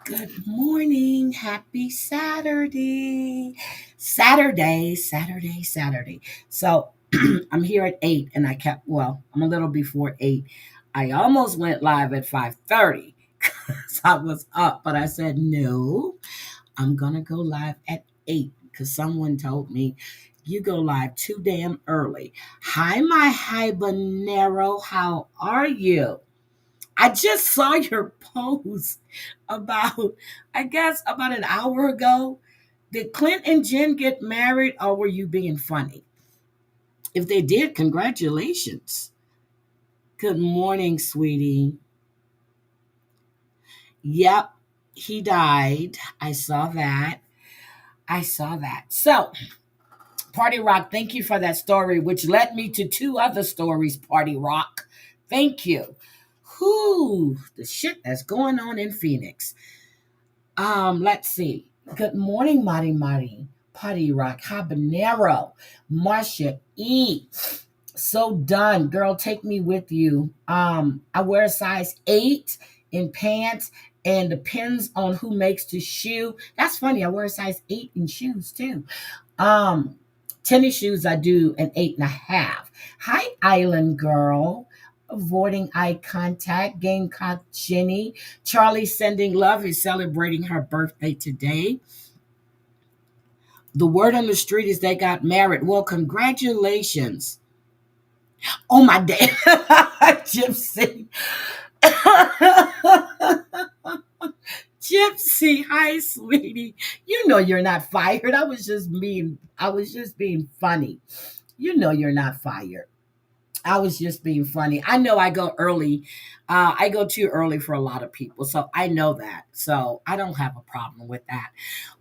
Good morning. Happy Saturday. Saturday. So I'm here at 8 and I'm a little before 8. I almost went live at 5:30 because I was up, but I said, no, I'm going to go live at 8 because someone told me you go live too damn early. Hi, my habanero. How are you? I just saw your post about, I guess, about an hour ago. Did Clint and Jen get married or were you being funny? If they did, congratulations. Good morning, sweetie. Yep, he died. I saw that. So, Party Rock, thank you for that story, which led me to two other stories, Party Rock. Thank you. Whoo, the shit that's going on in Phoenix. Let's see. Good morning, Mari. Putty Rock, Habanero, Marcia E. So done. Girl, take me with you. I wear a size 8 in pants and depends on who makes the shoe. That's funny. I wear a size 8 in shoes too. Um, Tennis shoes, I do an 8.5. Hi, Island Girl. Avoiding eye contact. Gamecock Jenny. Charlie sending love is celebrating her birthday today. The word on the street is they got married. Well, congratulations. Oh, my dad. Gypsy. Gypsy, hi, sweetie. You know you're not fired. I was just being funny. You know you're not fired. I was just being funny. I know I go early. I go too early for a lot of people. So I know that. So I don't have a problem with that.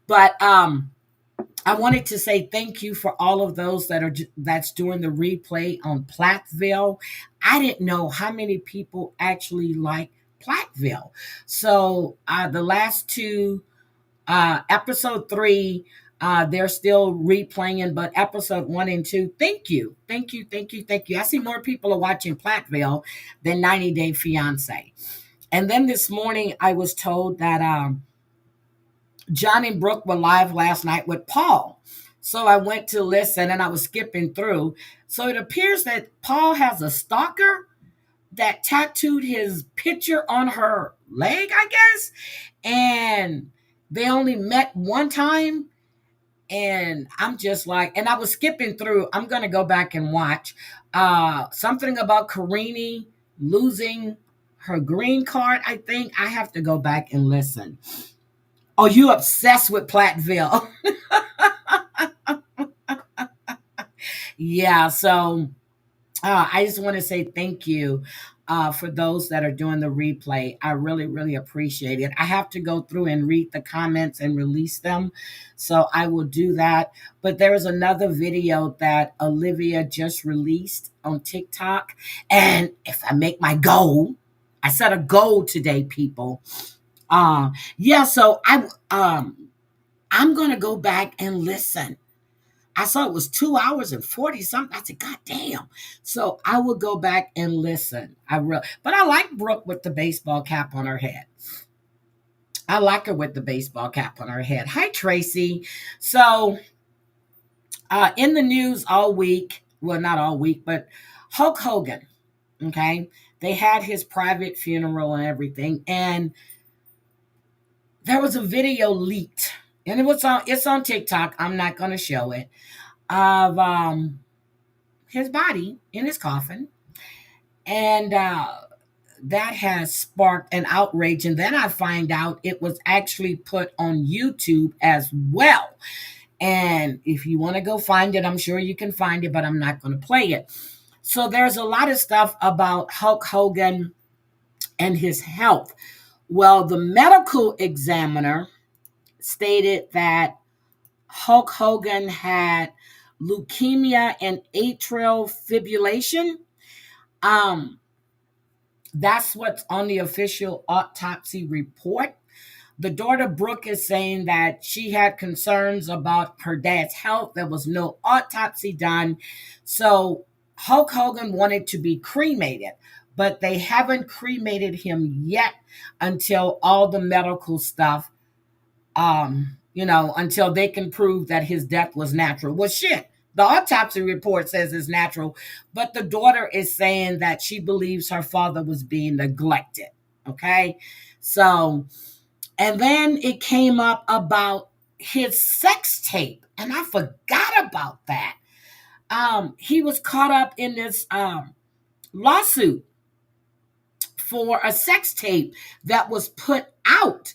But I wanted to say thank you for all of those that's doing the replay on Platteville. I didn't know how many people actually like Platteville. So the last two, episode 3, they're still replaying, but episode 1 and 2, thank you. I see more people are watching Platteville than 90 Day Fiance. And then this morning, I was told that John and Brooke were live last night with Paul. So I went to listen and I was skipping through. So it appears that Paul has a stalker that tattooed his picture on her leg, I guess. And they only met one time. And I'm just like, and I was skipping through. I'm going to go back and watch something about Karini losing her green card. I think I have to go back and listen. Oh, you obsessed with Platteville. Yeah, so I just want to say thank you for those that are doing the replay. I really, really appreciate it. I have to go through and read the comments and release them. So I will do that. But there is another video that Olivia just released on TikTok. And if I make my goal, I set a goal today, people. Yeah, so I'm gonna go back and listen. I saw it was 2 hours and 40 something. I said, God damn. So I will go back and listen. But I like Brooke with the baseball cap on her head. I like her with the baseball cap on her head. Hi, Tracy. So in the news all week, well, not all week, but Hulk Hogan, okay? They had his private funeral and everything. And there was a video leaked. And it's on TikTok. I'm not gonna show it. Of his body in his coffin. And that has sparked an outrage. And then I find out it was actually put on YouTube as well. And if you want to go find it, I'm sure you can find it, but I'm not going to play it. So there's a lot of stuff about Hulk Hogan and his health. Well, the medical examiner stated that Hulk Hogan had leukemia and atrial fibrillation. Um, that's what's on the official autopsy report. The daughter Brooke is saying that she had concerns about her dad's health. There was no autopsy done. So Hulk Hogan wanted to be cremated, but they haven't cremated him yet until all the medical stuff, until they can prove that his death was natural. Well, shit. The autopsy report says it's natural, but the daughter is saying that she believes her father was being neglected. Okay. So, and then it came up about his sex tape, and I forgot about that. He was caught up in this lawsuit for a sex tape that was put out,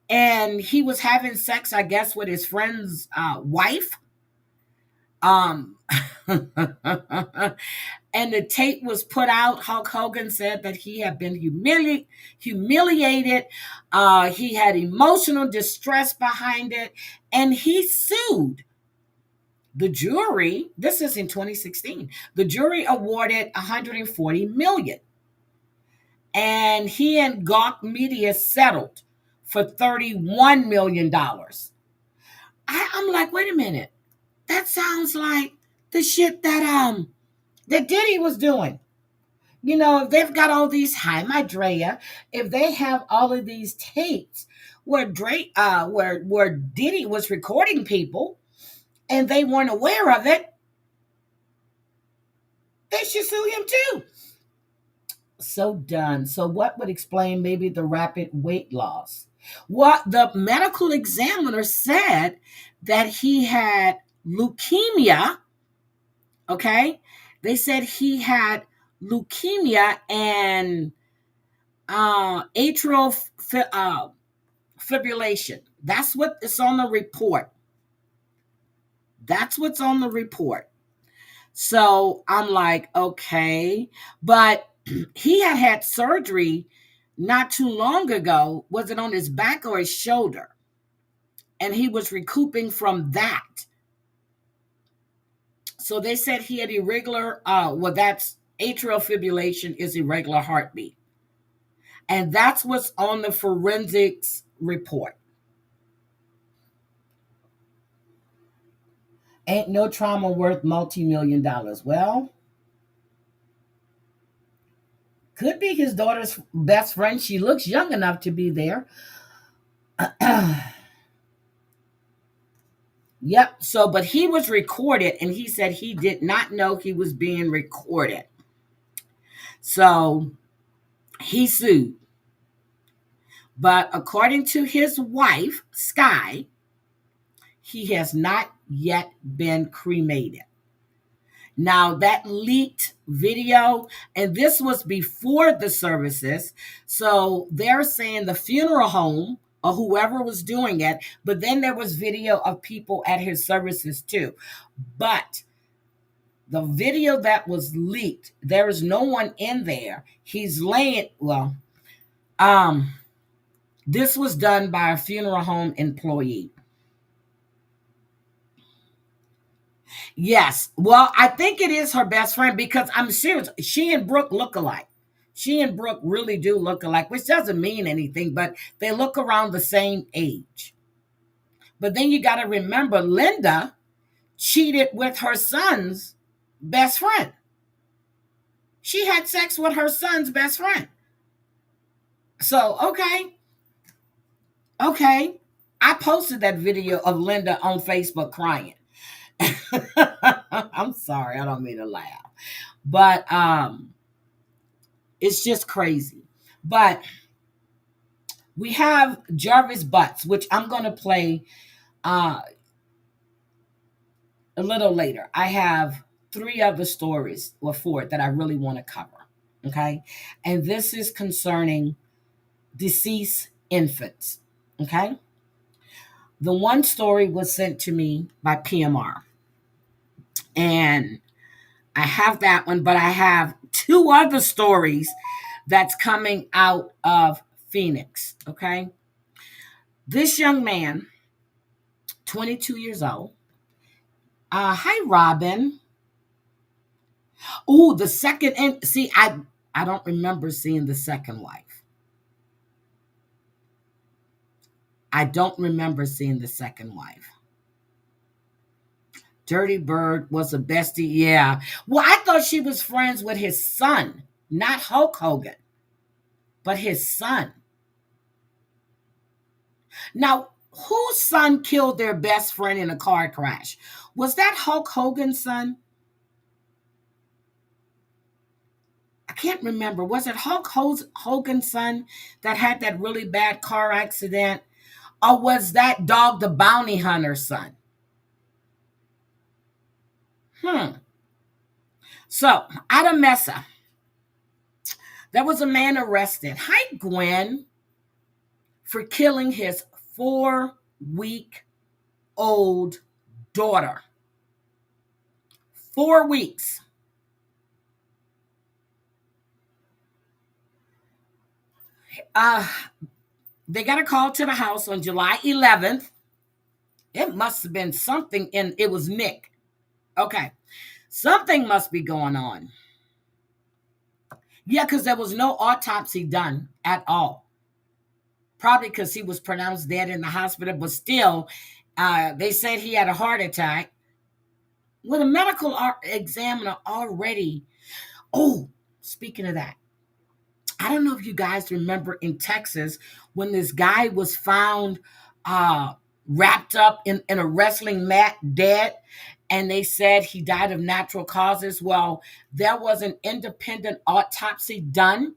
and he was having sex, I guess, with his friend's wife. Um, and the tape was put out. Hulk Hogan said that he had been humiliated. He had emotional distress behind it, and he sued. The jury, this is in 2016, the jury awarded 140 million. And he and Gawk Media settled for $31 million. I'm like, wait a minute. That sounds like the shit that Diddy was doing. If they've got all these, hi, my Drea, if they have all of these tapes where Diddy was recording people and they weren't aware of it, they should sue him too. So done. So what would explain maybe the rapid weight loss? What the medical examiner said that he had leukemia. Okay, they said he had leukemia and atrial fibrillation. That's what is on the report. That's what's on the report. So I'm like, okay, but he had surgery not too long ago. Was it on his back or his shoulder? And he was recouping from that. So they said he had irregular, that's atrial fibrillation is irregular heartbeat. And that's what's on the forensics report. Ain't no trauma worth multi-million dollars. Well, could be his daughter's best friend. She looks young enough to be there. Yep. So, but he was recorded, and he said he did not know he was being recorded. So he sued. But according to his wife, Sky, he has not yet been cremated. Now, that leaked video, and this was before the services. So they're saying the funeral home or whoever was doing it, but then there was video of people at his services too. But the video that was leaked, there is no one in there. He's laying, this was done by a funeral home employee. Yes. Well, I think it is her best friend because I'm serious. She and Brooke look alike. She and Brooke really do look alike, which doesn't mean anything, but they look around the same age. But then you got to remember Linda cheated with her son's best friend. She had sex with her son's best friend. So, okay. I posted that video of Linda on Facebook crying. I'm sorry, I don't mean to laugh. But it's just crazy. But we have Jarvis Butts, which I'm going to play a little later. I have 3 other stories or 4 that I really want to cover. Okay. And this is concerning deceased infants. Okay. The one story was sent to me by PMR. And I have that one, but I have 2 other stories that's coming out of Phoenix. Okay. This young man, 22 years old. Hi, Robin. Oh, the second. And see, I don't remember seeing the second wife. I don't remember seeing the second wife. Dirty Bird was a bestie. Yeah. Well, I thought she was friends with his son, not Hulk Hogan, but his son. Now, whose son killed their best friend in a car crash? Was that Hulk Hogan's son? I can't remember. Was it Hogan's son that had that really bad car accident? Or was that Dog the Bounty Hunter's son? Hmm. So, out of Mesa, there was a man arrested. Hi, Gwen, for killing his 4-week-old daughter. 4 weeks. Uh, they got a call to the house on July 11th. It must have been something in it was Nick. Okay. Something must be going on. Yeah, because there was no autopsy done at all. Probably because he was pronounced dead in the hospital, but still, they said he had a heart attack. With a medical examiner already. Oh, speaking of that, I don't know if you guys remember in Texas when this guy was found uh, wrapped up in a wrestling mat dead, and they said he died of natural causes. Well, there was an independent autopsy done,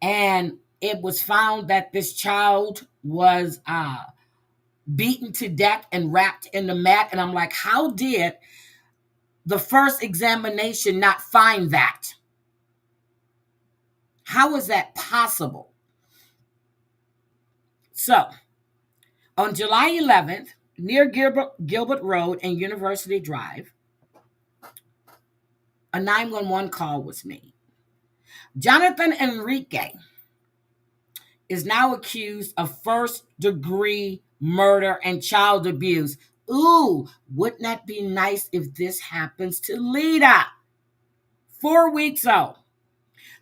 and it was found that this child was beaten to death and wrapped in the mat. And I'm like, how did the first examination not find that? How is that possible? So, on July 11th, near Gilbert Road and University Drive, a 911 call was made. Jonathan Enrique is now accused of first-degree murder and child abuse. Ooh, wouldn't that be nice if this happens to Lita? 4 weeks old.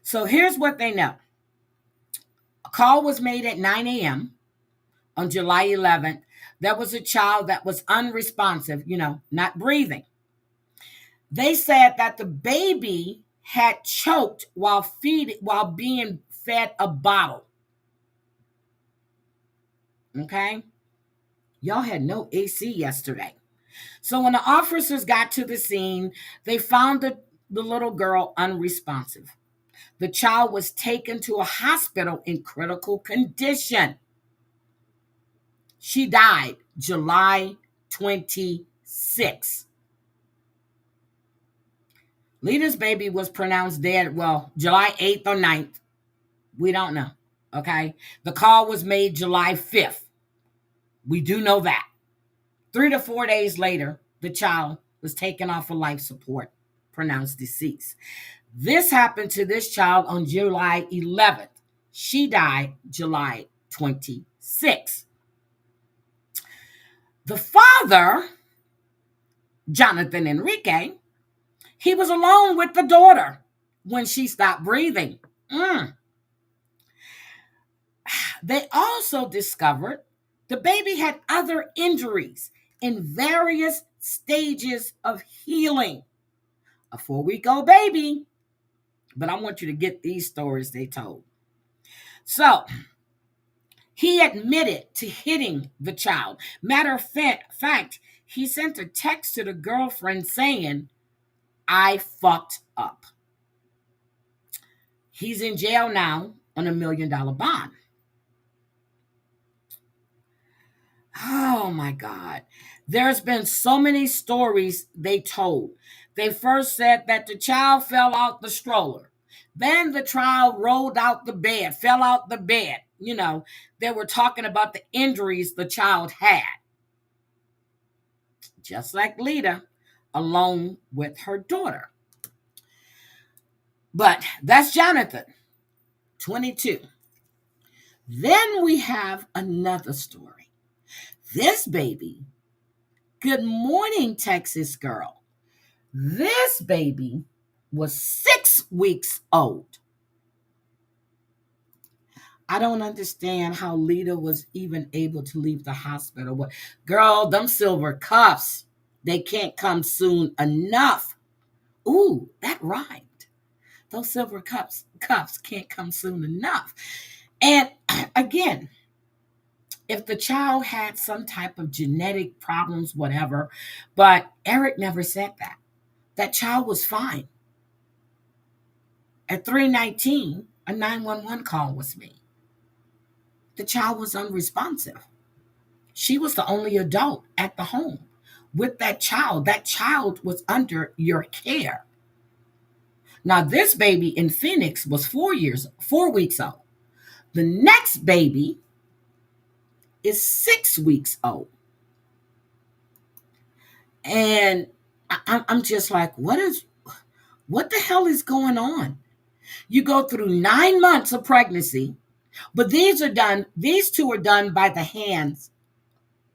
So here's what they know. A call was made at 9 a.m. on July 11th. There was a child that was unresponsive, not breathing. They said that the baby had choked while being fed a bottle. Okay? Y'all had no AC yesterday. So when the officers got to the scene, they found the little girl unresponsive. The child was taken to a hospital in critical condition. She died July 26th. Lita's baby was pronounced dead, well, July 8th or 9th. We don't know, okay? The call was made July 5th. We do know that. 3 to 4 days later, the child was taken off of life support, pronounced deceased. This happened to this child on July 11th. She died July 26th. The father, Jonathan Enrique, he was alone with the daughter when she stopped breathing. They also discovered the baby had other injuries in various stages of healing. A 4-week-old baby. But I want you to get these stories they told. So, he admitted to hitting the child. Matter of fact, he sent a text to the girlfriend saying, I fucked up. He's in jail now on $1 million bond. Oh my God. There's been so many stories they told. They first said that the child fell out the stroller. Then the child rolled out the bed, fell out the bed. They were talking about the injuries the child had. Just like Lita, along with her daughter. But that's Jonathan, 22. Then we have another story. This baby, good morning, Texas girl. This baby was 6 weeks old. I don't understand how Lita was even able to leave the hospital. Girl, them silver cuffs. They can't come soon enough. Ooh, that rhymed. Those silver cups can't come soon enough. And again, if the child had some type of genetic problems, whatever, but Eric never said that. That child was fine. At 3:19, a 911 call was made. The child was unresponsive. She was the only adult at the home with that child. That child was under your care. Now, this baby in Phoenix was 4 weeks old. The next baby is 6 weeks old. And I'm just like, what the hell is going on? You go through 9 months of pregnancy, but these two are done by the hands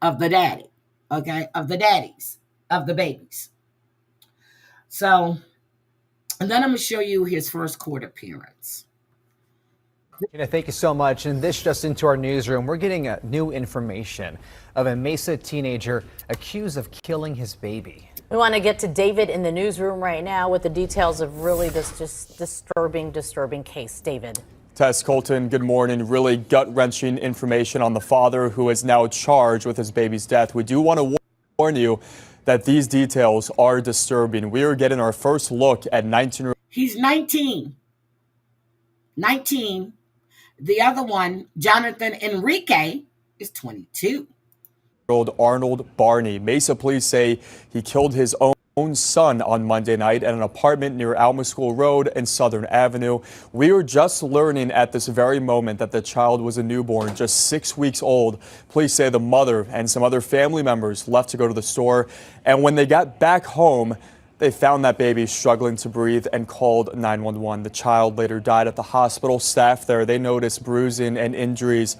of the daddy, okay, of the daddies, of the babies. So, and then I'm going to show you his first court appearance. Thank you so much. And this just into our newsroom, we're getting new information of a Mesa teenager accused of killing his baby. We want to get to David in the newsroom right now with the details of really this just disturbing case. David. Tess, Colton, good morning. Really gut-wrenching information on the father who is now charged with his baby's death. We do want to warn you that these details are disturbing. We are getting our first look at 19. He's 19. 19. The other one, Jonathan Enrique, is 22. Arnold Barney. Mesa police say he killed his own son on Monday night at an apartment near Alma School Road and Southern Avenue. We are just learning at this very moment that the child was a newborn, just 6 weeks old. Police say the mother and some other family members left to go to the store, and when they got back home, they found that baby struggling to breathe and called 911. The child later died at the hospital. Staff there, they noticed bruising and injuries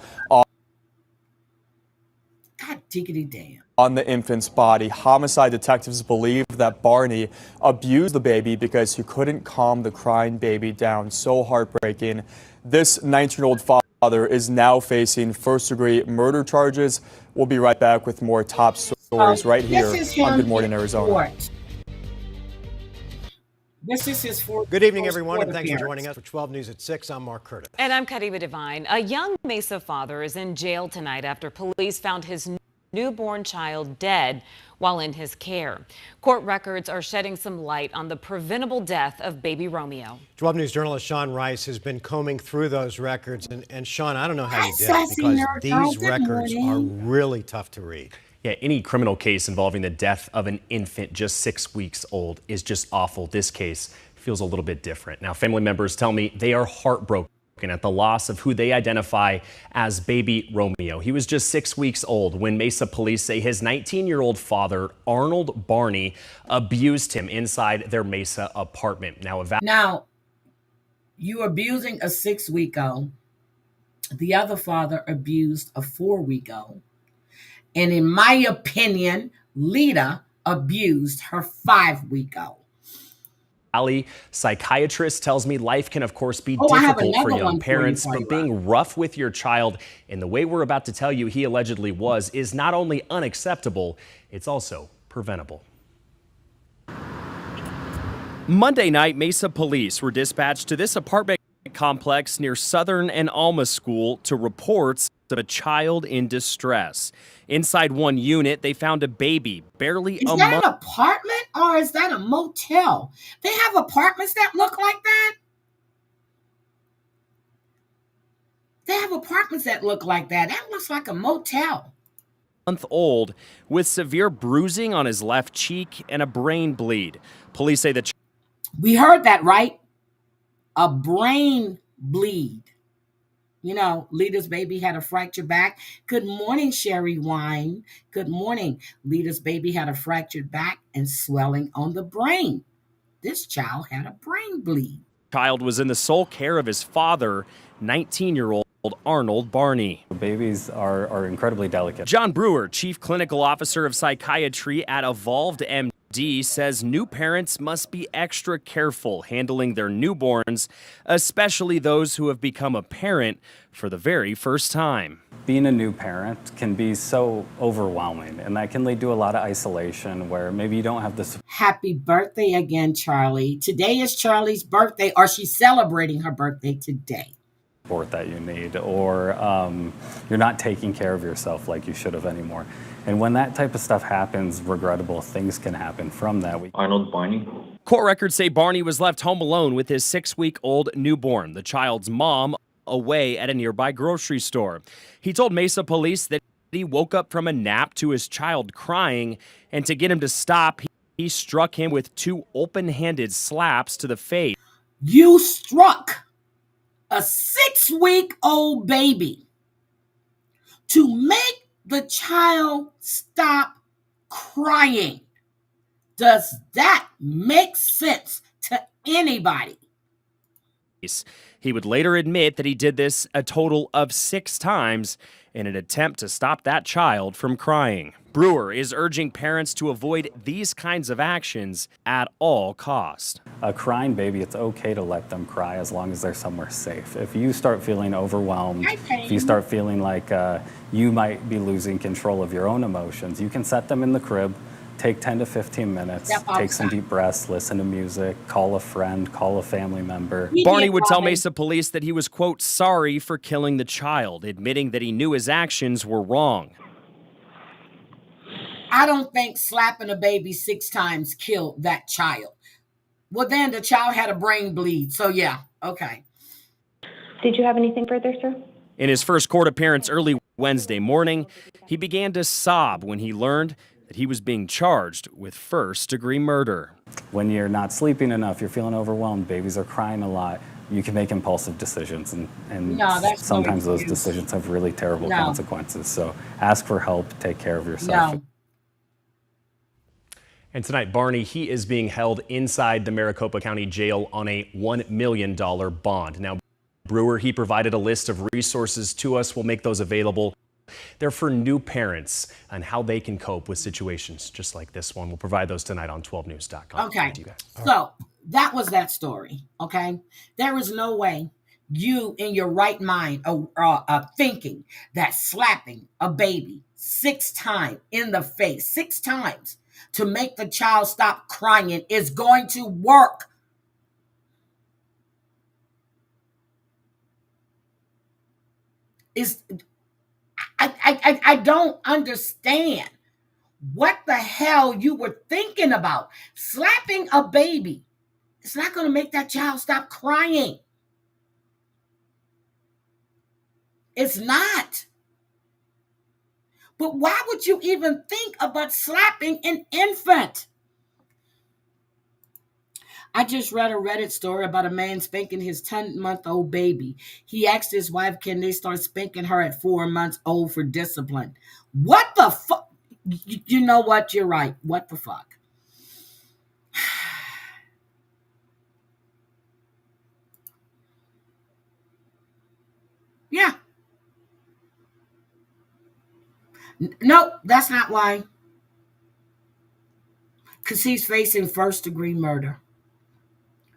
on the infant's body. Homicide detectives believe that Barney abused the baby because he couldn't calm the crying baby down. So heartbreaking. This 19-year-old father is now facing first-degree murder charges. We'll be right back with more top stories right here on Good Morning Arizona. This is his fourth. Good evening, everyone, and thanks for joining us for 12 News at 6. I'm Mark Curtis. And I'm Karima Devine. A young Mesa father is in jail tonight after police found his newborn child dead while in his care. Court records are shedding some light on the preventable death of baby Romeo. 12 News journalist Sean Rice has been combing through those records. And Sean, I don't know how you did it, because these records are really tough to read. Yeah, any criminal case involving the death of an infant just 6 weeks old is just awful. This case feels a little bit different. Now, family members tell me they are heartbroken at the loss of who they identify as baby Romeo. He was just 6 weeks old when Mesa police say his 19-year-old father, Arnold Barney, abused him inside their Mesa apartment. Now, you abusing a 6-week-old. The other father abused a 4-week-old. And in my opinion, Lita abused her 5-week-old. Ali, psychiatrist, tells me life can, of course, be difficult for young parents, but being rough with your child in the way we're about to tell you he allegedly was is not only unacceptable, it's also preventable. Monday night, Mesa police were dispatched to this apartment complex near Southern and Alma School to reports of a child in distress. Inside one unit, they found a baby barely a month. Is that an apartment or is that a motel? They have apartments that look like that? They have apartments that look like that. That looks like a motel. Month old with severe bruising on his left cheek and a brain bleed. Police say the we heard that, right? A brain bleed. You know, Lita's baby had a fractured back. Good morning, Sherry Wine. Good morning. Lita's baby had a fractured back and swelling on the brain. This child had a brain bleed. Child was in the sole care of his father, 19-year-old Arnold Barney. Babies are incredibly delicate. John Brewer, Chief Clinical Officer of Psychiatry at Evolved D says new parents must be extra careful handling their newborns, especially those who have become a parent for the very first time. Being a new parent can be so overwhelming, and that can lead to a lot of isolation where maybe you don't have the Happy birthday again, Charlie. Today is Charlie's birthday, or she's celebrating her birthday today. support that you need, or you're not taking care of yourself like you should have anymore. And when that type of stuff happens, regrettable things can happen from that. Arnold Barney. Court records say Barney was left home alone with his 6-week-old newborn, the child's mom away at a nearby grocery store. He told Mesa police that he woke up from a nap to his child crying, and to get him to stop, he struck him with 2 open-handed slaps to the face. You struck a 6-week-old baby to make the child stop crying. Does that make sense to anybody? He would later admit that he did this a total of 6 times in an attempt to stop that child from crying. Brewer is urging parents to avoid these kinds of actions at all cost. A crying baby, it's okay to let them cry as long as they're somewhere safe. If you start feeling overwhelmed, if you start feeling like you might be losing control of your own emotions, you can set them in the crib, take 10 to 15 minutes, take some deep breaths, listen to music, call a friend, call a family member. Barney would tell Mesa police that he was, quote, sorry for killing the child, admitting that he knew his actions were wrong. I don't think slapping a baby 6 times killed that child. Well, then the child had a brain bleed. So, yeah, okay. Did you have anything further, sir? In his first court appearance early Wednesday morning, he began to sob when he learned that he was being charged with first-degree murder. When you're not sleeping enough, you're feeling overwhelmed, babies are crying a lot, you can make impulsive decisions, and sometimes those decisions have really terrible consequences. So ask for help, take care of yourself. No. And tonight, Barney, he is being held inside the Maricopa County Jail on a $1 million bond. Now, Brewer, he provided a list of resources to us. We'll make those available. They're for new parents and how they can cope with situations just like this one. We'll provide those tonight on 12news.com. Okay, so that was that story, okay? There is no way you in your right mind are thinking that slapping a baby 6 times in the face, 6 times, to make the child stop crying is going to work. I don't understand what the hell you were thinking about. Slapping a baby, it's not going to make that child stop crying. It's not. But why would you even think about slapping an infant? I just read a Reddit story about a man spanking his 10-month-old baby. He asked his wife, can they start spanking her at 4 months old for discipline? What the fuck? You know what? You're right. What the fuck? Yeah. No, that's not why. Because he's facing first-degree murder.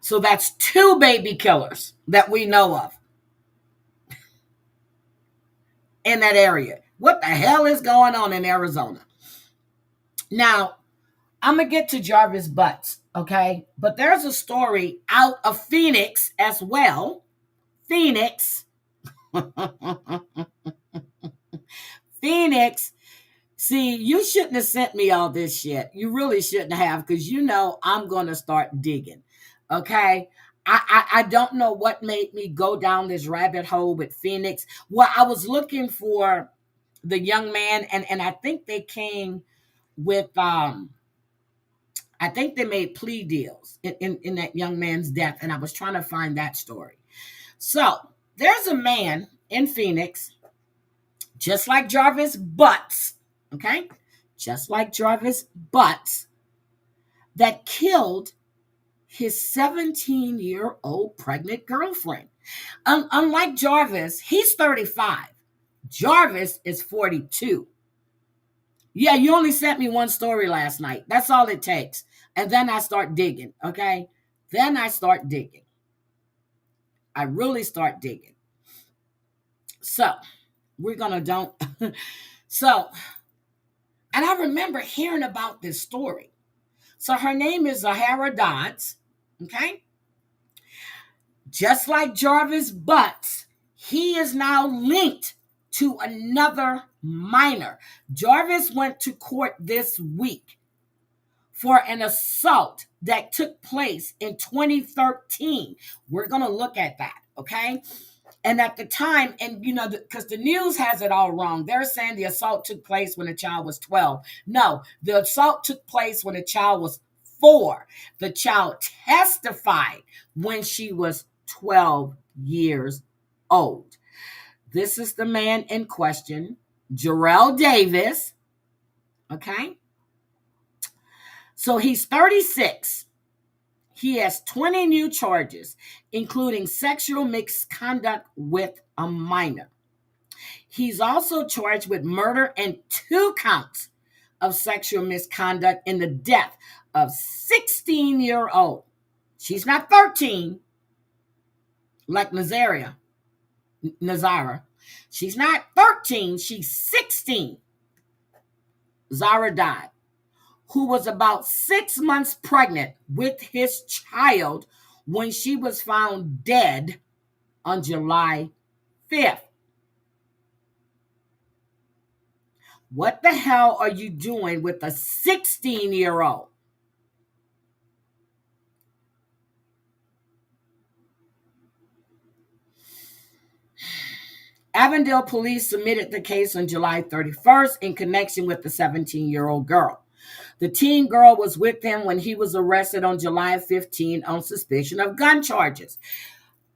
So that's 2 baby killers that we know of in that area. What the hell is going on in Arizona? Now, I'm going to get to Jarvis Butts, okay? But there's a story out of Phoenix as well. Phoenix. Phoenix. See, you shouldn't have sent me all this shit. You really shouldn't have, because you know I'm going to start digging. Okay, I don't know what made me go down this rabbit hole with Phoenix. Well, I was looking for the young man, and I think they came with, I think they made plea deals in that young man's death, and I was trying to find that story. So there's a man in Phoenix, just like Jarvis Butts, okay? Just like Jarvis Butts, that killed his 17-year-old pregnant girlfriend. Unlike Jarvis, he's 35. Jarvis is 42. Yeah, you only sent me one story last night. That's all it takes. And then I start digging, okay? Then I start digging. I really start digging. So, we're going to don't. So, and I remember hearing about this story. So, her name is Zariah Dodds, okay? Just like Jarvis Butts, he is now linked to another minor. Jarvis went to court this week for an assault that took place in 2013. We're going to look at that, okay? And at the time, and because the news has it all wrong. They're saying the assault took place when the child was 12. No, the assault took place when the child was 4. The child testified when she was 12 years old. This is the man in question, Jarrell Davis. Okay. So he's 36. He has 20 new charges, including sexual misconduct with a minor. He's also charged with murder and 2 counts of sexual misconduct in the death of 16-year-old. She's not 13, like Zariah. She's not 13, she's 16. Zariah died, who was about 6 months pregnant with his child when she was found dead on July 5th. What the hell are you doing with a 16-year-old? Avondale police submitted the case on July 31st in connection with the 17-year-old girl. The teen girl was with him when he was arrested on July 15 on suspicion of gun charges.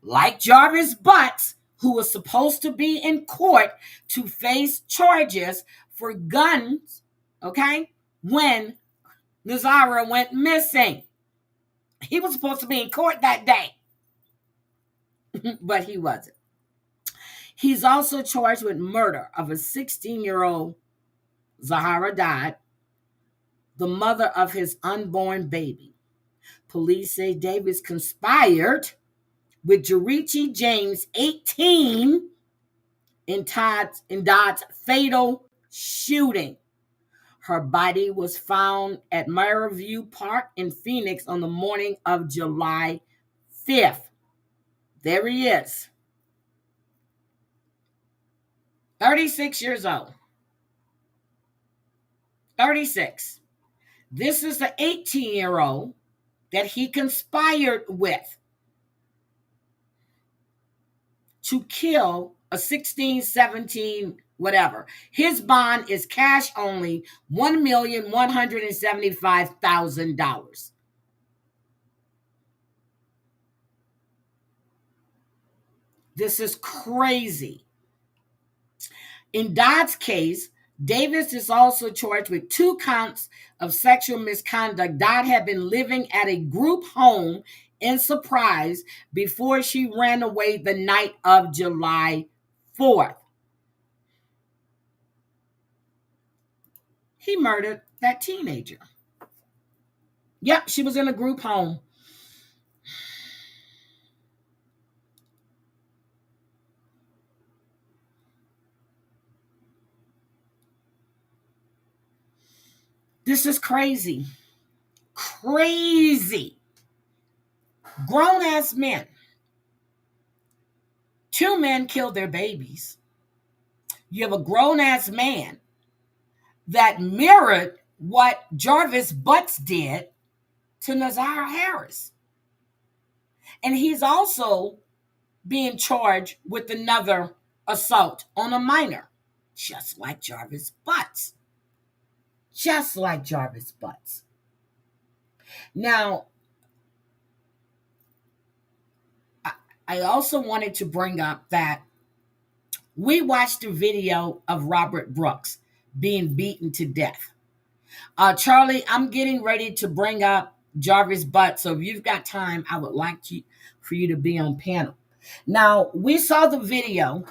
Like Jarvis Butts, who was supposed to be in court to face charges for guns, okay, when Zariah went missing. He was supposed to be in court that day, but he wasn't. He's also charged with murder of a 16-year-old, Zariah Dodd, the mother of his unborn baby. Police say Davis conspired with Jerichi James, 18, in Dodd's fatal shooting. Her body was found at Maryview Park in Phoenix on the morning of July 5th. There he is. 36 years old. 36. This is the 18-year-old that he conspired with to kill a 16, 17, whatever. His bond is cash only, $1,175,000. This is crazy. In Dodd's case, Davis is also charged with 2 counts of sexual misconduct. Dodd had been living at a group home in Surprise before she ran away the night of July 4th. He murdered that teenager. Yep, she was in a group home. This is crazy. Crazy. Grown-ass men. 2 men killed their babies. You have a grown-ass man that mirrored what Jarvis Butts did to ZiyahHarris. And he's also being charged with another assault on a minor, just like Jarvis Butts. Just like Jarvis Butts. Now, I also wanted to bring up that we watched a video of Robert Brooks being beaten to death. Charlie, I'm getting ready to bring up Jarvis Butts, so if you've got time, I would like for you to be on panel. Now, we saw the video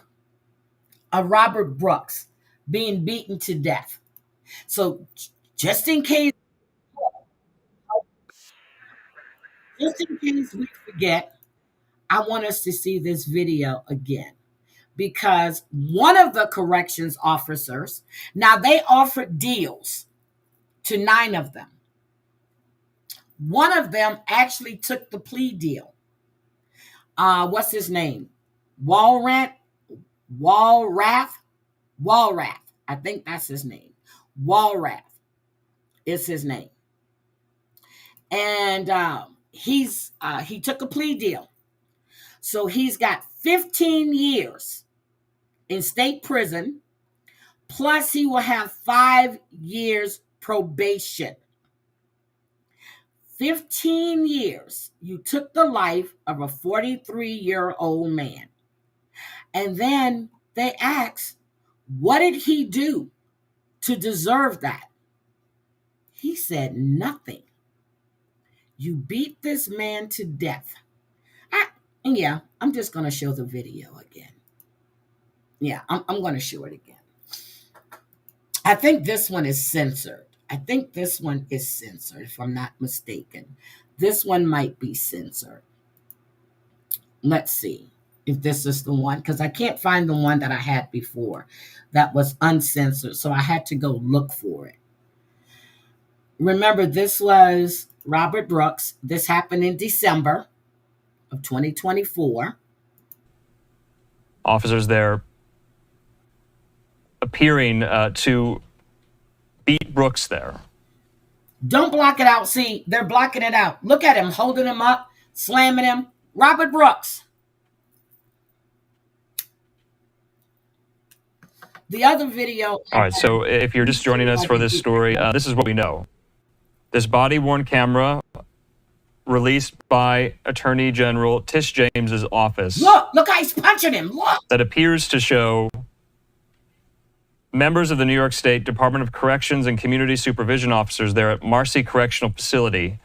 of Robert Brooks being beaten to death. So just in case, we forget, I want us to see this video again because one of the corrections officers, now they offered deals to 9 of them. One of them actually took the plea deal. What's his name? Walrath. I think that's his name. Walrath is his name. And he took a plea deal. So he's got 15 years in state prison, plus he will have 5 years probation. 15 years. You took the life of a 43-year-old man. And then they asked, what did he do to deserve that? He said nothing. You beat this man to death. And yeah, I'm just going to show the video again. Yeah, I'm going to show it again. I think this one is censored. If I'm not mistaken. This one might be censored. Let's see if this is the one, because I can't find the one that I had before that was uncensored, so I had to go look for it. Remember, this was Robert Brooks. This happened in December of 2024. Officers there appearing to beat Brooks there. Don't block it out. See, they're blocking it out. Look at him, holding him up, slamming him. Robert Brooks. The other video. All right, so if you're just joining us for this story, this is what we know. This body-worn camera released by Attorney General Tish James's office. Look how he's punching him. Look. That appears to show members of the New York State Department of Corrections and Community Supervision officers there at Marcy Correctional Facility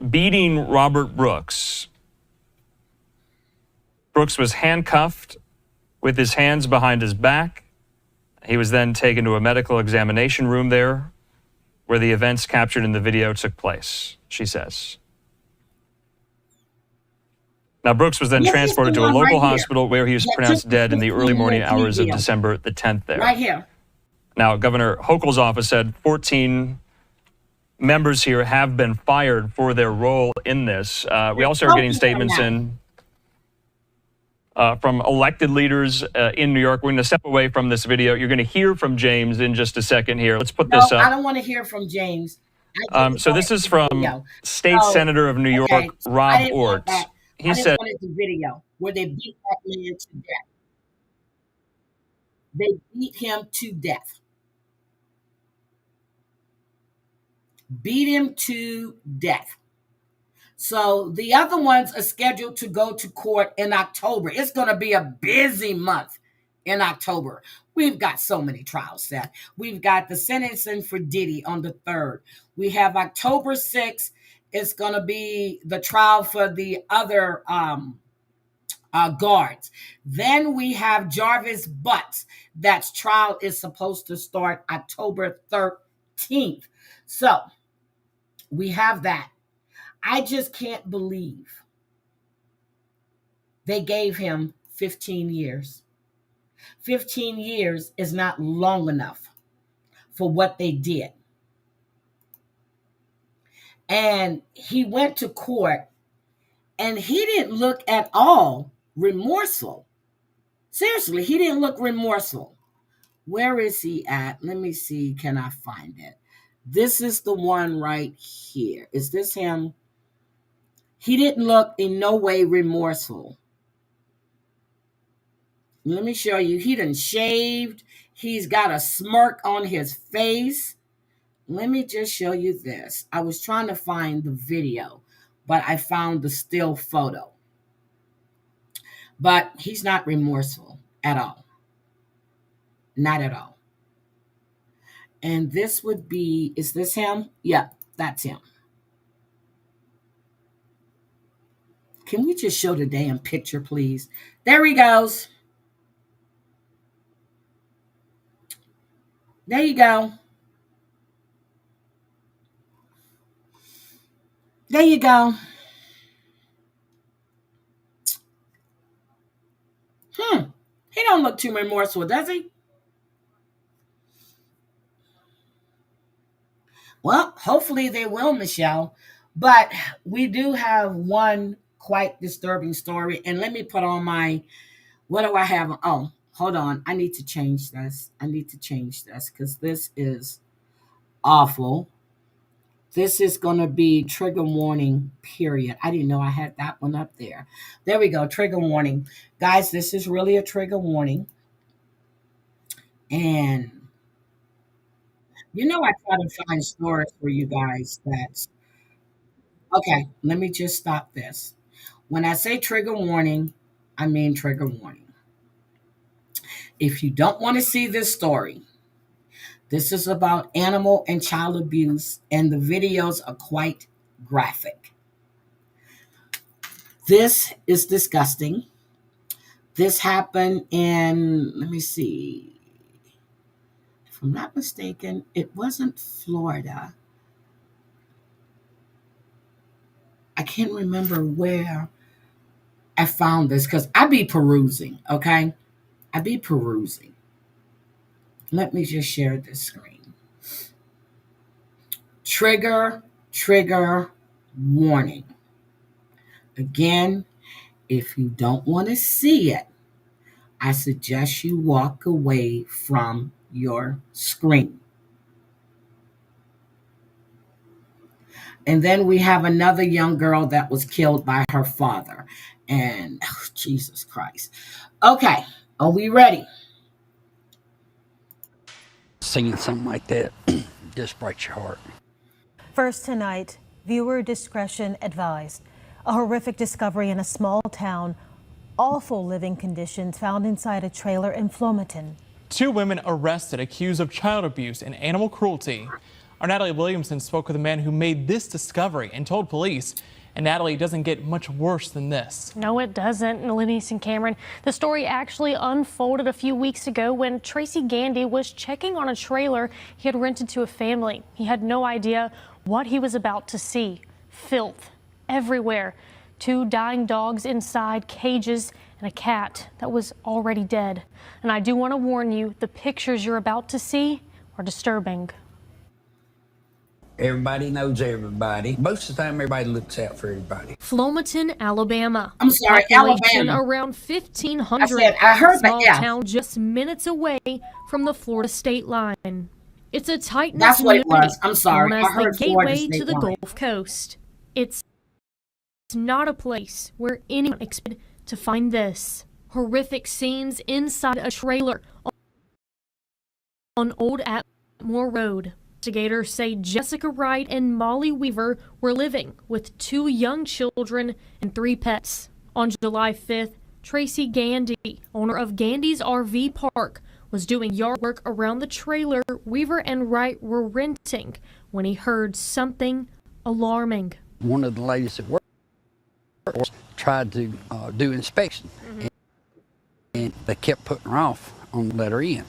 beating Robert Brooks. Brooks was handcuffed with his hands behind his back. He was then taken to a medical examination room there where the events captured in the video took place, she says. Now, Brooks was then transported to a local hospital where he was pronounced dead in the early morning hours of December the 10th there. Right here. Now, Governor Hochul's office said 14 members here have been fired for their role in this. We also are getting statements in from elected leaders in New York. We're going to step away from this video. You're going to hear from James in just a second here. Let's put this up. I don't want to hear from James. So this is from State Senator of New York, Rob Ort. He said, wanted the video where they beat that man to death. They beat him to death. Beat him to death. So the other ones are scheduled to go to court in October. It's going to be a busy month in October. We've got so many trials set. We've got the sentencing for Diddy on the 3rd. We have October 6th. It's going to be the trial for the other guards. Then we have Jarvis Butts. That trial is supposed to start October 13th. So we have that. I just can't believe they gave him 15 years. 15 years is not long enough for what they did. And he went to court and he didn't look at all remorseful. Seriously, he didn't look remorseful. Where is he at? Let me see. Can I find it? This is the one right here. Is this him? He didn't look in no way remorseful. Let me show you. He done shaved. He's got a smirk on his face. Let me just show you this. I was trying to find the video, but I found the still photo. But he's not remorseful at all. Not at all. And this would be, is this him? Yeah, that's him. Can we just show the damn picture, please? There he goes. There you go. There you go. He don't look too remorseful, does he? Well, hopefully they will, Michelle. But we do have one quite disturbing story. And let me put on my, what do I have? Oh, hold on. I need to change this. Because this is awful. This is going to be trigger warning, period. I didn't know I had that one up there. There we go. Trigger warning. Guys, this is really a trigger warning. And I try to find stories for you guys that's okay. Let me just stop this. When I say trigger warning, I mean trigger warning. If you don't want to see this story, this is about animal and child abuse, and the videos are quite graphic. This is disgusting. This happened in, let me see, if I'm not mistaken, it wasn't Florida. I can't remember where I found this because I be perusing, okay? I be perusing. Let me just share this screen. Trigger warning. Again, if you don't want to see it, I suggest you walk away from your screen. And then we have another young girl that was killed by her father. And Jesus Christ. Okay, are we ready? Seeing something like that just breaks your heart. First tonight, viewer discretion advised. A horrific discovery in a small town. Awful living conditions found inside a trailer in Flomaton. 2 women arrested accused of child abuse and animal cruelty. Our Natalie Williamson spoke with a man who made this discovery and told police. And Natalie, it doesn't get much worse than this. No, it doesn't. Lenise and Cameron, the story actually unfolded a few weeks ago when Tracy Gandy was checking on a trailer he had rented to a family. He had no idea what he was about to see. Filth everywhere. 2 dying dogs inside, cages, and a cat that was already dead. And I do want to warn you, the pictures you're about to see are disturbing. Everybody knows everybody. Most of the time, everybody looks out for everybody. Flomaton, Alabama. I'm sorry, Population Alabama. Around 1,500. I heard Small that, yeah. town just minutes away from the Florida state line. It's a tight-knit That's what it community was. I'm sorry. known I as heard the Florida gateway state to the line. Gulf Coast. It's not a place where anyone expected to find this. Horrific scenes inside a trailer on Old Atmore Road. Investigators say Jessica Wright and Molly Weaver were living with 2 young children and 3 pets. On July 5th, Tracy Gandy, owner of Gandy's RV Park, was doing yard work around the trailer Weaver and Wright were renting when he heard something alarming. One of the ladies at work tried to do inspection, and they kept putting her off on the letter in.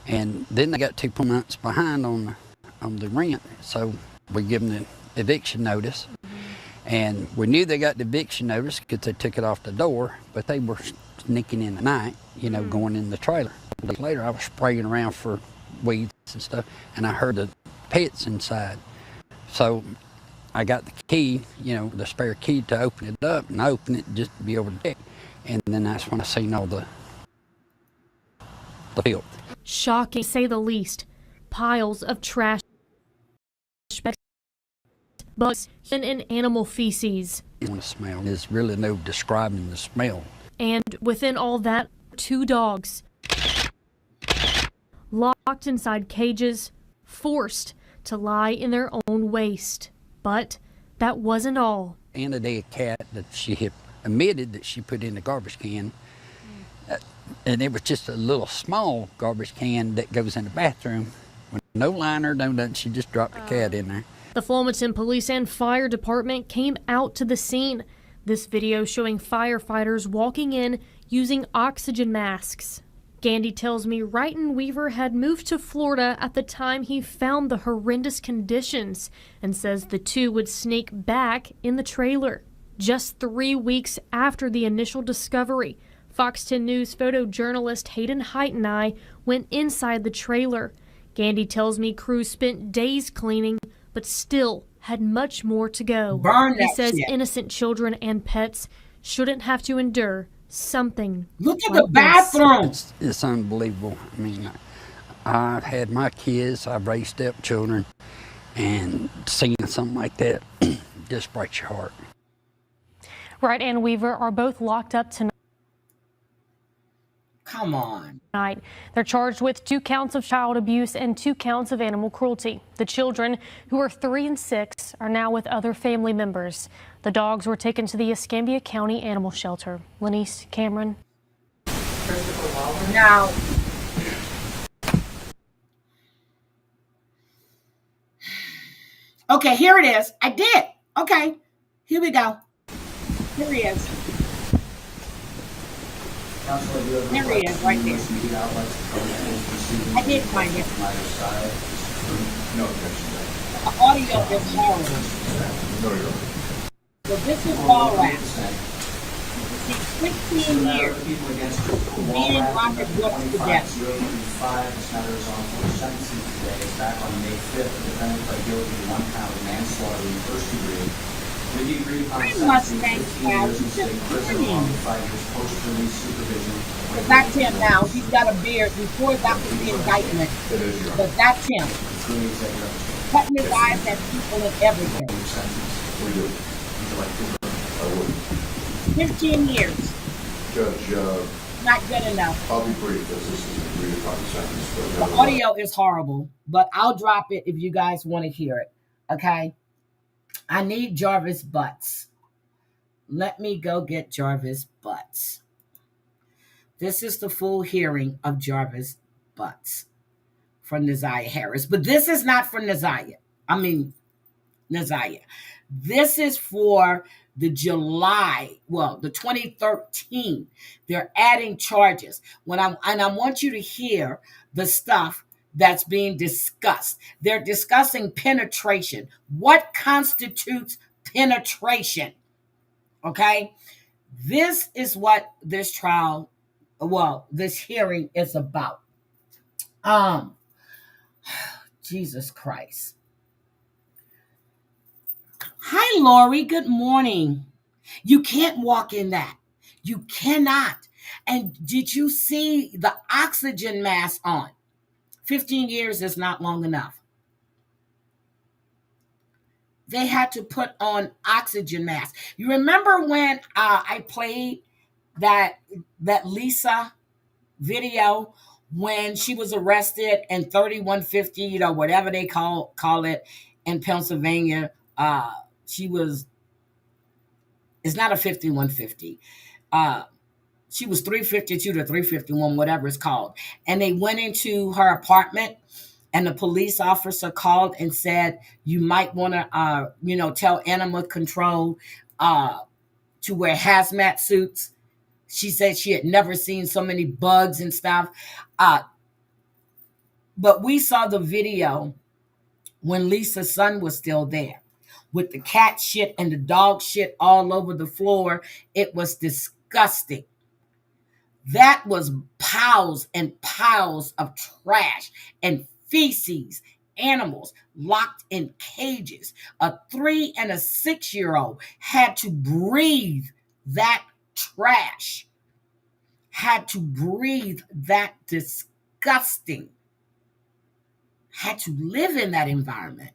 And then they got 2 months behind on the rent, so we give them the eviction notice. And we knew they got the eviction notice because they took it off the door, but they were sneaking in at night, going in the trailer. Later, I was spraying around for weeds and stuff, and I heard the pets inside. So I got the key, the spare key to open it up, and I opened it just to be over the deck. And then that's when I seen all the filth. Shocking, to say the least. Piles of trash, bugs, and animal feces. The smell. There's really no describing the smell. And within all that, 2 dogs. Locked inside cages, forced to lie in their own waste. But that wasn't all. And a dead cat that she had admitted that she put in the garbage can. And it was just a little small garbage can that goes in the bathroom. With no liner, no nothing. She just dropped the cat in there. The Flomaton Police and Fire Department came out to the scene. This video showing firefighters walking in using oxygen masks. Gandy tells me Wright and Weaver had moved to Florida at the time he found the horrendous conditions and says the two would sneak back in the trailer. Just 3 weeks after the initial discovery, Fox 10 News photojournalist Hayden Height and I went inside the trailer. Gandy tells me crews spent days cleaning, but still had much more to go. He says innocent children and pets shouldn't have to endure something. Look at the bathroom. It's unbelievable. I mean, I've had my kids, I've raised stepchildren, and seeing something like that just breaks your heart. Wright and Weaver are both locked up tonight. Come on. They're charged with 2 counts of child abuse and 2 counts of animal cruelty. The children, who are 3 and 6, are now with other family members. The dogs were taken to the Escambia County Animal Shelter. Lanice, Cameron. Now, okay, here it is. I did. Okay, here we go. Here he is. There he is, right there. I did find it. The audio is horrible. So this is Walrat. 16 years. Beating Robert Butts to death. This matter is on for sentencing today. Back on May 5th, the defendant pled guilty to 1 count of manslaughter in the first degree. With the agreed upon sentencing, 15 years in state prison along with 5 years post-release supervision. But that's him now. He's got a beard. Before that was the indictment. But that's him. Cutting his eyes at people and everything. 15 years. Judge, not good enough. I'll be brief, as this is an agreed upon sentence. The audio is horrible, but I'll drop it if you guys want to hear it. Okay? I need Jarvis Butts. Let me go get Jarvis Butts. This is the full hearing of Jarvis Butts from ZiyahHarris. But this is not for Zariah. This is for the the 2013. They're adding charges. I want you to hear the stuff that's being discussed. They're discussing penetration. What constitutes penetration? Okay? This is what this this hearing is about. Jesus Christ. Hi, Lori. Good morning. You can't walk in that. You cannot. And did you see the oxygen mask on? 15 years is not long enough. They had to put on oxygen masks. You remember when I played that Lisa video when she was arrested and 3150, whatever they call it in Pennsylvania? It's not a 5150. She was 352 to 351, whatever it's called. And they went into her apartment, and the police officer called and said, you might want to, tell animal control to wear hazmat suits. She said she had never seen so many bugs and stuff. But we saw the video when Lisa's son was still there, with the cat shit and the dog shit all over the floor. It was disgusting. That was piles and piles of trash and feces, animals locked in cages. A 3 and a 6-year-old had to breathe that trash, had to breathe that disgusting, had to live in that environment.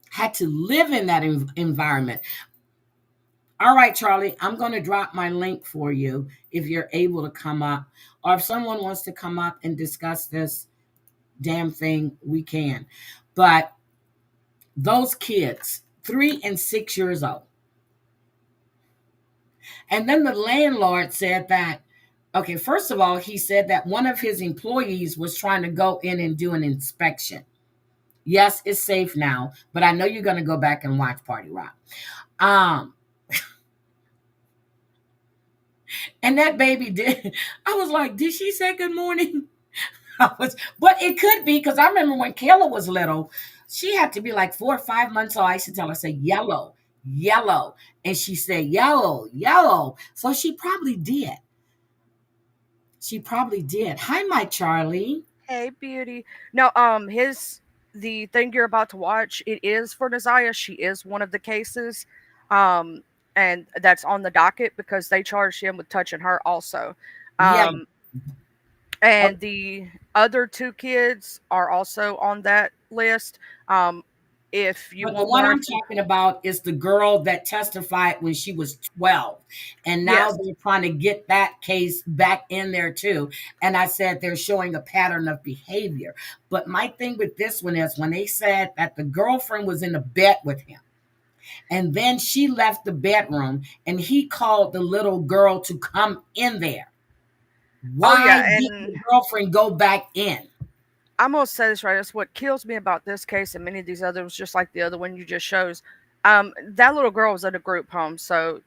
Had to live in that environment. All right, Charlie, I'm going to drop my link for you if you're able to come up. Or if someone wants to come up and discuss this damn thing, we can. But those kids, 3 and 6 years old. And then the landlord said that, okay, first of all, he said that one of his employees was trying to go in and do an inspection. Yes, it's safe now, but I know you're going to go back and watch Party Rock. And that baby did. I was like, did she say good morning? But it could be because I remember when Kayla was little, she had to be like 4 or 5 months old. I used to tell her, say yellow, yellow. And she said yellow, yellow. So she probably did. She probably did. Hi, my Charlie. Hey, beauty. No, the thing you're about to watch, it is for Zariah. She is one of the cases. And that's on the docket because they charged him with touching her also. Yeah. And the other 2 kids are also on that list. If you But the want one more I'm talking about is the girl that testified when she was 12. And now Yes. they're trying to get that case back in there too. And I said they're showing a pattern of behavior. But my thing with this one is when they said that the girlfriend was in the bed with him. And then she left the bedroom and he called the little girl to come in there. Why didn't the girlfriend go back in? I'm gonna say this right. That's what kills me about this case and many of these others, just like the other one you just shows. That little girl was at a group home, so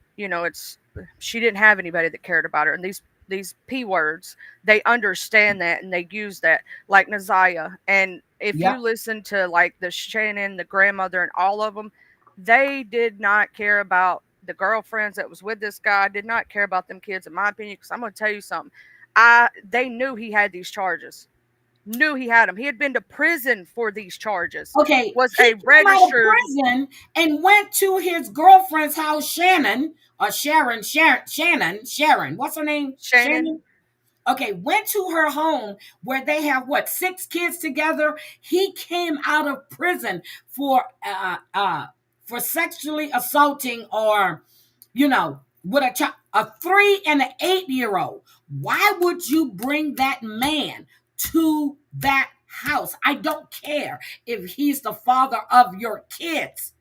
she didn't have anybody that cared about her. And these P words, they understand that and they use that, like Zariah. And if you listen to like the Shannon, the grandmother, and all of them, they did not care about the girlfriends that was with this guy. Did not care about them kids, in my opinion. Because I'm gonna tell you something. They knew he had these charges. Knew he had them. He had been to prison for these charges. Okay, Was he a came out of registered prison and went to his girlfriend's house, Sharon. What's her name? Shannon. Okay, went to her home where they have 6 kids together. He came out of prison for sexually assaulting or, with a 3 and an 8-year-old. Why would you bring that man to that house? I don't care if he's the father of your kids.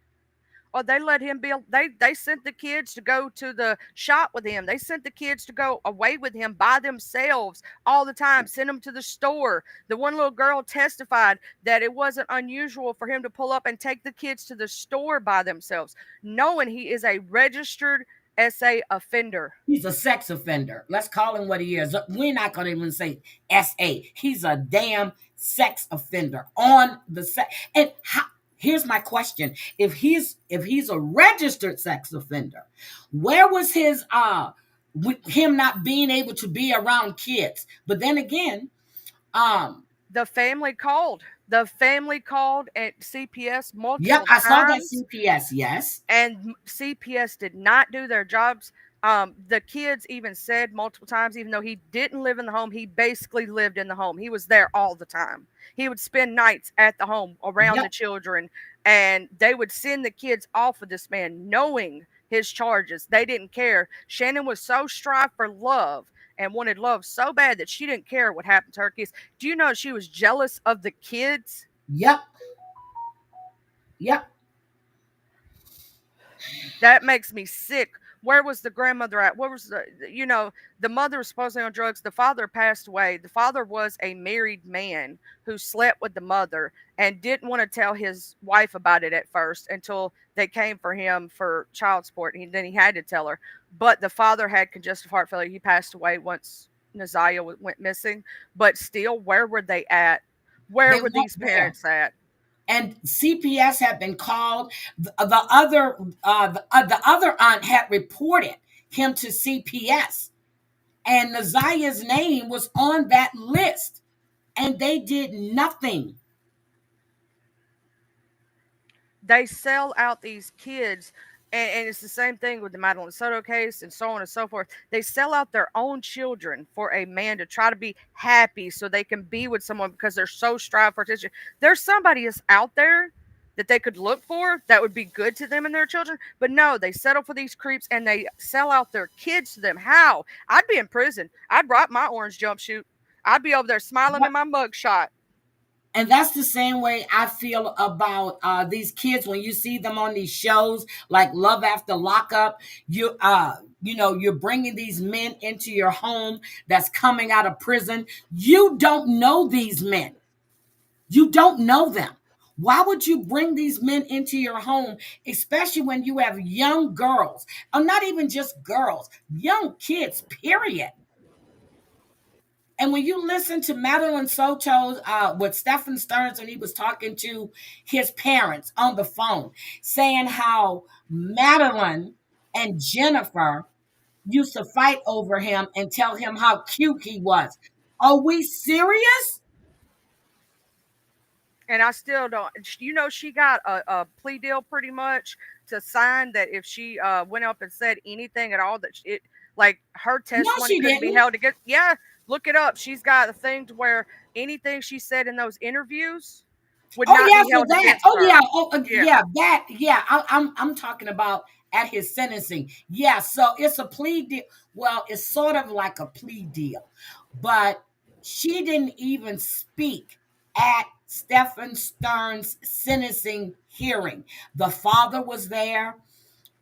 Or they let him be. They sent the kids to go to the shop with him. They sent the kids to go away with him by themselves all the time. Sent them to the store. The one little girl testified that it wasn't unusual for him to pull up and take the kids to the store by themselves, knowing he is a registered SA offender. He's a sex offender. Let's call him what he is. We're not going to even say SA. He's a damn sex offender on the sex. And here's my question: If he's a registered sex offender, where was his with him not being able to be around kids? But then again, the family called. The family called at CPS multiple Yep, I times. saw that CPS, yes. And CPS did not do their jobs. The kids even said multiple times, even though he didn't live in the home, he basically lived in the home. He was there all the time. He would spend nights at the home around the children, and they would send the kids off with this man, knowing his charges. They didn't care. Shannon was so strive for love and wanted love so bad that she didn't care what happened to her kids. Do you know she was jealous of the kids? Yep. That makes me sick. Where was the grandmother at? Where was the mother was supposedly on drugs. The father passed away. The father was a married man who slept with the mother and didn't want to tell his wife about it at first until they came for him for child support. And then he had to tell her. But the father had congestive heart failure. He passed away once Zariah went missing. But still, where were they at? Where were these parents at? And CPS had been called. The other aunt had reported him to CPS, and Zariah's name was on that list, and they did nothing. They sell out these kids, and it's the same thing with the Madeline Soto case and so on and so forth. They sell out their own children for a man to try to be happy so they can be with someone because they're so strive for attention. There's somebody else out there that they could look for that would be good to them and their children. But no, they settle for these creeps and they sell out their kids to them. How? I'd be in prison. I'd rock my orange jumpsuit. I'd be over there smiling in my mugshot. And that's the same way I feel about these kids when you see them on these shows like Love After Lockup. You're bringing these men into your home that's coming out of prison. You don't know these men. You don't know them. Why would you bring these men into your home, especially when you have young girls, or not even just girls, young kids, period? And when you listen to Madeline Soto's with Stephan Sterns, and he was talking to his parents on the phone, saying how Madeline and Jennifer used to fight over him and tell him how cute he was. Are we serious? And I still don't. You know, she got a plea deal pretty much to sign that if she went up and said anything at all, that it like her No, testimony she couldn't be didn't. held against. Yeah, look it up. She's got a thing to where anything she said in those interviews would Oh not yeah, be so held that. against Oh her. yeah. Oh yeah. That. Yeah. I'm talking about at his sentencing. Yeah. So it's a plea deal. Well, it's sort of like a plea deal, but she didn't even speak at Stephan Sterns' sentencing hearing. The father was there.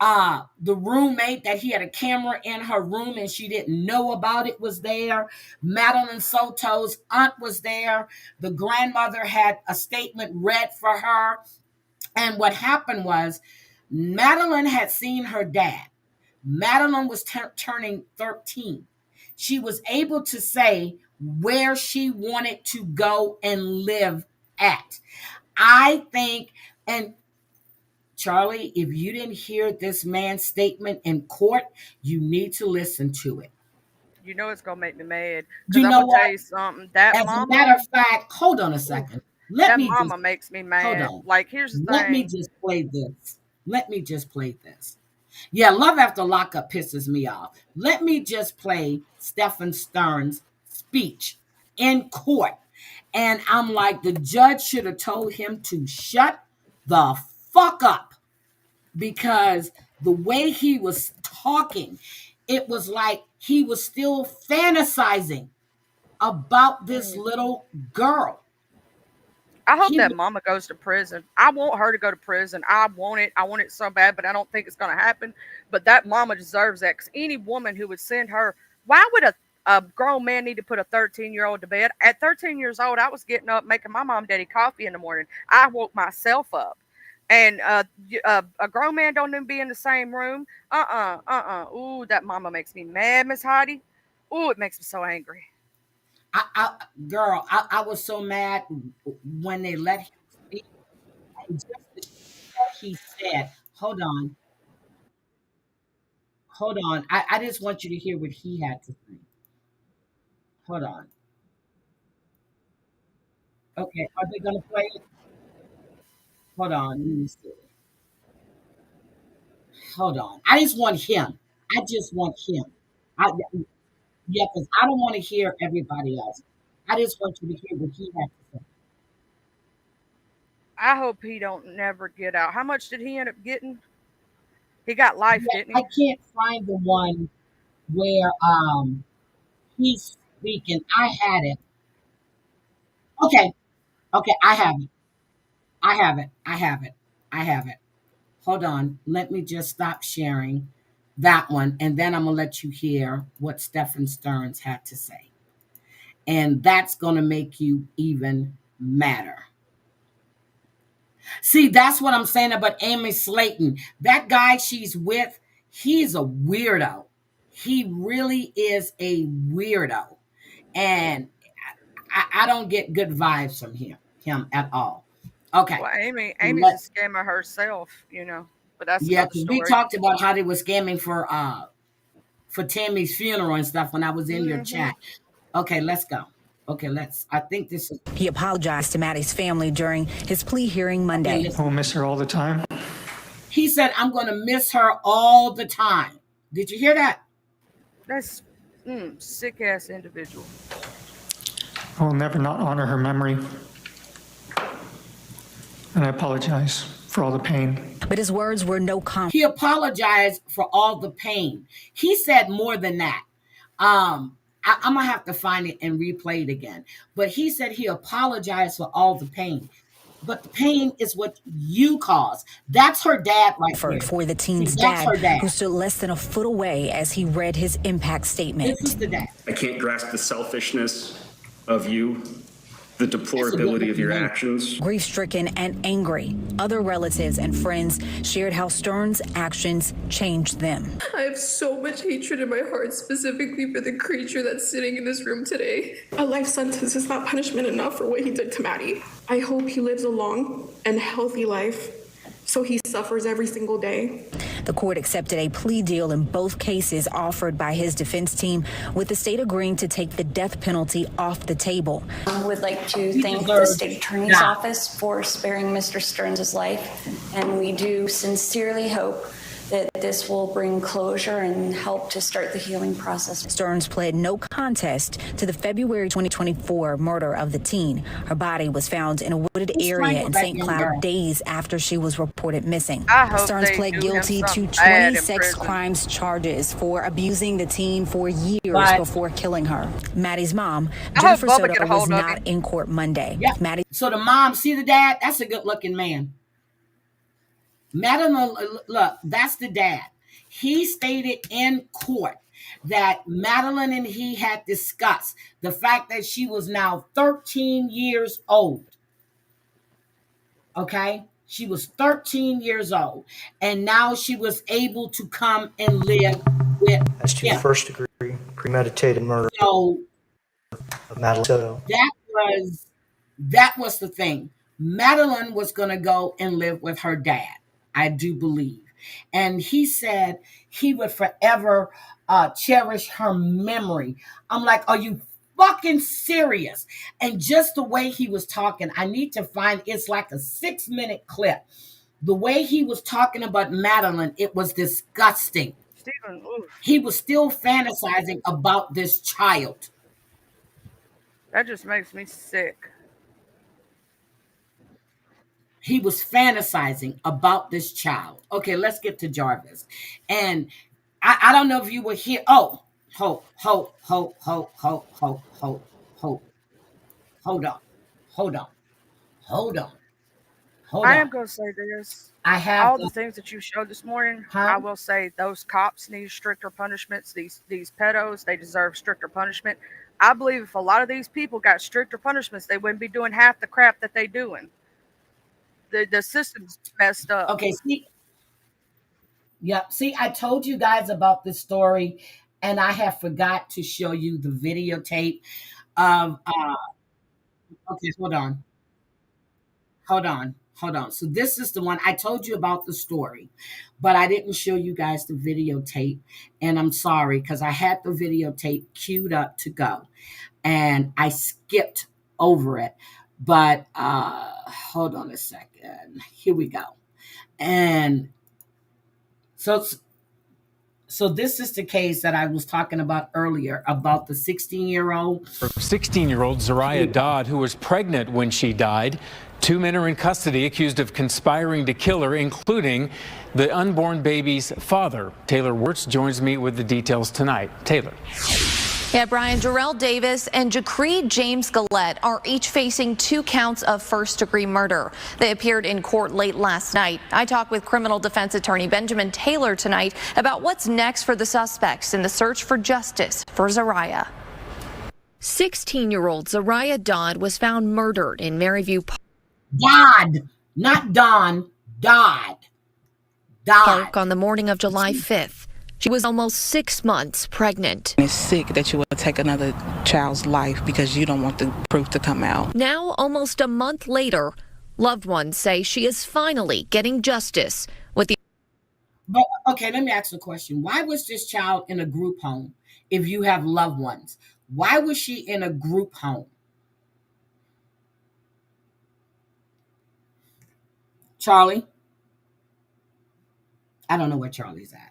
The roommate that he had a camera in her room and she didn't know about it was there. Madeline Soto's aunt was there. The grandmother had a statement read for her. And what happened was Madeline had seen her dad. Madeline was turning 13. She was able to say where she wanted to go and live at. I think, and Charlie, if you didn't hear this man's statement in court, you need to listen to it. You know it's gonna make me mad. You Because I'm know gonna tell what? you something. That As a mama, matter of fact, hold on a second. Let that me just mama makes me hold mad. on. Like, here's the Let me thing. just play this. Let me just play this. Yeah, love after lockup pisses me off. Let me just play Stephan Sterns' speech in court. And I'm like, the judge should have told him to shut the fuck up, because the way he was talking, it was like he was still fantasizing about this little girl. I hope He that mama goes to prison. I want her to go to prison. I want it. I want it so bad, but I don't think it's going to happen. But that mama deserves that, because any woman who would send her, why would a grown man need to put a 13-year-old to bed? At 13 years old, I was getting up making my mom and daddy coffee in the morning. I woke myself up. And a grown man don't even be in the same room. Ooh, that mama makes me mad, Miss Heidi. Ooh, it makes me so angry. I was so mad when they let him speak. And just to see what he said. Hold on. Hold on. I just want you to hear what he had to say. Hold on. Okay, are they gonna play it? Hold on. Let me see. Hold on. I just want him. I just want him. I, yeah, because I don't want to hear everybody else. I just want you to hear what he had to say. I hope he don't never get out. How much did he end up getting? He got life, Yeah, didn't I he? can't find the one where he's speaking. I had it. Okay. Okay, I have it. I have it. I have it. I have it. Hold on. Let me just stop sharing that one, and then I'm gonna let you hear what Stephan Sterns had to say. And that's gonna make you even madder. See, that's what I'm saying about Amy Slayton. That guy she's with, he's a weirdo. He really is a weirdo. And I don't get good vibes from him at all. Okay. Well, Amy's a scammer herself, you know. But that's Yeah, another because we story. talked about how they were scamming for Tammy's funeral and stuff when I was in your Mhm. chat. Okay, let's go. Okay, I think this is. He apologized to Maddie's family during his plea hearing Monday. Okay, I'll miss her all the time. He said, I'm going to miss her all the time. Did you hear that? That's sick ass individual. I will never not honor her memory. And I apologize for all the pain. But his words were no comment. He apologized for all the pain. He said more than that. I'm going to have to find it and replay it again. But he said he apologized for all the pain. But the pain is what you caused. That's her dad right there. For the teen's dad, who stood less than a foot away as he read his impact statement. This is the dad. I can't grasp the selfishness of you the deplorability of your actions. Grief-stricken and angry, other relatives and friends shared how Sterns' actions changed them. I have so much hatred in my heart, specifically for the creature that's sitting in this room today. A life sentence is not punishment enough for what he did to Maddie. I hope he lives a long and healthy life, so he suffers every single day. The court accepted a plea deal in both cases offered by his defense team, with the state agreeing to take the death penalty off the table. I would like to thank the state attorney's office for sparing Mr. Sterns' life, and we do sincerely hope that this will bring closure and help to start the healing process. Sterns pled no contest to the February 2024 murder of the teen. Her body was found in a wooded area in St. Cloud days after she was reported missing. Sterns pled guilty to 20 sex crimes charges for abusing the teen for years before killing her. Maddie's mom, Jennifer Soto, was not in court Monday. Yep. Maddie. So the mom, see the dad? That's a good-looking man. Madeline, look, that's the dad. He stated in court that Madeline and he had discussed the fact that she was now 13 years old. Okay? She was 13 years old. And now she was able to come and live with him. That's first degree premeditated murder so of Madeline Soto. That was the thing. Madeline was going to go and live with her dad. I do believe. And he said he would forever cherish her memory. I'm like, are you fucking serious? And just the way he was talking, I need to find, it's like a 6-minute clip. The way he was talking about Madeline, it was disgusting. Stephen, he was still fantasizing about this child. That just makes me sick. He was fantasizing about this child. Okay, let's get to Jarvis. And I don't know if you were here. Oh, hold on. I am going to say this. I have all the things that you showed this morning. I will say those cops need stricter punishments. These pedos, they deserve stricter punishment. I believe if a lot of these people got stricter punishments, they wouldn't be doing half the crap that they doing. The system's messed up. Okay, see, I told you guys about this story, and I have forgot to show you the videotape of. Okay, hold on. So this is the one I told you about the story, but I didn't show you guys the videotape, and I'm sorry because I had the videotape queued up to go, and I skipped over it. But hold on a second. Here we go. And so this is the case that I was talking about earlier about the 16-year-old. 16-year-old Zariah Dodd, who was pregnant when she died. 2 men are in custody accused of conspiring to kill her, including the unborn baby's father. Taylor Wirtz joins me with the details tonight. Taylor. Yeah, Brian, Jarrell Davis and Jacree James Gillette are each facing 2 counts of first-degree murder. They appeared in court late last night. I talked with criminal defense attorney Benjamin Taylor tonight about what's next for the suspects in the search for justice for Zariah. 16-year-old Zariah Dodd was found murdered in Maryview Dodd, not Don, Dodd. Park on the morning of July 5th. She was almost 6 months pregnant. It's sick that you will take another child's life because you don't want the proof to come out. Now, almost a month later, loved ones say she is finally getting justice with the. But okay, let me ask a question. Why was this child in a group home if you have loved ones? Why was she in a group home? Charlie? I don't know where Charlie's at.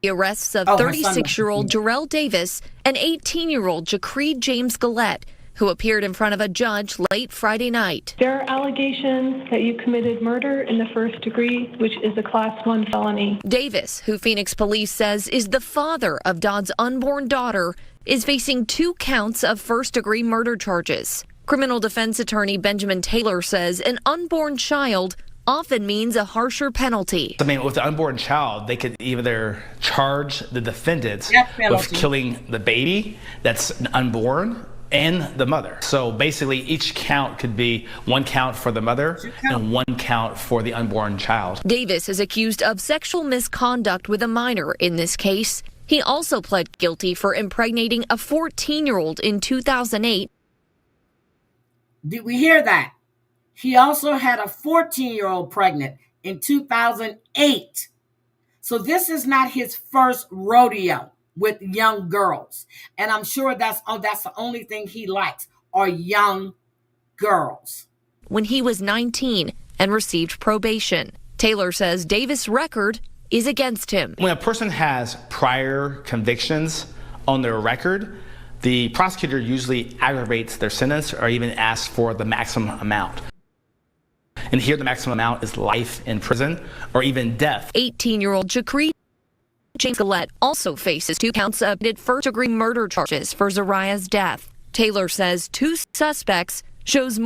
The arrests of 36-year-old Jarrell Davis and 18-year-old Jacree James Gillette, who appeared in front of a judge late Friday night. There are allegations that you committed murder in the first degree, which is a Class 1 felony. Davis, who Phoenix police says is the father of Dodd's unborn daughter, is facing 2 counts of first-degree murder charges. Criminal defense attorney Benjamin Taylor says an unborn child often means a harsher penalty. I mean, with the unborn child, they could either charge the defendant with killing the baby that's unborn, and the mother. So basically each count could be one count for the mother and one count for the unborn child. Davis is accused of sexual misconduct with a minor in this case. He also pled guilty for impregnating a 14-year-old in 2008. Did we hear that? He also had a 14-year-old pregnant in 2008. So this is not his first rodeo with young girls. And I'm sure that's the only thing he likes are young girls. When he was 19 and received probation. Taylor says Davis' record is against him. When a person has prior convictions on their record, the prosecutor usually aggravates their sentence or even asks for the maximum amount. And here the maximum amount is life in prison or even death. 18-year-old Jarvis Butts also faces 2 counts of first-degree murder charges for Zariah's death. Taylor says 2 suspects shows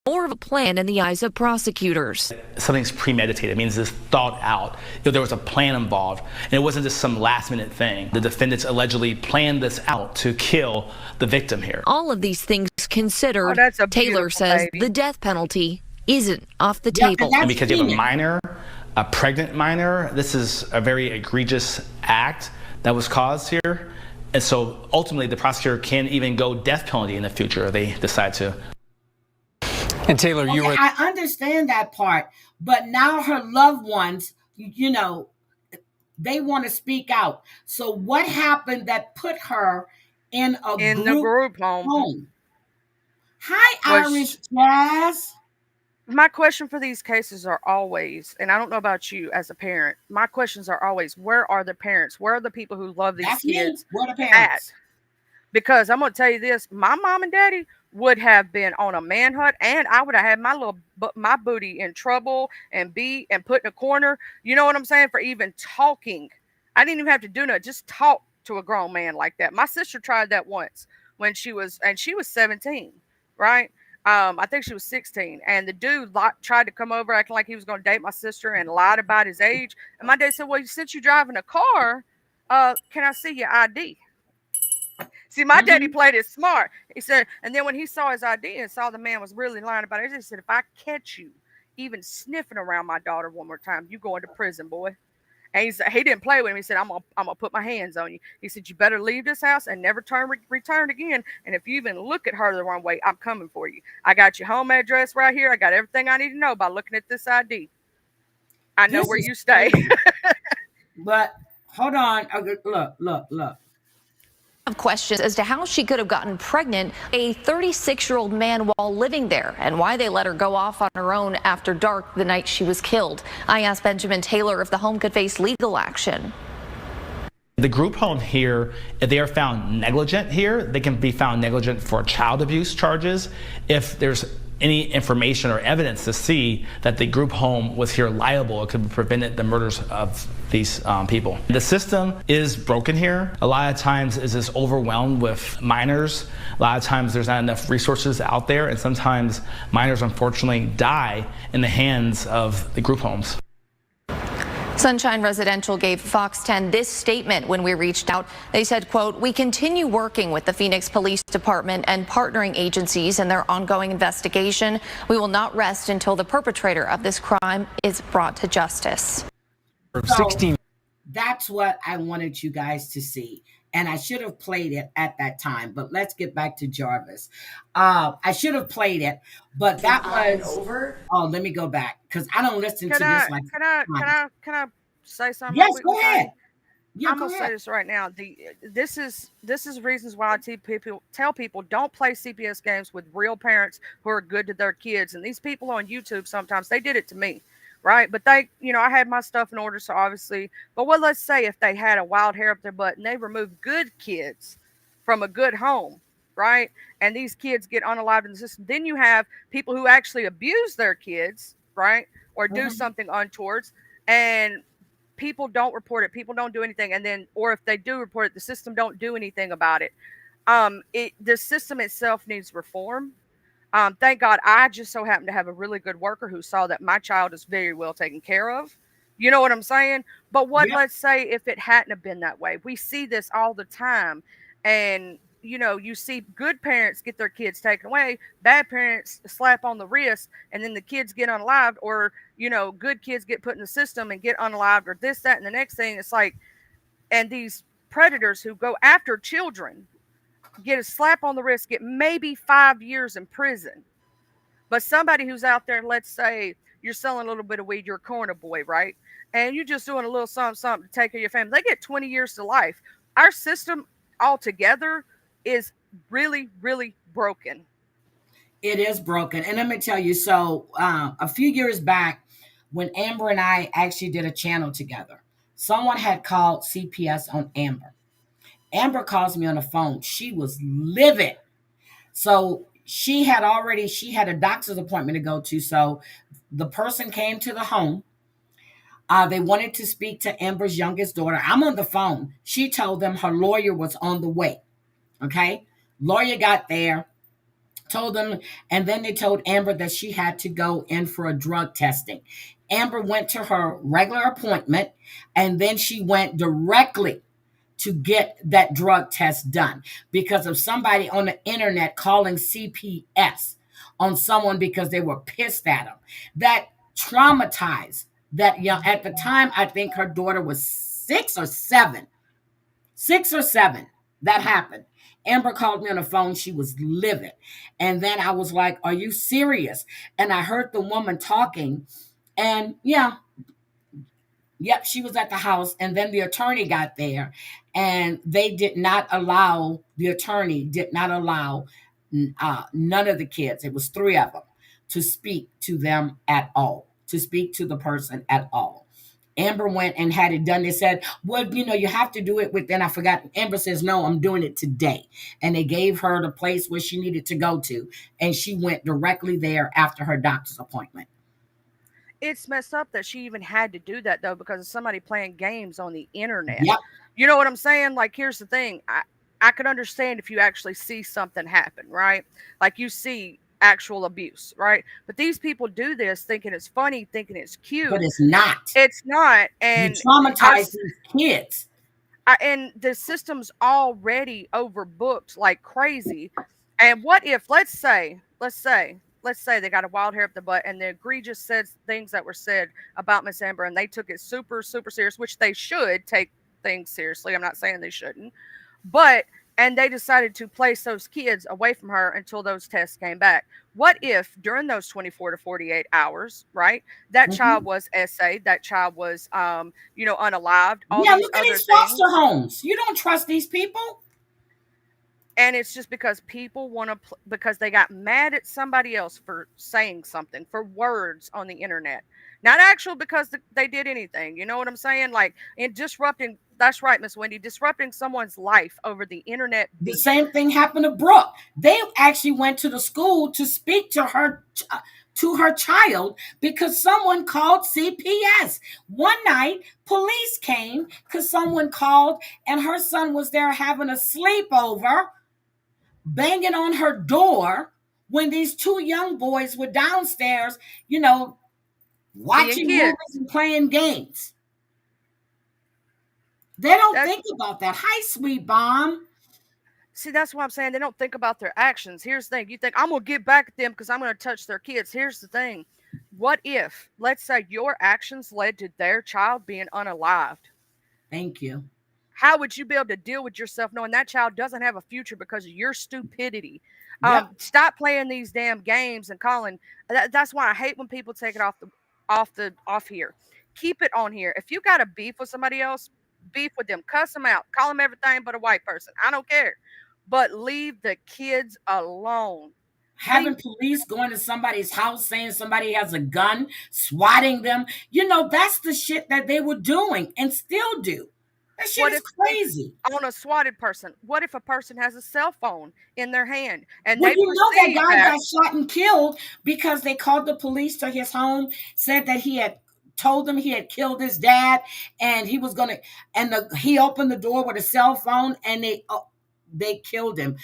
more of a plan in the eyes of prosecutors. Something's premeditated. It means it's thought out. There was a plan involved, and it wasn't just some last-minute thing. The defendants allegedly planned this out to kill the victim here. All of these things considered, Taylor says the death penalty isn't off the table. And because you have a minor, a pregnant minor, this is a very egregious act that was caused here. And so ultimately the prosecutor can even go death penalty in the future if they decide to. And Taylor, you were... I understand that part, but now her loved ones, you know, they want to speak out. So what happened that put her in the group home? Hi, Irish Jazz. My question for these cases are always, and I don't know about you as a parent, my questions are always, where are the parents? Where are the people who love these kids? Where are the parents? Because I'm going to tell you this, my mom and daddy would have been on a manhunt, and I would have had my booty in trouble and beat and put in a corner. You know what I'm saying? For even talking. I didn't even have to do nothing. Just talk to a grown man like that. My sister tried that once when she was 17, right? I think she was 16, and the dude tried to come over acting like he was going to date my sister and lied about his age. And my dad said, well, since you're driving a car, can I see your ID? See, my daddy played it smart. He said, and then when he saw his ID and saw the man was really lying about it, he said, if I catch you even sniffing around my daughter one more time, you going to prison, boy. And he didn't play with him. He said, I'm gonna put my hands on you. He said, you better leave this house and never return again. And if you even look at her the wrong way, I'm coming for you. I got your home address right here. I got everything I need to know by looking at this ID. I know where you stay. But hold on. Okay, look. Have questions as to how she could have gotten pregnant a 36-year-old man while living there and why they let her go off on her own after dark the night she was killed. I asked Benjamin Taylor if the home could face legal action. The group home here, if they are found negligent here, they can be found negligent for child abuse charges. If there's any information or evidence to see that the group home was here liable, it could have prevented the murders of these people. The system is broken here. A lot of times it's just overwhelmed with minors. A lot of times there's not enough resources out there, and sometimes minors unfortunately die in the hands of the group homes. Sunshine Residential gave Fox 10 this statement when we reached out. They said, quote, we continue working with the Phoenix Police Department and partnering agencies in their ongoing investigation. We will not rest until the perpetrator of this crime is brought to justice. So, that's what I wanted you guys to see. And I should have played it at that time, but let's get back to Jarvis. I should have played it, but that was over. Oh, let me go back because I don't listen to this. Like, can I say something? Yes, go ahead. Yeah, I'm gonna say this right now. This is reasons why I tell people don't play CPS games with real parents who are good to their kids. And these people on YouTube sometimes they did it to me. Right. But I had my stuff in order. So obviously, but let's say if they had a wild hair up their butt and they removed good kids from a good home. Right. And these kids get unalived in the system. Then you have people who actually abuse their kids. Right. Or do something untoward, and people don't report it. People don't do anything. And then, or if they do report it, the system don't do anything about it. The system itself needs reform. Thank God I just so happen to have a really good worker who saw that my child is very well taken care of. You know what I'm saying? But let's say if it hadn't have been that way, we see this all the time. And, you know, you see good parents get their kids taken away, bad parents slap on the wrist, and then the kids get unalived, or, you know, good kids get put in the system and get unalived, or this, that, and the next thing. It's like, and these predators who go after children get a slap on the wrist, get maybe 5 years in prison. But somebody who's out there, let's say you're selling a little bit of weed, you're a corner boy, right? And you're just doing a little something to take care of your family. They get 20 years to life. Our system altogether is really, really broken. It is broken. And let me tell you, so a few years back, when Amber and I actually did a channel together, someone had called CPS on Amber. Amber calls me on the phone. She was livid. So she had a doctor's appointment to go to. So the person came to the home. They wanted to speak to Amber's youngest daughter. I'm on the phone. She told them her lawyer was on the way. Okay. Lawyer got there, told them, and then they told Amber that she had to go in for a drug testing. Amber went to her regular appointment, and then she went directly to get that drug test done because of somebody on the internet calling CPS on someone because they were pissed at them. That traumatized that young. At the time, I think her daughter was 6 or 7. 6 or 7. That happened. Amber called me on the phone. She was livid. And then I was like, are you serious? And I heard the woman talking, and yep, she was at the house. And then the attorney got there, and the attorney did not allow none of the kids, it was 3 of them, to speak to them at all, to speak to the person at all. Amber went and had it done. They said, well, you have to do it within, I forgot. Amber says, no, I'm doing it today. And they gave her the place where she needed to go to. And she went directly there after her doctor's appointment. It's messed up that she even had to do that, though, because of somebody playing games on the internet. Yep. You know what I'm saying? Like, here's the thing. I could understand if you actually see something happen, right? Like you see actual abuse, right? But these people do this thinking it's funny, thinking it's cute. But it's not. It's not. And you traumatize these kids. And the system's already overbooked like crazy. And what if, let's say they got a wild hair up the butt, and the egregious said things that were said about Miss Amber, and they took it super, super serious, which they should take things seriously. I'm not saying they shouldn't, and they decided to place those kids away from her until those tests came back. What if during those 24 to 48 hours, right, that child was essayed, that child was, unalived, all these look at other these things. foster homes. You don't trust these people. And it's just because people want to, because they got mad at somebody else for saying something, for words on the internet. Not actual because they did anything. You know what I'm saying? Like, in disrupting, that's right, Miss Wendy, disrupting someone's life over the internet. The same thing happened to Brooke. They actually went to the school to speak to her child because someone called CPS. One night, police came because someone called, and her son was there having a sleepover, banging on her door when these 2 young boys were downstairs, watching movies and playing games. They don't think about that. Hi, sweet bomb. See, that's what I'm saying. They don't think about their actions. Here's the thing. You think, I'm going to get back at them because I'm going to touch their kids. Here's the thing. What if, let's say, your actions led to their child being unalived? Thank you. How would you be able to deal with yourself knowing that child doesn't have a future because of your stupidity? Stop playing these damn games and calling. That's why I hate when people take it off here. Keep it on here. If you got a beef with somebody else, beef with them, cuss them out, call them everything but a white person. I don't care, but leave the kids alone. Having police going to somebody's house saying somebody has a gun, swatting them, that's the shit that they were doing and still do. That shit is crazy. On a swatted person, what if a person has a cell phone in their hand and that guy got shot and killed because they called the police to his home, said that he had told them he had killed his dad, and he was gonna, he opened the door with a cell phone, and they killed him.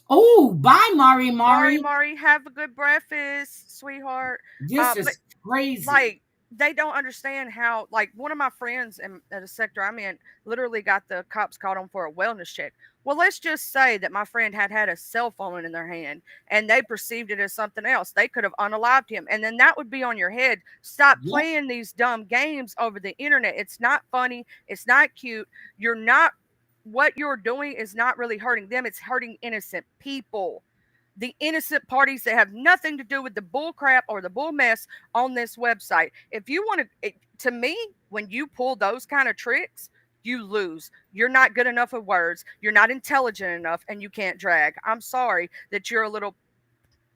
Oh, bye, Mari. Mari, have a good breakfast, sweetheart. This is crazy. Like, they don't understand how, like, one of my friends at a sector I'm in literally got the cops called on for a wellness check. Well, let's just say that my friend had a cell phone in their hand and they perceived it as something else. They could have unalived him, and then that would be on your head. Stop playing these dumb games over the internet. It's not funny. It's not cute. What you're doing is not really hurting them. It's hurting innocent people. The innocent parties that have nothing to do with the bull crap or the bull mess on this website. If you want to me, when you pull those kind of tricks, you lose. You're not good enough with words. You're not intelligent enough, and you can't drag. I'm sorry that you're a little.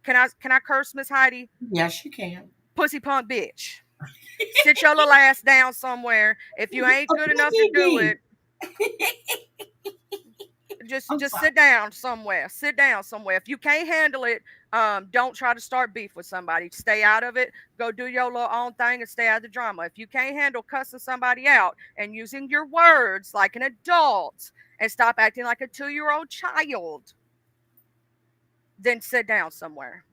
Can I curse, Miss Heidi? Yes, you can. Pussy punk bitch. Sit your little ass down somewhere. If you ain't good enough to do it, just sit down somewhere. Sit down somewhere. If you can't handle it, don't try to start beef with somebody. Stay out of it. Go do your little own thing and stay out of the drama. If you can't handle cussing somebody out and using your words like an adult and stop acting like a 2-year-old child, then sit down somewhere.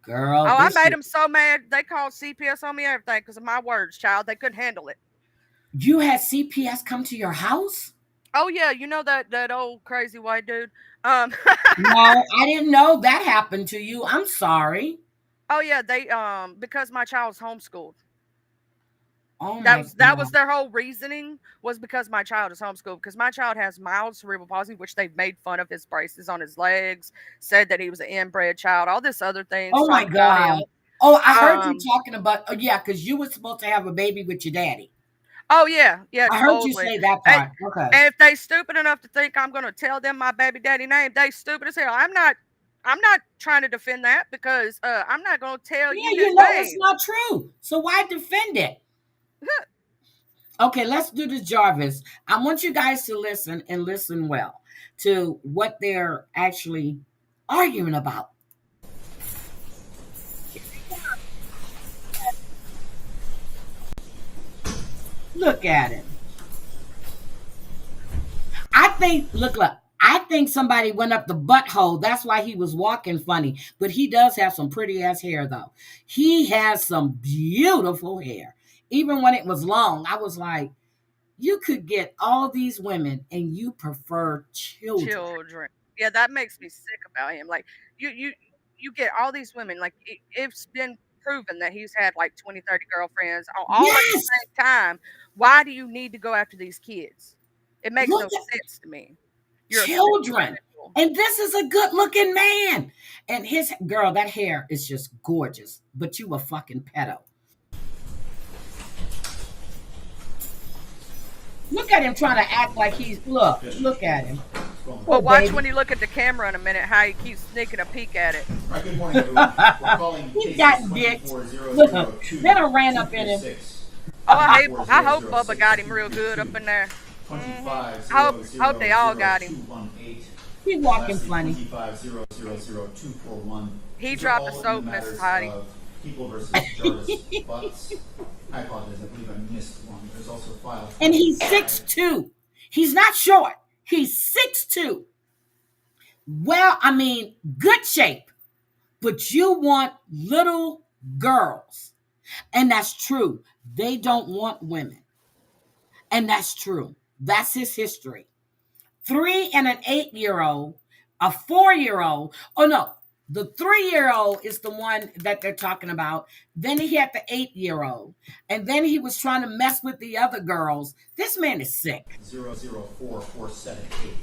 Girl. Oh, I made them so mad. They called CPS on me, everything, because of my words, child. They couldn't handle it. You had CPS come to your house? Oh yeah, you know that old crazy white dude. No, I didn't know that happened to you. I'm sorry. Oh yeah, they because my child's homeschooled. Oh my that was their whole reasoning, was because my child is homeschooled, because my child has mild cerebral palsy, which they've made fun of his braces on his legs, said that he was an inbred child, all this other things. Oh my God. Oh, I heard you talking about, because you were supposed to have a baby with your daddy. Oh yeah, yeah. I heard you say that part. Okay. And if they stupid enough to think I'm going to tell them my baby daddy name, they stupid as hell. I'm not trying to defend that, because I'm not going to tell you his name. It's not true. So why defend it? Okay, let's do this, Jarvis. I want you guys to listen, and listen well, to what they're actually arguing about. Look at him. I think somebody went up the butthole. That's why he was walking funny. But he does have some pretty ass hair, though. He has some beautiful hair. Even when it was long, I was like, you could get all these women and you prefer children. Yeah, that makes me sick about him. Like, you get all these women. Like, it's been proven that he's had like 20, 30 girlfriends all at the same time. Why do you need to go after these kids? It makes no sense to me. You're children. And this is a good looking man. And his girl, that hair is just gorgeous. But you a fucking pedo. Look at him trying to act like he's look at him. Well, watch when you look at the camera in a minute how he keeps sneaking a peek at it. Right, good morning, everyone. We're calling he got dick. Look, then I ran up in him. Oh, I hope Bubba got him real good up in there. I hope they all got him. He's walking funny. He dropped the soap, Mrs. Heidi. People versus Jarvis Butts. I apologize, I believe I missed one. There's also file. And he's 6'2". He's not short. He's 6'2". Well, I mean, good shape. But you want little girls. And that's true. They don't want women. And that's true. That's his history. 3 and an 8-year-old, a 4-year-old. Oh, no. The 3-year-old is the one that they're talking about. Then he had the 8-year-old. And then he was trying to mess with the other girls. This man is sick. 004478.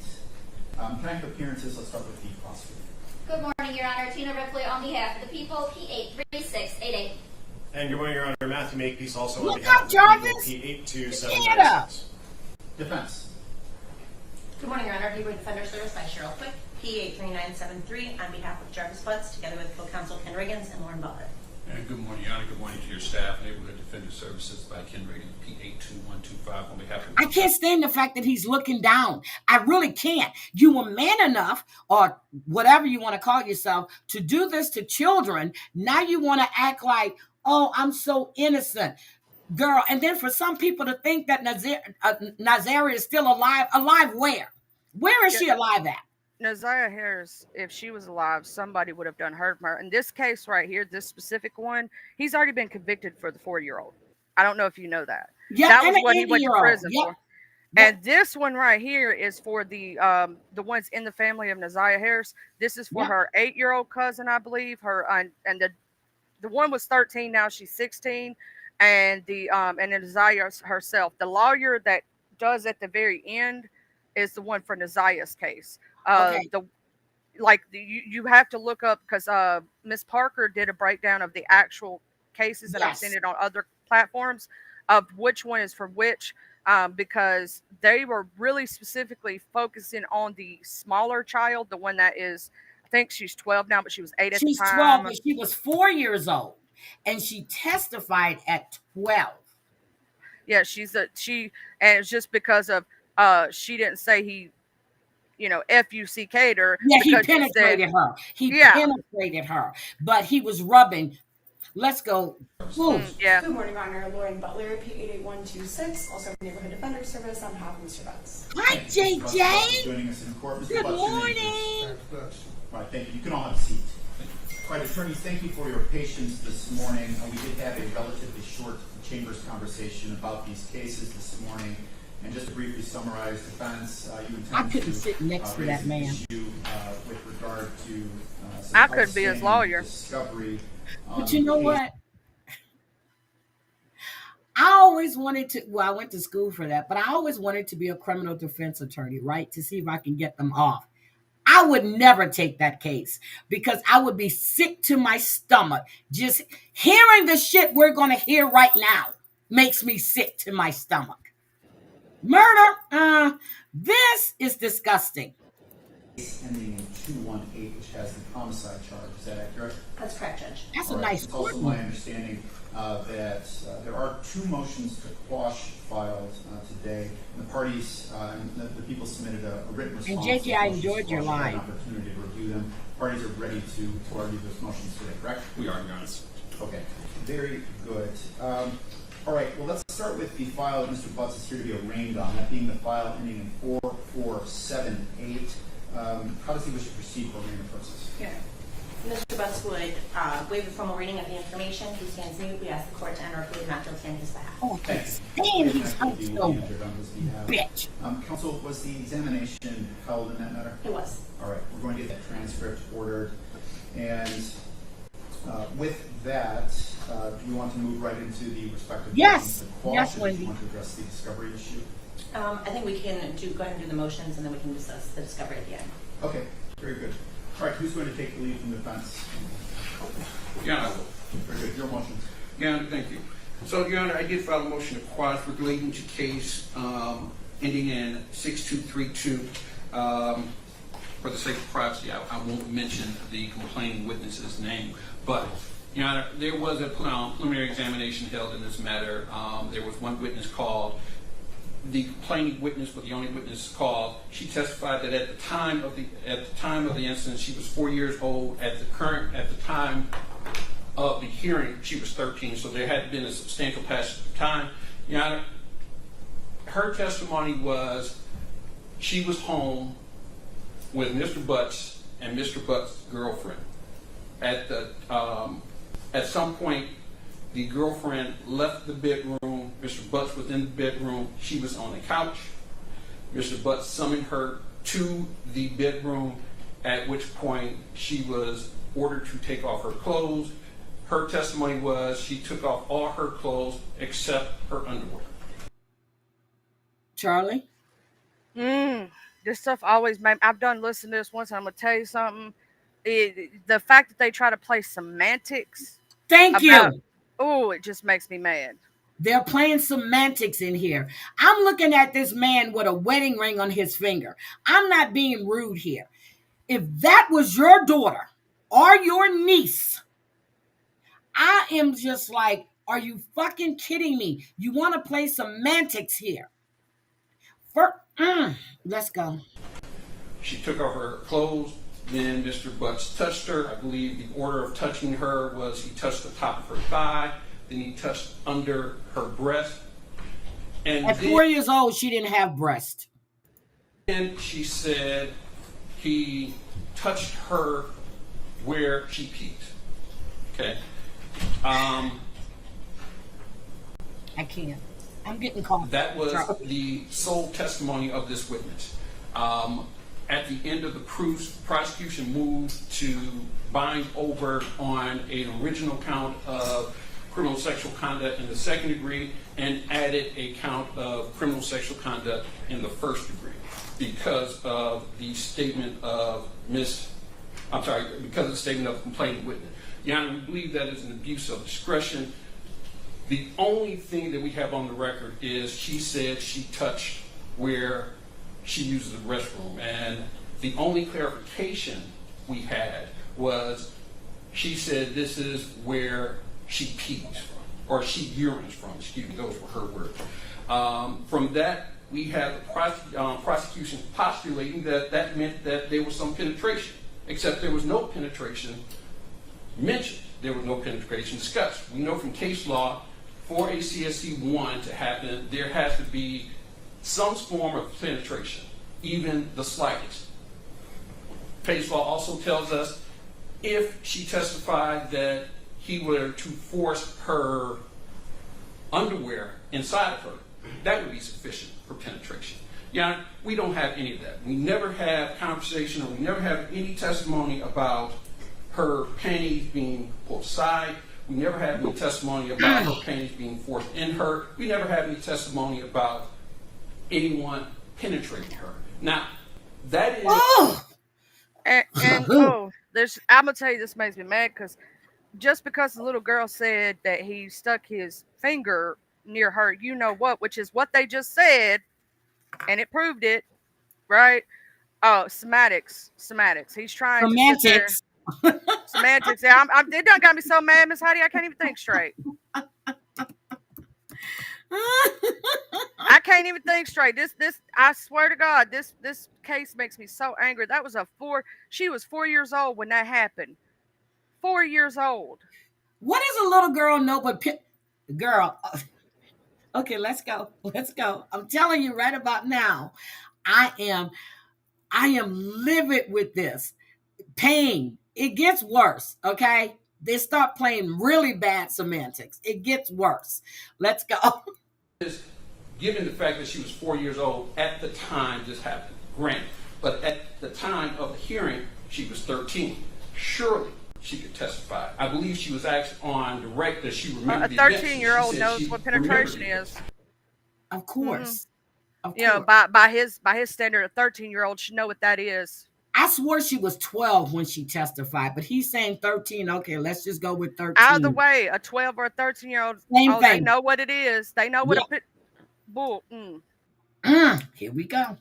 Can I have appearances? Let's start with the prosecutor. Good morning, Your Honor. Tina Ripley on behalf of the people, P83688. And good morning, Your Honor. Matthew Makepeace also Look on behalf of Jarvis. the people, P82796. Defense. Good morning, Your Honor. Legal Defender Service by Cheryl Quick, P83973 on behalf of Jarvis Butts, together with co-counsel Ken Riggins and Lauren Butler. And good morning, Your Honor. Good morning to your staff. Neighborhood Defender Services by Ken Riggins, P82125 on behalf of... I can't stand the fact that he's looking down. I really can't. You were man enough, or whatever you want to call yourself, to do this to children. Now you want to act like, oh, I'm so innocent. Girl, and then for some people to think that Zariah is still alive. Alive where? Where is she alive at? ZiyahHarris, if she was alive, somebody would have done her. In this case right here, this specific one, he's already been convicted for the 4-year-old. I don't know if you know that. Yeah, that and was an what he went to 80-year-old. prison Yep. for. And this one right here is for the ones in the family of ZiyahHarris. This is for her 8-year-old cousin, I believe. Her and the one was 13. Now she's 16, and then Zariah herself. The lawyer that does at the very end is the one for Zariah's case. You have to look up, because Miss Parker did a breakdown of the actual cases, and I've seen it on other platforms of which one is for which, because they were really specifically focusing on the smaller child, the one that is, I think she's 12 now, but she was 8 at the time. She's 12, but she was 4 years old, and she testified at 12. Yeah, and it's just because of she didn't say he, F-U-C-K'd her. Yeah, he penetrated her. He penetrated her, but he was rubbing. Let's go. Yeah. Good morning, Your Honor. Lauren Butler, P88126, also Neighborhood Defender Service, on behalf of Mr. Butts. Hi, JJ. Joining us in court. Mr. Good Butts, morning. All right, thank you. You can all have a seat. All right, attorneys, thank you for your patience this morning. We did have a relatively short chambers conversation about these cases this morning. And just to briefly summarize defense, you intend I couldn't sit next to that man. Issue, with regard to I couldn't be his lawyer. Discovery. But you know what? I always wanted to, I went to school for that, but I always wanted to be a criminal defense attorney, right? To see if I can get them off. I would never take that case because I would be sick to my stomach. Just hearing the shit we're going to hear right now makes me sick to my stomach. Murder, this is disgusting. Ending in 218, which has the homicide charge. Is that accurate? That's correct, Judge. That's a nice It's also my understanding that there are 2 motions to quash filed today. And the parties, the people submitted a written response. And JJ, I enjoyed your line. An opportunity to review them. Parties are ready to argue those motions today, correct? We are, Your Honor. Okay, very good. All right, well, let's start with the file that Mr. Butts is here to be arraigned on, that being the file ending in 4478. How does he wish to proceed for arraignment purposes? Yeah. Mr. Butts would waive the formal reading of the information. He stands mute. We ask the court to enter a plea not guilty on his behalf. Oh, thanks. Damn, he's so bitch. Counsel, was the examination held in that matter? It was. All right, we're going to get that transcript ordered. And with that, do you want to move right into the respective yes, yes, Wendy. Do you want to address the discovery issue? I think we can go ahead and do the motions, and then we can discuss the discovery at the end. Okay, very good. All right, who's going to take the lead from the defense? Your Honor. Very good. Your motion. Your Honor, thank you. So, Your Honor, I did file a motion to quash relating to case ending in 6232. For the sake of privacy, I won't mention the complaining witness's name. But, Your Honor, there was a preliminary examination held in this matter. There was one witness called. The complaining witness was the only witness called. She testified that at the time of the incident, she was 4 years old. At the time of the hearing, she was 13. So there had been a substantial passage of time. Your Honor, her testimony was she was home with Mr. Butts and Mr. Butts' girlfriend. At some point, the girlfriend left the bedroom. Mr. Butts was in the bedroom. She was on the couch. Mr. Butts summoned her to the bedroom, at which point she was ordered to take off her clothes. Her testimony was she took off all her clothes except her underwear. Charlie? This stuff always made. I've done listen to this once, and I'm going to tell you something. The fact that they try to play semantics. Thank you. Oh, it just makes me mad. They're playing semantics in here. I'm looking at this man with a wedding ring on his finger. I'm not being rude here. If that was your daughter or your niece, I am just like, are you fucking kidding me? You want to play semantics here. Let's go. She took off her clothes. Then Mr. Butts touched her. I believe the order of touching her was he touched the top of her thigh, then he touched under her breast. And at 4 years old, she didn't have breast. And she said he touched her where she peed. Okay. I can't. I'm getting called. That was the sole testimony of this witness. At the end of the proofs, the prosecution moved to bind over on an original count of criminal sexual conduct in the second degree and added a count of criminal sexual conduct in the first degree because of the statement of because of the statement of the complaining witness. Your Honor, we believe that is an abuse of discretion. The only thing that we have on the record is she said she touched where she uses the restroom, and the only clarification we had was she said this is where she pees from, or she urines from, excuse me, those were her words. From that, we have the prosecution postulating that meant that there was some penetration, except there was no penetration mentioned. There was no penetration discussed. We know from case law, for a CSC 1 to happen, there has to be some form of penetration, even the slightest. Case law also tells us if she testified that he were to force her underwear inside of her, that would be sufficient for penetration. Yeah, we don't have any of that. We never have conversation, or we never have any testimony about her panties being pulled aside. We never have any testimony about her panties being forced in her. We never have any testimony about anyone penetrating her. Now, that is... I'm going to tell you, this makes me mad, because just because the little girl said that he stuck his finger near her, you know what, which is what they just said, and it proved it, right? Oh, semantics. He's trying to sit there. Semantics. Yeah, it done got me so mad, Miss Heidi, I can't even think straight. I can't even think straight. This I swear to God, this case makes me so angry. That was she was 4 years old when that happened. 4 years old. What does a little girl know but girl? Okay, let's go. I'm telling you right about now, I am livid with this pain. It gets worse, okay? They start playing really bad semantics. It gets worse. Let's go. Given the fact that she was 4 years old at the time this happened, granted, but at the time of the hearing, she was 13. Surely she could testify. I believe she was asked on direct that she remembered the event. A 13-year-old knows what penetration is. Of course. You know, by his standard, a 13-year-old should know what that is. I swore she was 12 when she testified, but he's saying 13. Okay, let's just go with 13. Either way, a 12 or a 13-year-old, they know what it is. They know what a bull. Here we go.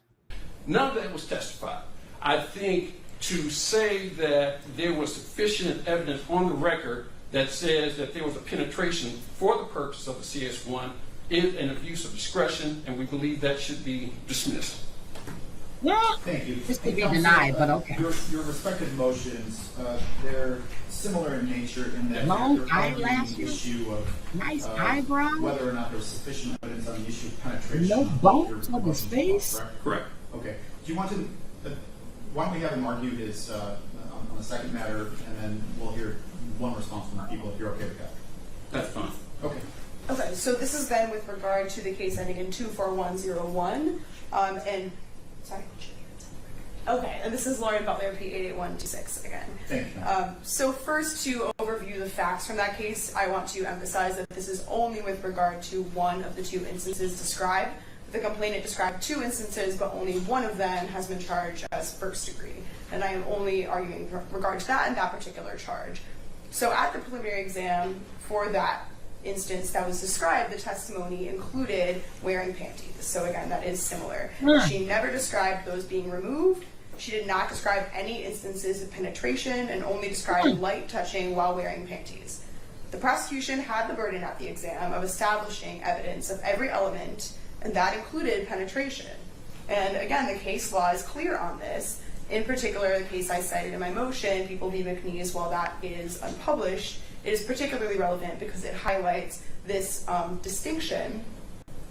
None of that was testified. I think to say that there was sufficient evidence on the record that says that there was a penetration for the purpose of the CS1 is an abuse of discretion, and we believe that should be dismissed. Thank you. This could be denied, but okay. Your respective motions, they're similar in nature in that long eyelashes, the issue of nice eyebrows, whether or not there's sufficient evidence on the issue of penetration. No bones on his face. Correct. Okay. Do you want to? Why don't we have him argue his on the second matter, and then we'll hear one response from the people if you're okay with that. That's fine. Okay. Okay, so this is then with regard to the case ending in 24101, and sorry. Okay, and this is Lauren Butler, P88126 again. Thank you. So first, to overview the facts from that case, I want to emphasize that this is only with regard to one of the two instances described. The complainant described two instances, but only one of them has been charged as first degree. And I am only arguing in regard to that and that particular charge. So at the preliminary exam for that instance that was described, the testimony included wearing panties. So again, that is similar. She never described those being removed. She did not describe any instances of penetration and only described light touching while wearing panties. The prosecution had the burden at the exam of establishing evidence of every element, and that included penetration. And again, the case law is clear on this. In particular, the case I cited in my motion, People v. McNeese, while that is unpublished, it is particularly relevant because it highlights this distinction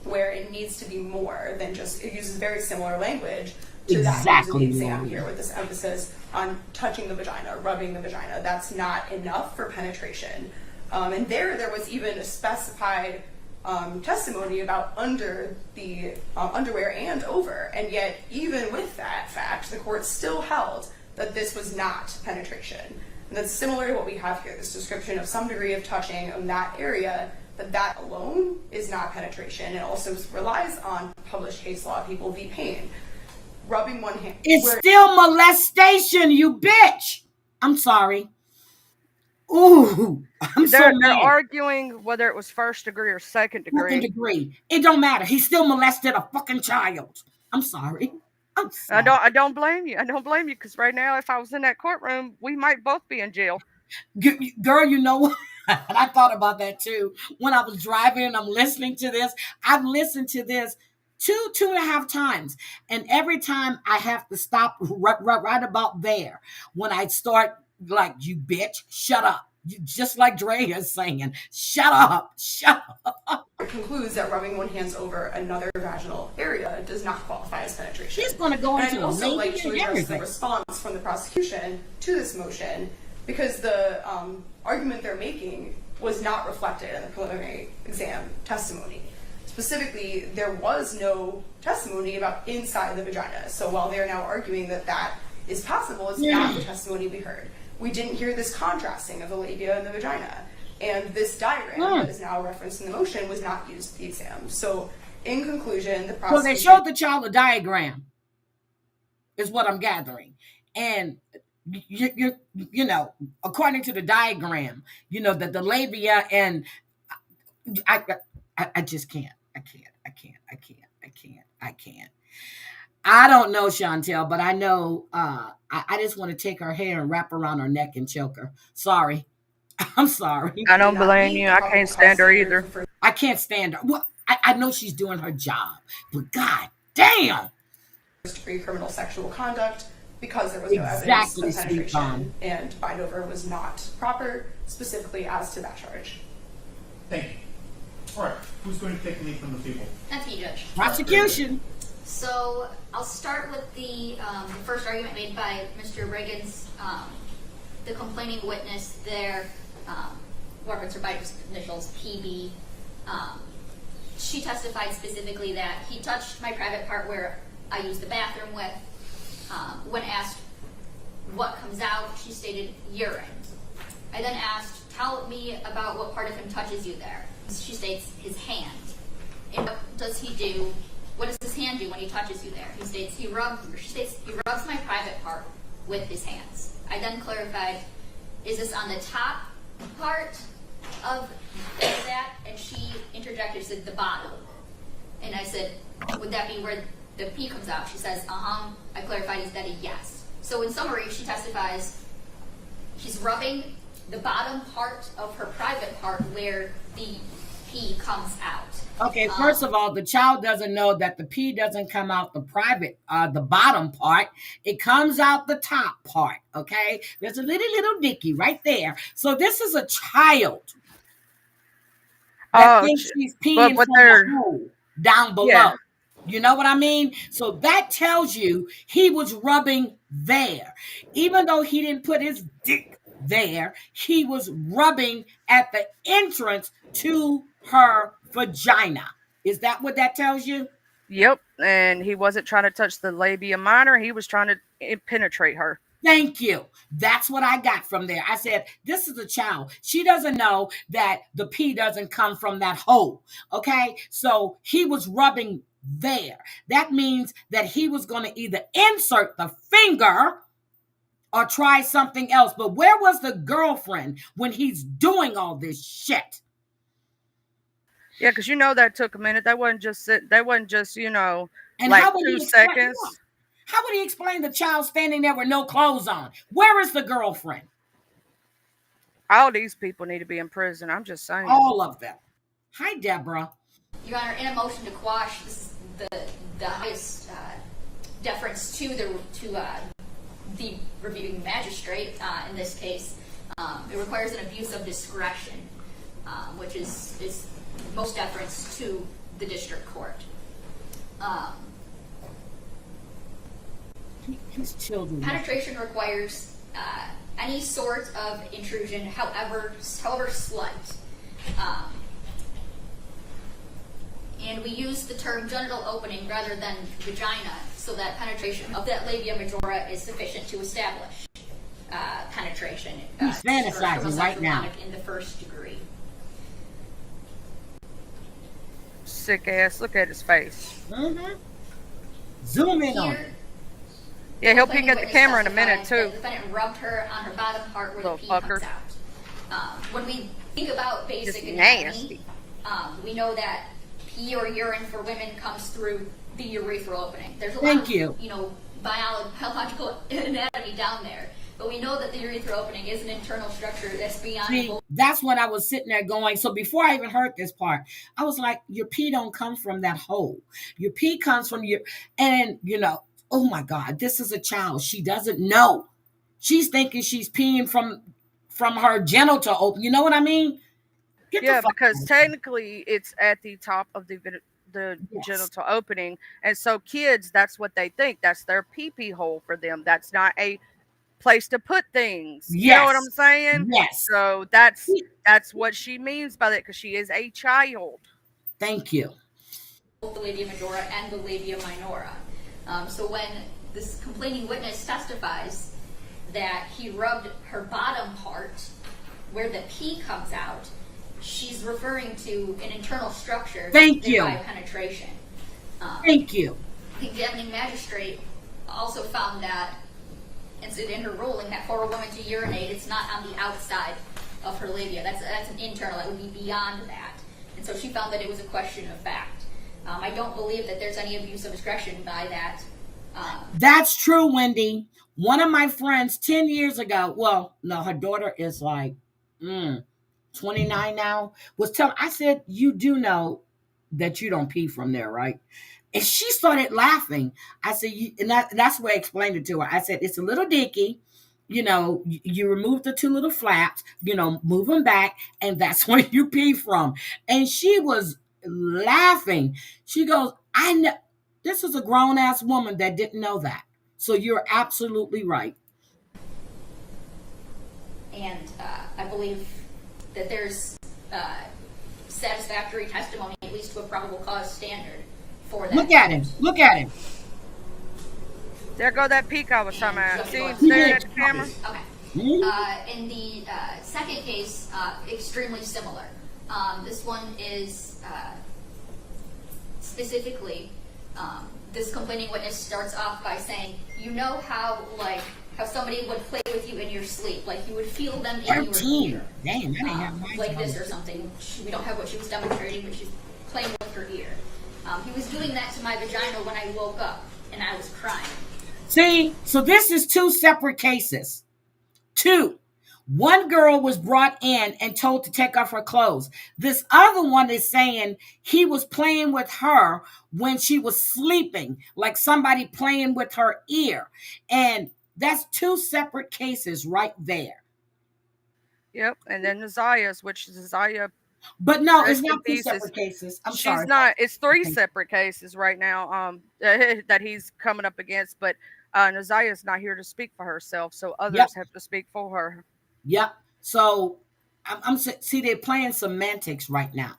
where it needs to be more than just, it uses very similar language to that in the exam here with this emphasis on touching the vagina, rubbing the vagina. That's not enough for penetration. And there was even a specified testimony about under the underwear and over, and yet even with that fact, the court still held that this was not penetration. And that's similar to what we have here, this description of some degree of touching of that area, but that alone is not penetration. It also relies on published case law, People v. Payne. Rubbing one hand. It's still molestation, you bitch. I'm sorry. Ooh, They're arguing whether it was first degree or second degree. Second degree. It don't matter. He still molested a fucking child. I'm sorry. I don't blame you. I don't blame you, because right now, if I was in that courtroom, we might both be in jail. Girl, you know what? And I thought about that too. When I was driving and I'm listening to this, I've listened to this two and a half times. And every time I have to stop right about there. When I start like, you bitch, shut up. You, just like Dre is saying, shut up. It concludes that rubbing one hand over another vaginal area does not qualify as penetration. She's going to go into I'd also like to address everything. the response from the prosecution to this motion, because the argument they're making was not reflected in the preliminary exam testimony. Specifically, there was no testimony about inside the vagina. So while they're now arguing that that is possible, it's not the testimony we heard. We didn't hear this contrasting of the labia and the vagina. And this diagram that is now referenced in the motion was not used at the exam. So in conclusion, the prosecution... So they showed the child a diagram, is what I'm gathering. And you know, according to the diagram, you know, that the labia and I just can't. I can't. I don't know, Chantel, but I know I just want to take her hair and wrap around her neck and choke her. Sorry. I'm sorry. I don't blame you. I can't stand her either. I can't stand her. Well, I know she's doing her job, but god damn. First-degree criminal sexual conduct, because there was no evidence of penetration, and bind over was not proper, specifically as to that charge. Thank you. All right, who's going to take the lead from the people? That's me, Judge. Prosecution. So I'll start with the first argument made by Mr. Riggins, the complaining witness there, reference her by initials PB. She testified specifically that he touched my private part where I use the bathroom with. When asked what comes out, she stated urine. I then asked, tell me about what part of him touches you there. She states his hand. And what does he do? What does his hand do when he touches you there? She states he rubs my private part with his hands. I then clarified, is this on the top part of that? And she interjected, said the bottom. And I said, would that be where the pee comes out? She says, I clarified, is that a yes? So in summary, she testifies she's rubbing the bottom part of her private part where the pee comes out. Okay, first of all, the child doesn't know that the pee doesn't come out the private, the bottom part. It comes out the top part, okay? There's a little dicky right there. So this is a child that thinks she's peeing from the hole down below. Yeah. You know what I mean? So that tells you he was rubbing there. Even though he didn't put his dick there, he was rubbing at the entrance to her vagina. Is that what that tells you? Yep. And he wasn't trying to touch the labia minor. He was trying to penetrate her. Thank you. That's what I got from there. I said, this is a child. She doesn't know that the pee doesn't come from that hole. Okay. So he was rubbing there. That means that he was going to either insert the finger or try something else. But where was the girlfriend when he's doing all this shit? Yeah, because you know that took a minute. That wasn't just, you know, and like 2 seconds. How would he explain the child standing there with no clothes on? Where is the girlfriend? All these people need to be in prison. I'm just saying. All of them. Hi, Deborah. Your Honor, in a motion to quash, this is the highest deference to the reviewing magistrate in this case. It requires an abuse of discretion, which is most deference to the district court. His children. Penetration requires any sort of intrusion, however slight. And we use the term genital opening rather than vagina, so that penetration of that labia majora is sufficient to establish penetration. He's fantasizing right now. In the first degree. Sick ass. Look at his face. Zoom in on it. Yeah, he'll peek at the camera in a minute too. The defendant rubbed her on her bottom part where Little the pee fucker. comes out. When we think about basic Just anatomy, we know that pee or urine for women comes through the urethral opening. There's a lot of biological anatomy down there. But we know that the urethral opening is an internal structure that's beyond. See, that's when I was sitting there going. So before I even heard this part, I was like, your pee don't come from that hole. Your pee comes from your, and oh my God, this is a child. She doesn't know. She's thinking she's peeing from her genital open. You know what I mean? Because technically it's at the top of the genital opening, and so kids, that's what they think. That's their pee-pee hole for them. That's not a place to put things. You know what I'm saying? Yes. So that's what she means by that, because she is a child. Thank you. Both the labia majora and the labia minora. So when this complaining witness testifies that he rubbed her bottom part where the pee comes out, she's referring to an internal structure. Thank you. By penetration. Thank you. The examining magistrate also found that, in her ruling, that for a woman to urinate, it's not on the outside of her labia. That's an internal. That would be beyond that. And so she found that it was a question of fact. I don't believe that there's any abuse of discretion by that. That's true, Wendy. One of my friends 10 years ago, well, no, her daughter is like 29 now, was telling, I said, you do know that you don't pee from there, right? And she started laughing. I said, that's where I explained it to her. I said, it's a little dicky. You remove the two little flaps, move them back, and that's where you pee from. And she was laughing. She goes, I know. This is a grown-ass woman that didn't know that. So you're absolutely right. And I believe that there's satisfactory testimony, at least to a probable cause standard, for that. Look at him. Look at him. There go that peak I was talking about. See him staring at the camera? Okay. In the second case, extremely similar. This one is specifically, this complaining witness starts off by saying, how somebody would play with you in your sleep, like you would feel them in your ear. Damn, I didn't have my like this or something. We don't have what she was demonstrating, but she's playing with her ear. He was doing that to my vagina when I woke up, and I was crying. See, so this is two separate cases. Two. One girl was brought in and told to take off her clothes. This other one is saying he was playing with her when she was sleeping, like somebody playing with her ear. And that's two separate cases right there. Yep. And then the Ziyah's, which is Zariah. But no, it's not two separate cases. I'm sorry. She's not. It's three separate cases right now that he's coming up against. But Zariah's not here to speak for herself, so others have to speak for her. Yep. So see, they're playing semantics right now.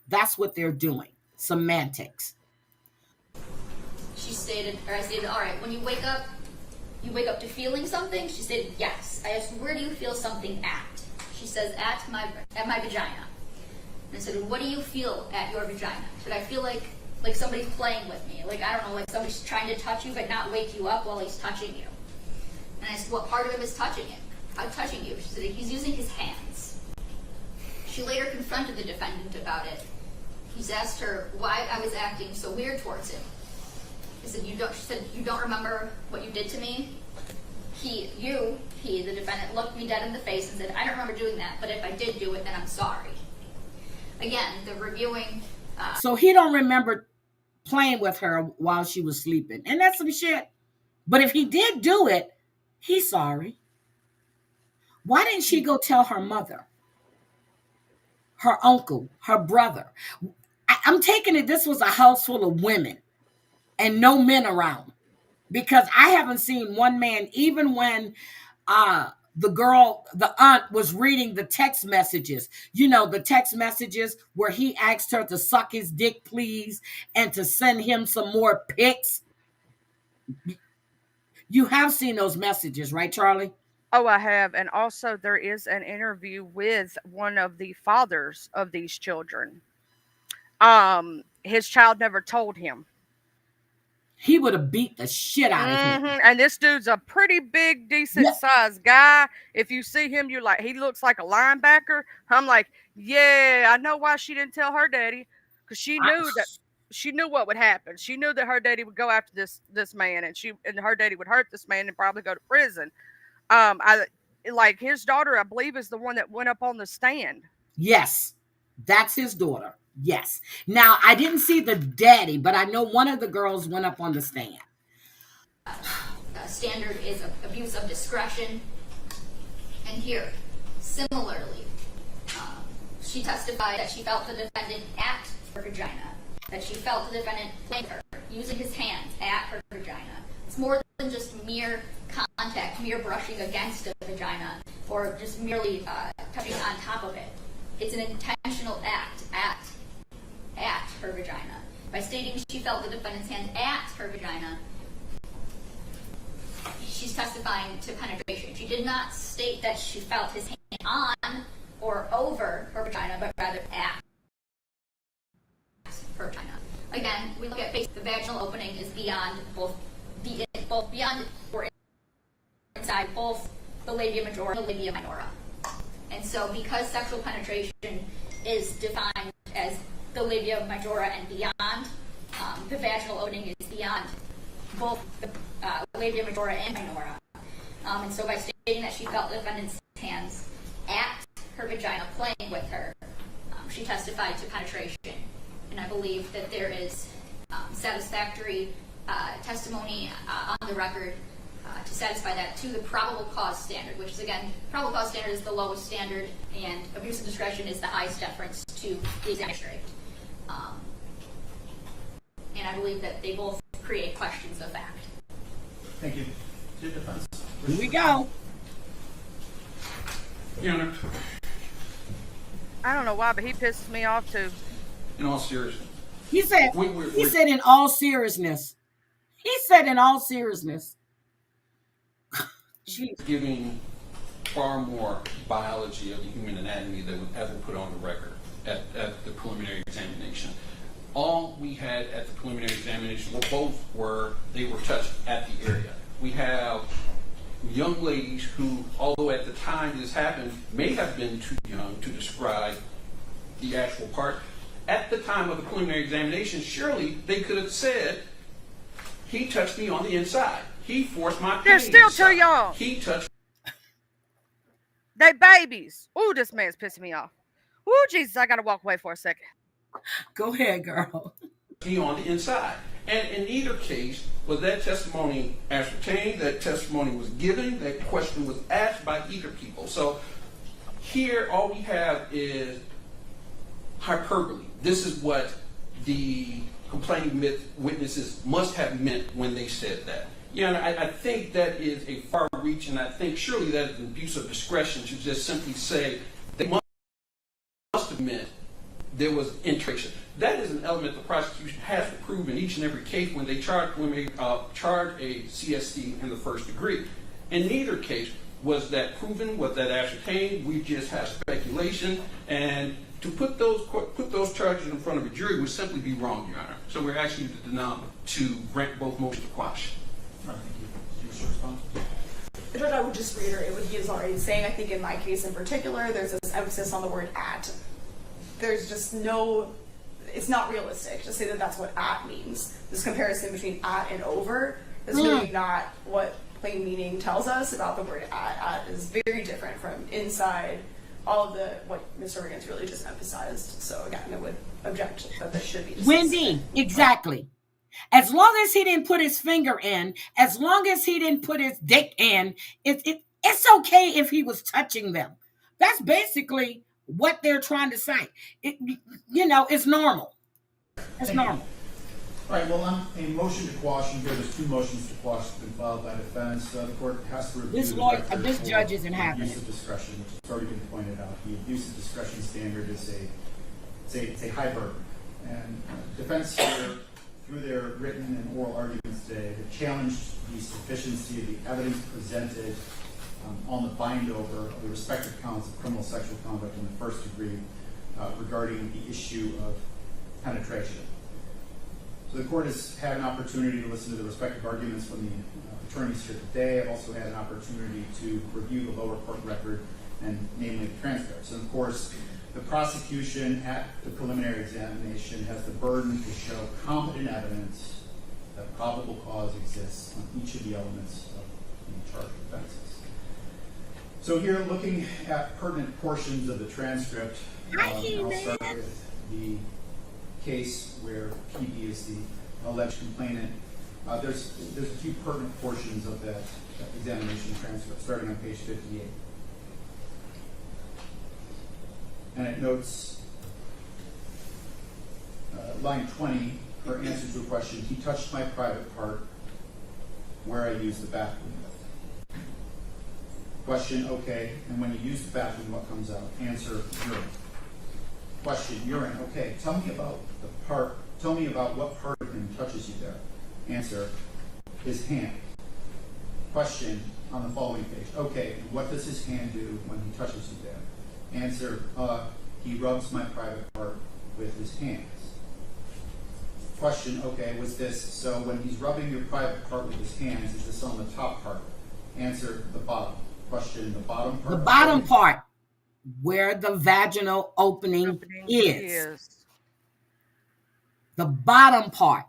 That's what they're doing. Semantics. She stated, or I stated, all right, when you wake up to feeling something? She said, yes. I asked, where do you feel something at? She says, at my vagina. And I said, what do you feel at your vagina? Should I feel like somebody's playing with me? Like, I don't know, like somebody's trying to touch you but not wake you up while he's touching you. And I said, what part of him is touching it? How touching you? She said, he's using his hands. She later confronted the defendant about it. He's asked her why I was acting so weird towards him. She said, you don't remember what you did to me? He, the defendant, looked me dead in the face and said, I don't remember doing that, but if I did do it, then I'm sorry. Again, the reviewing... So he don't remember playing with her while she was sleeping. And that's some shit. But if he did do it, he's sorry. Why didn't she go tell her mother, her uncle, her brother? I'm taking it this was a house full of women and no men around. Because I haven't seen one man, even when the girl, the aunt, was reading the text messages. You know, the text messages where he asked her to suck his dick, please, and to send him some more pics. You have seen those messages, right, Charlie? Oh, I have. And also, there is an interview with one of the fathers of these children. His child never told him. He would have beat the shit out of him. And this dude's a pretty big, decent sized guy. If you see him, you're like, he looks like a linebacker. I'm like, yeah, I know why she didn't tell her daddy, because she knew what would happen. She knew that her daddy would go after this man, and her daddy would hurt this man and probably go to prison. Like his daughter, I believe, is the one that went up on the stand. Yes, that's his daughter. Yes. Now, I didn't see the daddy, but I know one of the girls went up on the stand. Standard is abuse of discretion. And here, similarly, she testified that she felt the defendant at her vagina, that she felt the defendant playing her, using his hands at her vagina. It's more than just mere contact, mere brushing against the vagina, or just merely touching on top of it. It's an intentional act at her vagina. By stating she felt the defendant's hand at her vagina, she's testifying to penetration. She did not state that she felt his hand on or over her vagina, but rather at her vagina. Again, we look at the vaginal opening is beyond both beyond or inside both the labia majora and the labia minora. And so because sexual penetration is defined as the labia majora and beyond, the vaginal opening is beyond both the labia majora and minora. And so by stating that she felt the defendant's hands at her vagina playing with her, she testified to penetration. And I believe that there is satisfactory testimony on the record to satisfy that to the probable cause standard, which is, again, probable cause standard is the lowest standard, and abuse of discretion is the highest deference to the magistrate. And I believe that they both create questions of fact. Thank you. To your defense. Here we go. Your Honor, I don't know why, but he pisses me off too. in all seriousness, He said in all seriousness. He said in all seriousness. she's giving far more biology of the human anatomy than was ever put on the record at the preliminary examination. All we had at the preliminary examination they were touched at the area. We have young ladies who, although at the time this happened, may have been too young to describe the actual part. At the time of the preliminary examination, surely they could have said, he touched me on the inside. He forced my penis. They're still too young. He touched. They babies. Ooh, this man's pissing me off. Ooh, Jesus, I gotta walk away for a second. Go ahead, girl. Me on the inside. And in either case, was that testimony ascertained, that testimony was given, that question was asked by either people. So here, all we have is hyperbole. This is what the complaining witnesses must have meant when they said that. I think that is a far reach, and I think surely that is an abuse of discretion to just simply say they must have meant there was interaction. That is an element the prosecution has to prove in each and every case when they charge a CSD in the first degree. In neither case was that proven, was that ascertained. We just have speculation, and to put those charges in front of a jury would simply be wrong, Your Honor. So we're asking you to deny to grant both motions to quash. Thank you. Do you wish to respond? Judge, I would just reiterate what he is already saying. I think in my case in particular, there's this emphasis on the word at. There's just it's not realistic to say that that's what at means. This comparison between at and over is really not what plain meaning tells us about the word at. At is very different from inside, all of what Mr. Reagan's really just emphasized. So again, I would object that this should be discussed. Wendy, exactly. As long as he didn't put his finger in, as long as he didn't put his dick in, it's okay if he was touching them. That's basically what they're trying to say. It's normal. It's normal. All right, well, on a motion to quash, and here there's two motions to quash that have been filed by defense. The court has to review this judge isn't having abuse of discretion, which has already been pointed out. The abuse of discretion standard is a high burden. And defense here, through their written and oral arguments today, have challenged the sufficiency of the evidence presented on the bind-over of the respective counts of criminal sexual conduct in the first degree regarding the issue of penetration. So the court has had an opportunity to listen to the respective arguments from the attorneys here today. I've also had an opportunity to review the lower court record, and namely the transcripts. And of course, the prosecution at the preliminary examination has the burden to show competent evidence that probable cause exists on each of the elements of the charged offenses. So here, looking at pertinent portions of the transcript, I'll start with the case where PB is the alleged complainant. There's a few pertinent portions of that examination transcript, starting on page 58. And it notes line 20, her answer to a question, he touched my private part where I used the bathroom. Question, okay, and when you use the bathroom, what comes out? Answer, urine. Question, urine, okay, tell me about what part of him touches you there. Answer, his hand. Question, on the following page, okay, what does his hand do when he touches you there? Answer, he rubs my private part with his hands. Question, okay, was this, so when he's rubbing your private part with his hands, is this on the top part? Answer, the bottom. Question, the bottom part? The bottom part, where the vaginal opening is. The bottom part.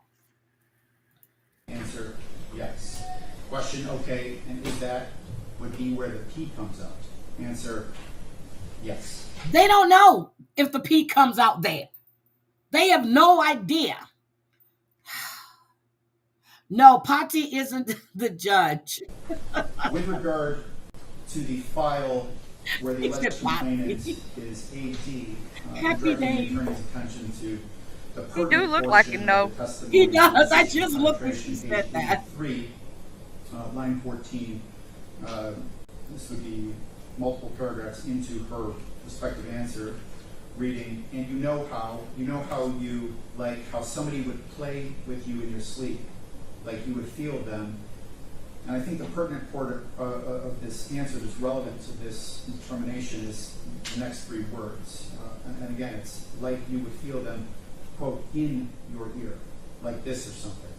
Answer, yes. Question, okay, and is that would be where the pee comes out? Answer, yes. They don't know if the pee comes out there. They have no idea. No, Patti isn't the judge. With regard to the file where the alleged complainant is AD, directing the attorney's attention to the pertinent do look like him, though. He does. I just looked when she said that. 3, line 14. This would be multiple paragraphs into her respective answer, reading, and you know how you like how somebody would play with you in your sleep, like you would feel them. And I think the pertinent part of this answer that's relevant to this determination is the next 3 words. And again, it's like you would feel them, quote, in your ear, like this or something.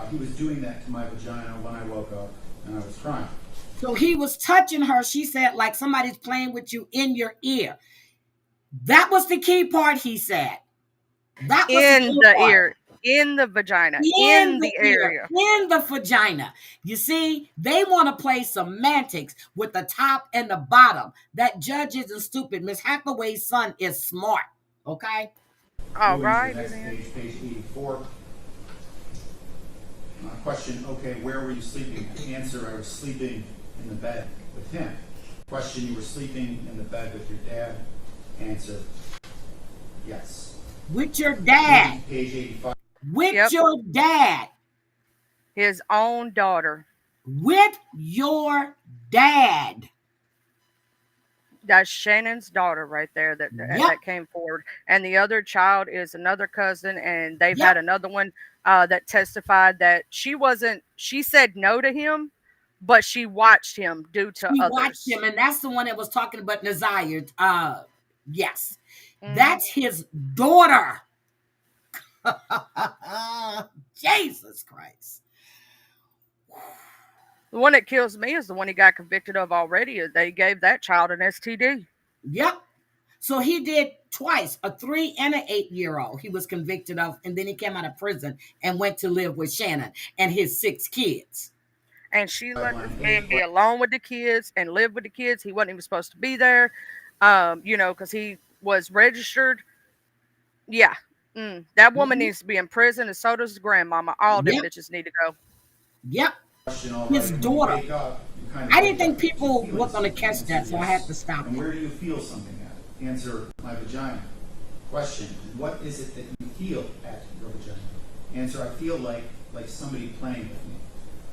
He was doing that to my vagina when I woke up, and I was crying. So he was touching her, she said, like somebody's playing with you in your ear. That was the key part, he said. That was in the ear. In the vagina, in the area, in the vagina. You see, they want to play semantics with the top and the bottom. That judge isn't stupid. Miss Hathaway's son is smart. Okay. All right. Next page 84. Question, okay, where were you sleeping? Answer, I was sleeping in the bed with him. Question, you were sleeping in the bed with your dad? Answer, yes. With your dad? Page 85. With your dad. His own daughter. With your dad. That's Shannon's daughter right there that came forward. And the other child is another cousin, and they've had another one that testified that she said no to him, but she watched him do to others. She watched him, and that's the one that was talking about Zariah. Yes. That's his daughter. Jesus Christ. The one that kills me is the one he got convicted of already. They gave that child an STD. Yep. So he did twice, a 3 and an 8-year-old he was convicted of, and then he came out of prison and went to live with Shannon and his 6 kids. And she let this man be alone with the kids and live with the kids. He wasn't even supposed to be there, because he was registered. Yeah. That woman needs to be in prison, and so does the grandmama. All them bitches need to go. Yep. His daughter. I didn't think people were going to catch that, so I had to stop. And where do you feel something at? Answer, my vagina. Question, what is it that you feel at your vagina? Answer, I feel like somebody playing with me.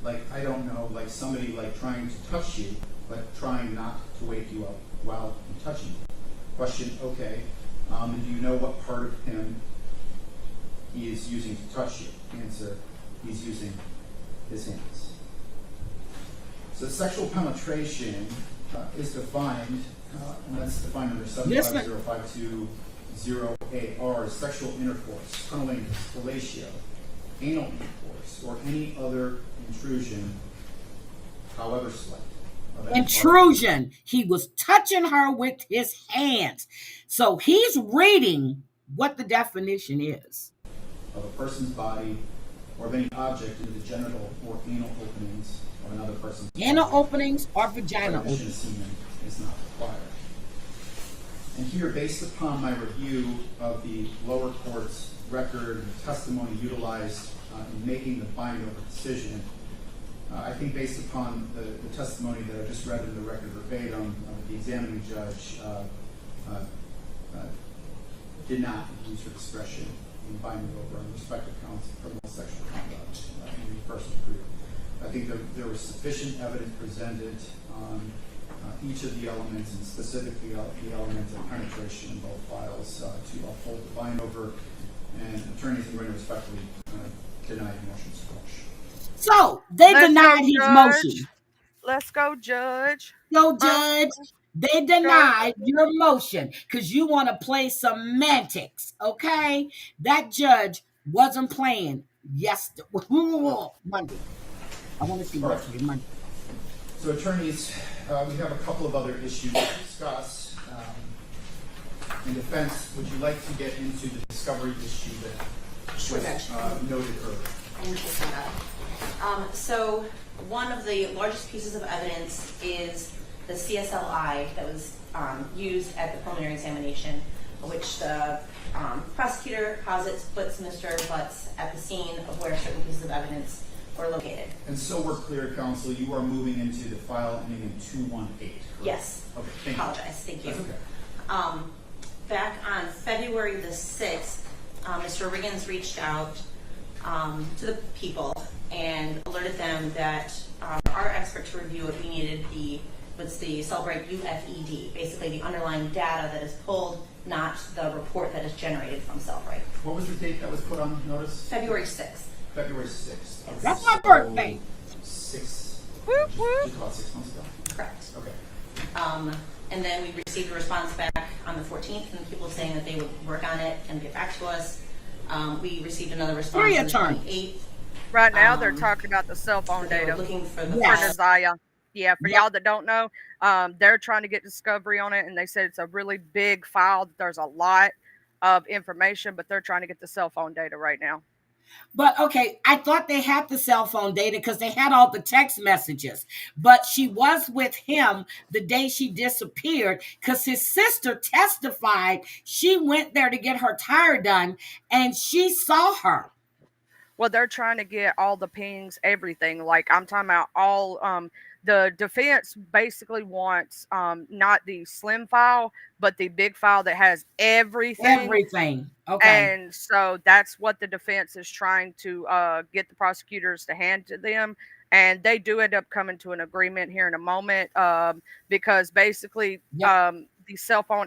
Like, I don't know, like somebody like trying to touch you, but trying not to wake you up while I'm touching you. Question, okay, do you know what part of him he is using to touch you? Answer, he's using his hands. So sexual penetration is defined, and that's defined under 750520AR, sexual intercourse, cunnilingus, fellatio, anal intercourse, or any other intrusion, however slight. Intrusion. He was touching her with his hands. So he's reading what the definition is. Of a person's body or of any object into the genital or anal openings of another person's body. Anal openings or vagina openings. Semen is not required. And here, based upon my review of the lower court's record and testimony utilized in making the binding over decision, I think based upon the testimony that I just read in the record verbatim, the examining judge did not use her discretion in binding over on respective counts of criminal sexual conduct in the first degree. I think there was sufficient evidence presented on each of the elements, and specifically the element of penetration in both files, to uphold the bind over, and attorneys are going to respectfully deny the motion to quash. So they denied his motion. Let's go, Judge. Go, Judge. They denied your motion because you want to play semantics, okay? That judge wasn't playing Monday. I want to see what you Monday. So, attorneys, we have a couple of other issues to discuss. In defense, would you like to get into the discovery issue that was noted earlier? So one of the largest pieces of evidence is the CSLI that was used at the preliminary examination, which the prosecutor posits puts Mr. Butts at the scene of where certain pieces of evidence were located. And so we're clear, counsel, you are moving into the file ending in 218. Correct? Yes. Okay, thank you. Apologize. Thank you. That's okay. Back on February the 6th, Mr. Riggins reached out to the people and alerted them that our expert to review it, we needed what's the Celebrate UFED, basically the underlying data that is pulled, not the report that is generated from Celebrate. What was the date that was put on notice? February 6th. February 6th. Okay. That's my birthday. 6. Whoop, whoop. Just about 6 months ago. Correct. Okay. And then we received a response back on the 14th from the people saying that they would work on it and get back to us. We received another response on the 28th. Right now, they're talking about the cell phone data looking for the Zariah. Yeah, for y'all that don't know, they're trying to get discovery on it, and they said it's a really big file. There's a lot of information, but they're trying to get the cell phone data right now. But okay, I thought they had the cell phone data because they had all the text messages. But she was with him the day she disappeared because his sister testified she went there to get her tire done and she saw her. Well, they're trying to get all the pings, everything. Like I'm talking about all. The defense basically wants not the slim file, but the big file that has everything. Everything. Okay. And so that's what the defense is trying to get the prosecutors to hand to them. And they do end up coming to an agreement here in a moment because basically the cell phone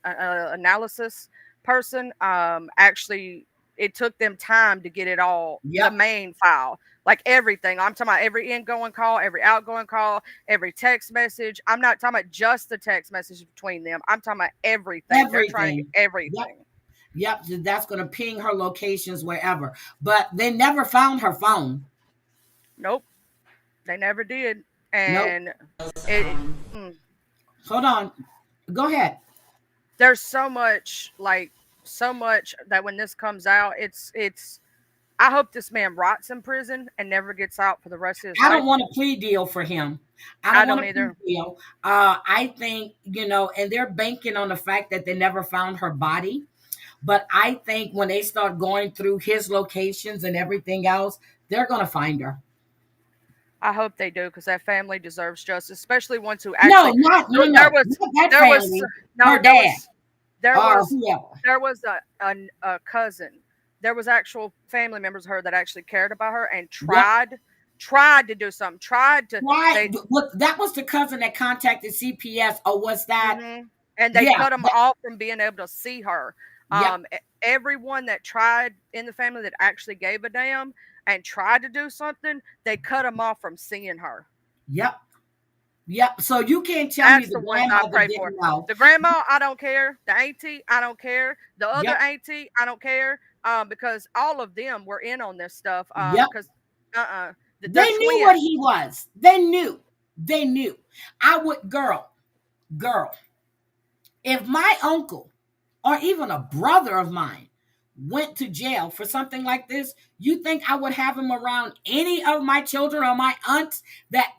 analysis person actually, it took them time to get it all, the main file. Like everything. I'm talking about every ingoing call, every outgoing call, every text message. I'm not talking about just the text message between them. I'm talking about everything. They're trying to get everything. Yep. That's going to ping her locations wherever. But they never found her phone. Nope. They never did. And hold on. Go ahead. There's so much that when this comes out, it's I hope this man rots in prison and never gets out for the rest of his life. I don't want a plea deal for him. I don't either. Plea deal. I think, and they're banking on the fact that they never found her body. But I think when they start going through his locations and everything else, they're going to find her. I hope they do because that family deserves justice, especially ones who actually. There was a cousin there was actual family members of her that actually cared about her and Yep. tried to do something, tried to. Right. That was the cousin that contacted CPS, or was that? And they Yeah. cut them off from being able to see her. Yep. Everyone that tried in the family that actually gave a damn and tried to do something, they cut them off from seeing her. Yep. Yep. So you can't tell me the grandmother didn't know. The grandma, I don't care. The auntie, I don't care. The other auntie, I don't care. Because all of them were in on this stuff. Because they knew what he was. They knew. They knew. I would, girl. If my uncle or even a brother of mine went to jail for something like this, you think I would have him around any of my children or my aunts that,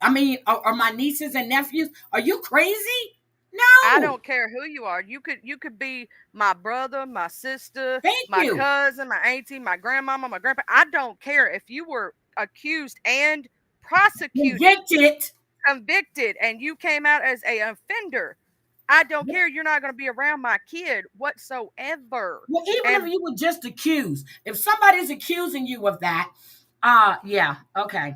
or my nieces and nephews? Are you crazy? No. I don't care who you are. You could be my brother, my sister, my cousin, my auntie, my grandmama, my grandpa. I don't care if you were accused and prosecuted, convicted, and you came out as an offender. I don't care. You're not going to be around my kid whatsoever. Well, even if you were just accused, if somebody's accusing you of that, yeah, okay.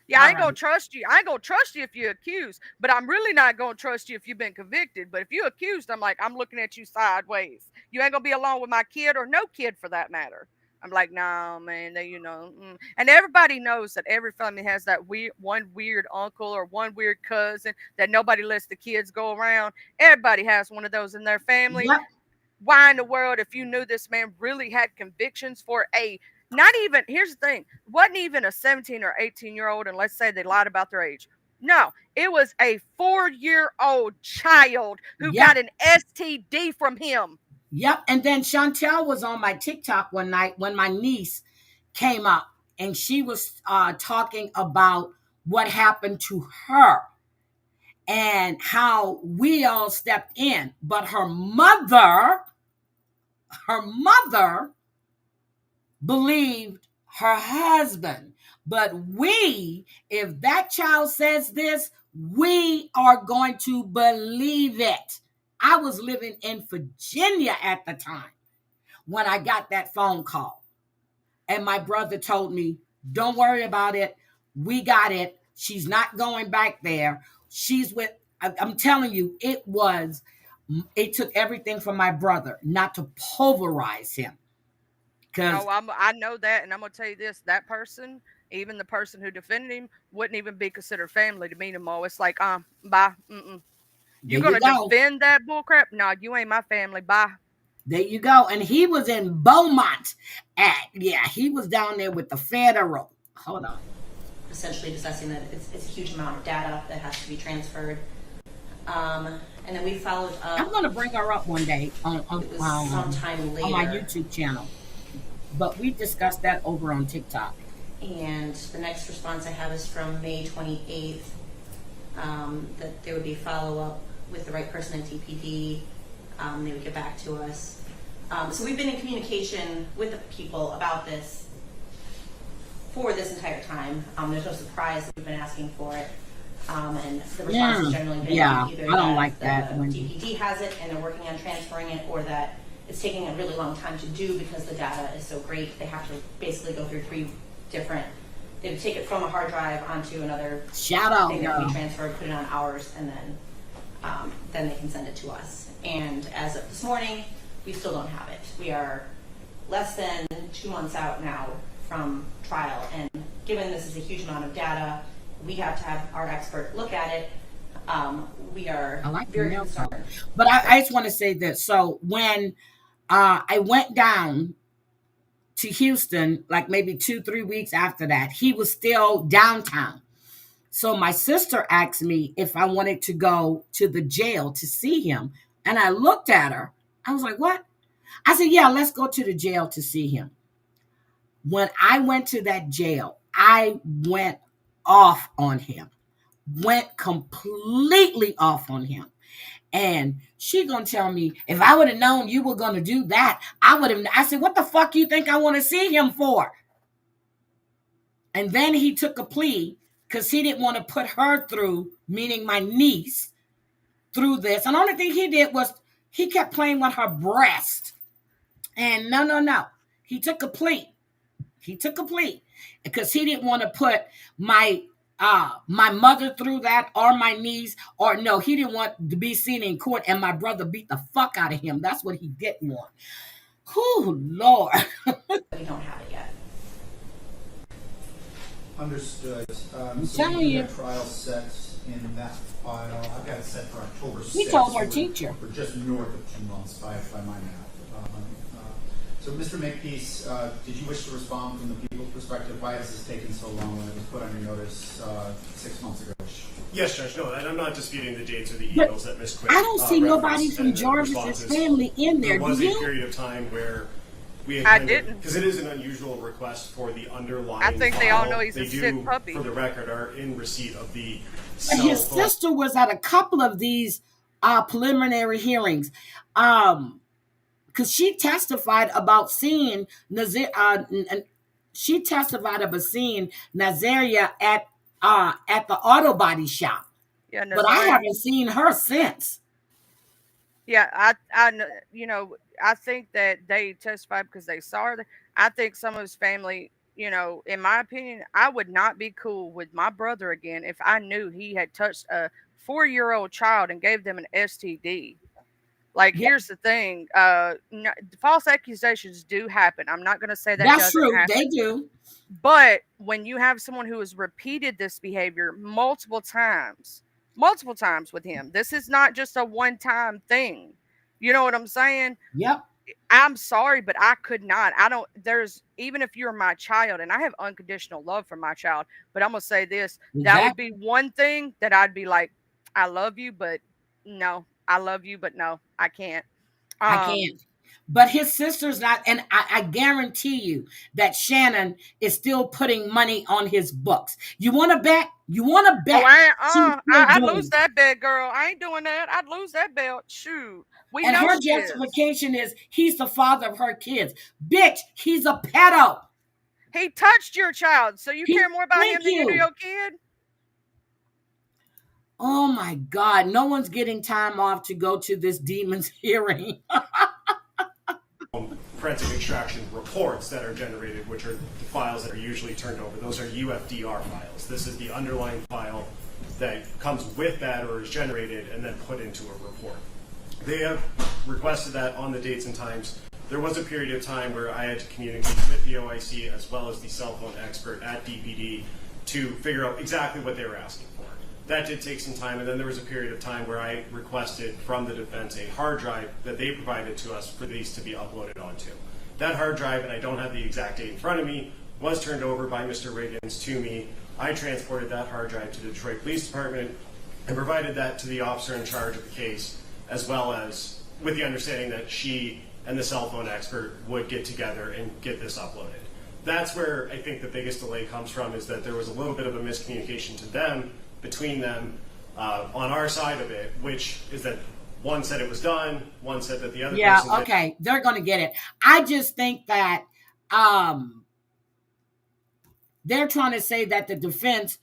Yeah, I ain't gonna trust you. I ain't gonna trust you if you're accused, but I'm really not gonna trust you if you've been convicted. But if you're accused, I'm looking at you sideways. You ain't gonna be along with my kid or no kid for that matter. I'm like, no, man, And everybody knows that every family has that one weird uncle or one weird cousin that nobody lets the kids go around. Everybody has one of those in their family. Yep. Why in the world, if you knew this man really had convictions for here's the thing, wasn't even a 17 or 18-year-old, and let's say they lied about their age. No, it was a 4-year-old child who got an STD from him. Yep. And then Chantel was on my TikTok one night when my niece came up, and she was talking about what happened to her and how we all stepped in. But her mother believed her husband. But if that child says this, we are going to believe it. I was living in Virginia at the time when I got that phone call. And my brother told me, don't worry about it. We got it. She's not going back there. I'm telling you, it took everything from my brother not to pulverize him. I know that, and I'm gonna tell you this: that person, even the person who defended him, wouldn't even be considered family to me no more. It's like, bye. You're gonna defend that bullcrap? No, you ain't my family. Bye. There you go. And he was in Beaumont. He was down there with the federal. Hold on. Essentially discussing that it's a huge amount of data that has to be transferred. And then we followed up. I'm going to bring her up one day sometime later on my YouTube channel. But we discussed that over on TikTok. And the next response I have is from May 28th, that there would be follow-up with the right person at DPD. They would get back to us. So we've been in communication with the people about this for this entire time. There's no surprise that we've been asking for it. And the response has generally been either I don't like that. The DPD has it and they're working on transferring it, or that it's taking a really long time to do because the data is so great. They have to basically go through they would take it from a hard drive onto another thing that can be transferred, put it on ours, and then they can send it to us. And as of this morning, we still don't have it. We are less than 2 months out now from trial, and given this is a huge amount of data, we have to have our expert look at it. We are very concerned. But I just want to say this. So when I went down to Houston, like maybe 2-3 weeks after that, he was still downtown. So my sister asked me if I wanted to go to the jail to see him. And I looked at her. I was like, what? I said, yeah, let's go to the jail to see him. When I went to that jail, I went off on him. Went completely off on him. And she gonna tell me, if I would have known you were gonna do that, I said, what the fuck you think I want to see him for? And then he took a plea because he didn't want to put her through, meaning my niece, through this. And the only thing he did was he kept playing with her breast. And no. He took a plea. He took a plea because he didn't want to put my mother through that, or my niece, or no, he didn't want to be seen in court and my brother beat the fuck out of him. That's what he didn't want. Oh, Lord. We don't have it yet. Understood. I'm So telling we you. have trial set in that file. I've got it set for October 6th. He told her teacher. We're just north of 2 months by my math. So, Mr. Makepeace, did you wish to respond from the people's perspective? Why has this taken so long when it was put on your notice 6 months ago? Yes, Judge. No, and I'm not disputing the dates or the emails that Ms. Quick I don't see nobody referenced from and the Jarvis's responses. family in there. There was Do a you? period of time where we had I didn't. because it is an unusual request for the underlying I think they all file. know he's they a sick do, puppy. for the record, are in receipt of the But cell his phone. sister was at a couple of these preliminary hearings. Because she testified about seeing she testified about seeing Zariah at the auto body shop. Yeah, But I Zariah. haven't seen her since. Yeah, I think that they testified because they saw her. I think some of his family, in my opinion, I would not be cool with my brother again if I knew he had touched a 4-year-old child and gave them an STD. Like, here's the thing: false accusations do happen. I'm not going to say that That's doesn't true. happen. They do. But when you have someone who has repeated this behavior multiple times with him, this is not just a one-time thing. You know what I'm saying? Yep. I'm sorry, but I could not. Even if you're my child, and I have unconditional love for my child, but I'm going to say this, that would be one thing that I'd be like, I love you, but no. I love you, but no, I can't. I can't. But his sister's not, and I guarantee you that Shannon is still putting money on his books. You want to bet? You want to bet? I'd lose that bet, girl. I ain't doing that. I'd lose that belt. Shoot. And her justification is he's the father of her kids. Bitch, he's a pedo. He touched your child, so you care more about him than you do your kid? Oh my God, no one's getting time off to go to this demon's hearing. Forensic extraction reports that are generated, which are the files that are usually turned over. Those are UFDR files. This is the underlying file that comes with that or is generated and then put into a report. They have requested that on the dates and times. There was a period of time where I had to communicate with the OIC as well as the cell phone expert at DPD to figure out exactly what they were asking for. That did take some time, and then there was a period of time where I requested from the defense a hard drive that they provided to us for these to be uploaded onto. That hard drive, and I don't have the exact date in front of me, was turned over by Mr. Riggins to me. I transported that hard drive to the Detroit Police Department and provided that to the officer in charge of the case, as well as with the understanding that she and the cell phone expert would get together and get this uploaded. That's where I think the biggest delay comes from, is that there was a little bit of a miscommunication to them, between them, on our side of it, which is that one said it was done, one said that the other person did. Okay, they're going to get it. I just think that they're trying to say that the defense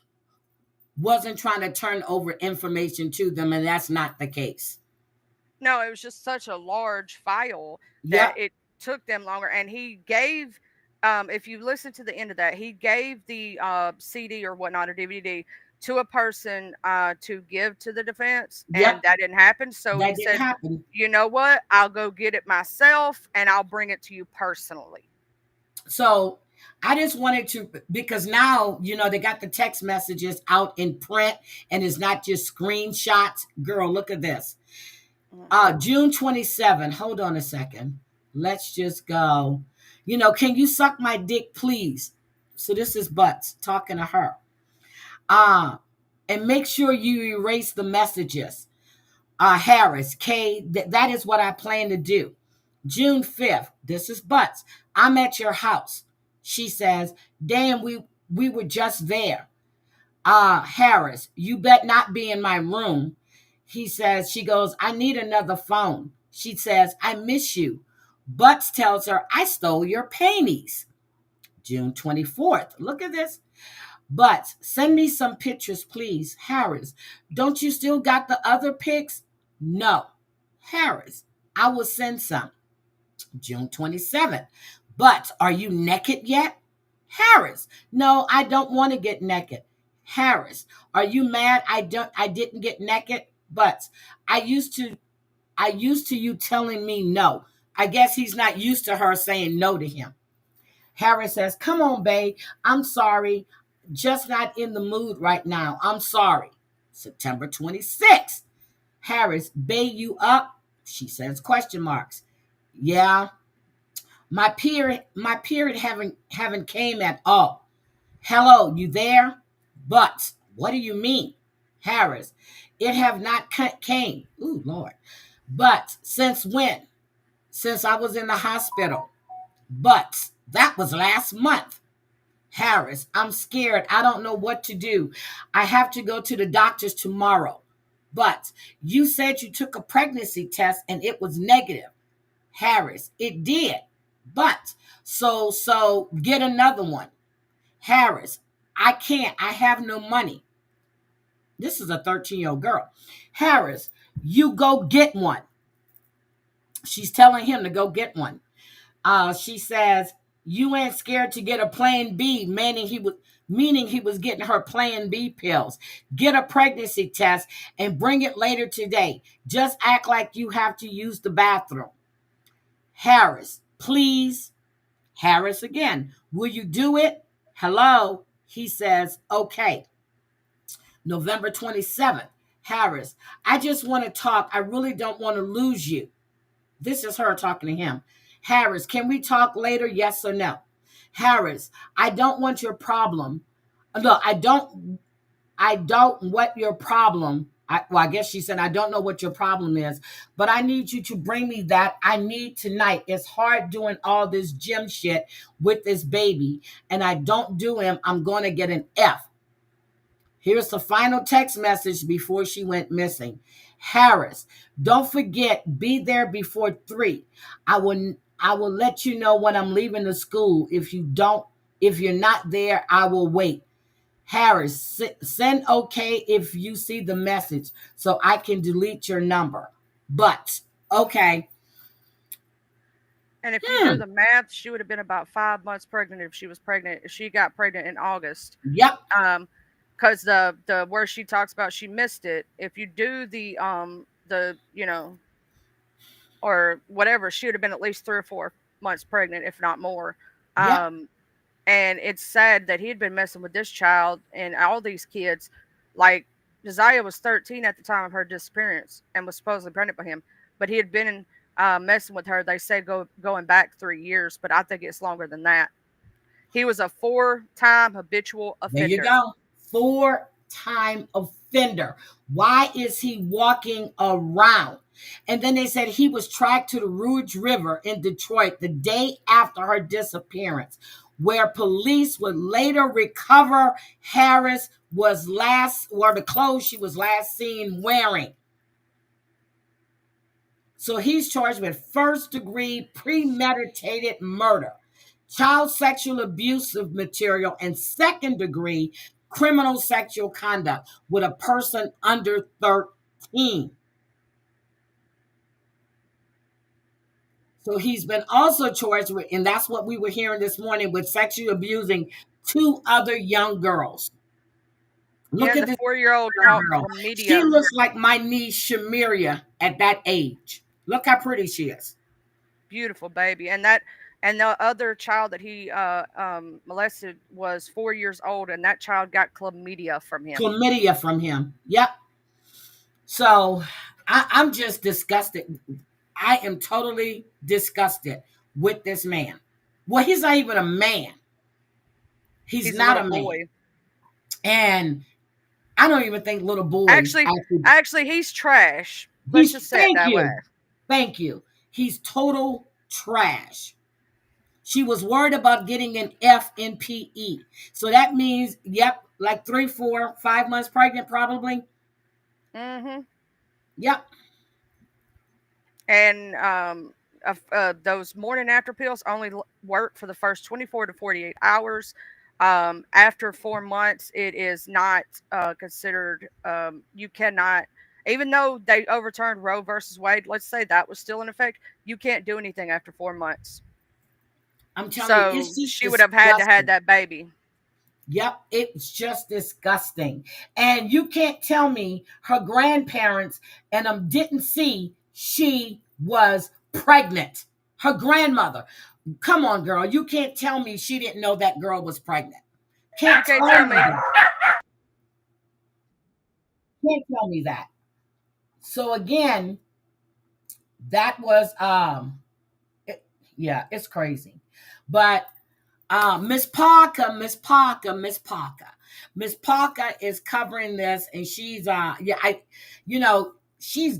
wasn't trying to turn over information to them, and that's not the case. No, it was just such a large file that it took them longer. And he gave, if you listen to the end of that, he gave the CD or whatnot, or DVD, to a person to give to the defense, and that didn't happen. So he said, you know what? I'll go get it myself, and I'll bring it to you personally. So I just wanted to, because now, they got the text messages out in print, and it's not just screenshots. Girl, look at this. June 27. Hold on a second. Let's just go. Can you suck my dick, please? So this is Butts talking to her. And make sure you erase the messages. Harris, K, that is what I plan to do. June 5th, this is Butts. I'm at your house. She says, damn, we were just there. Harris, you bet not be in my room. She goes, I need another phone. She says, I miss you. Butts tells her, I stole your panties. June 24th, look at this. But send me some pictures, please. Harris, don't you still got the other pics? No. Harris, I will send some. June 27th. But are you naked yet? Harris, no, I don't want to get naked. Harris, are you mad I didn't get naked? But I used to you telling me no. I guess he's not used to her saying no to him. Harris says, come on, babe. I'm sorry. Just not in the mood right now. I'm sorry. September 26th. Harris, babe, you up? She says question marks. Yeah. My period haven't came at all. Hello, you there? But what do you mean? Harris, it have not came. Ooh, Lord. But since when? Since I was in the hospital. But that was last month. Harris, I'm scared. I don't know what to do. I have to go to the doctor's tomorrow. But you said you took a pregnancy test and it was negative. Harris, it did. But so get another one. Harris, I can't. I have no money. This is a 13-year-old girl. Harris, you go get one. She's telling him to go get one. She says, you ain't scared to get a plan B, meaning he was getting her plan B pills. Get a pregnancy test and bring it later today. Just act like you have to use the bathroom. Harris, please. Harris again, will you do it? Hello? He says, okay. November 27th. Harris, I just want to talk. I really don't want to lose you. This is her talking to him. Harris, can we talk later? Yes or no? Harris, I don't want your problem. No, I don't want your problem. I guess she said, I don't know what your problem is, but I need you to bring me that I need tonight. It's hard doing all this gym shit with this baby, and I don't do him. I'm going to get an F. Here's the final text message before she went missing. Harris, don't forget, be there before 3. I will let you know when I'm leaving the school. If you're not there, I will wait. Harris, send okay if you see the message so I can delete your number. But, okay. And if you do the math, she would have been about 5 months pregnant if she got pregnant in August. Yep. Because the where she talks about she missed it. If you do the or whatever, she would have been at least 3 or 4 months pregnant, if not more. Yep. And it's sad that he'd been messing with this child and all these kids. Like, Zariah was 13 at the time of her disappearance and was supposedly pregnant by him. But he had been messing with her, they say, going back 3 years. But I think it's longer than that. He was a 4-time habitual offender. There you go. 4-time offender. Why is he walking around? And then they said he was tracked to the Rouge River in Detroit the day after her disappearance, where police would later recover Harris the clothes she was last seen wearing. So he's charged with first-degree premeditated murder, child sexual abuse of material, and second-degree criminal sexual conduct with a person under 13. So he's been also charged with, and that's what we were hearing this morning, with sexually abusing 2 other young girls. Look at this 4-year-old girl. She looks like my niece Shamiria at that age. Look how pretty she is. Beautiful baby. And the other child that he molested was 4 years old, and that child got chlamydia from him. Yep. So I'm just disgusted. I am totally disgusted with this man. Well, he's not even a man. He's not a man. Boy. And I don't even think little boys. Actually, he's trash. Let's just say it that way. Thank you. He's total trash. She was worried about getting an F in PE. So that means, like 3, 4, 5 months pregnant, probably. Mm-hmm. Yep. And those morning after pills only work for the first 24 to 48 hours. After 4 months, it is not considered, you cannot, even though they overturned Roe versus Wade, let's say that was still in effect, you can't do anything after 4 months. I'm telling So you, it's just she would have had to had disgusting. that baby. Yep, it's just disgusting. And you can't tell me her grandparents and didn't see she was pregnant. Her grandmother. Come on, girl. You can't tell me she didn't know that girl was pregnant. Can't You can't tell tell me me. that. Can't tell me that. So again, that was yeah, it's crazy. But Miss Parker is covering this, and she's she's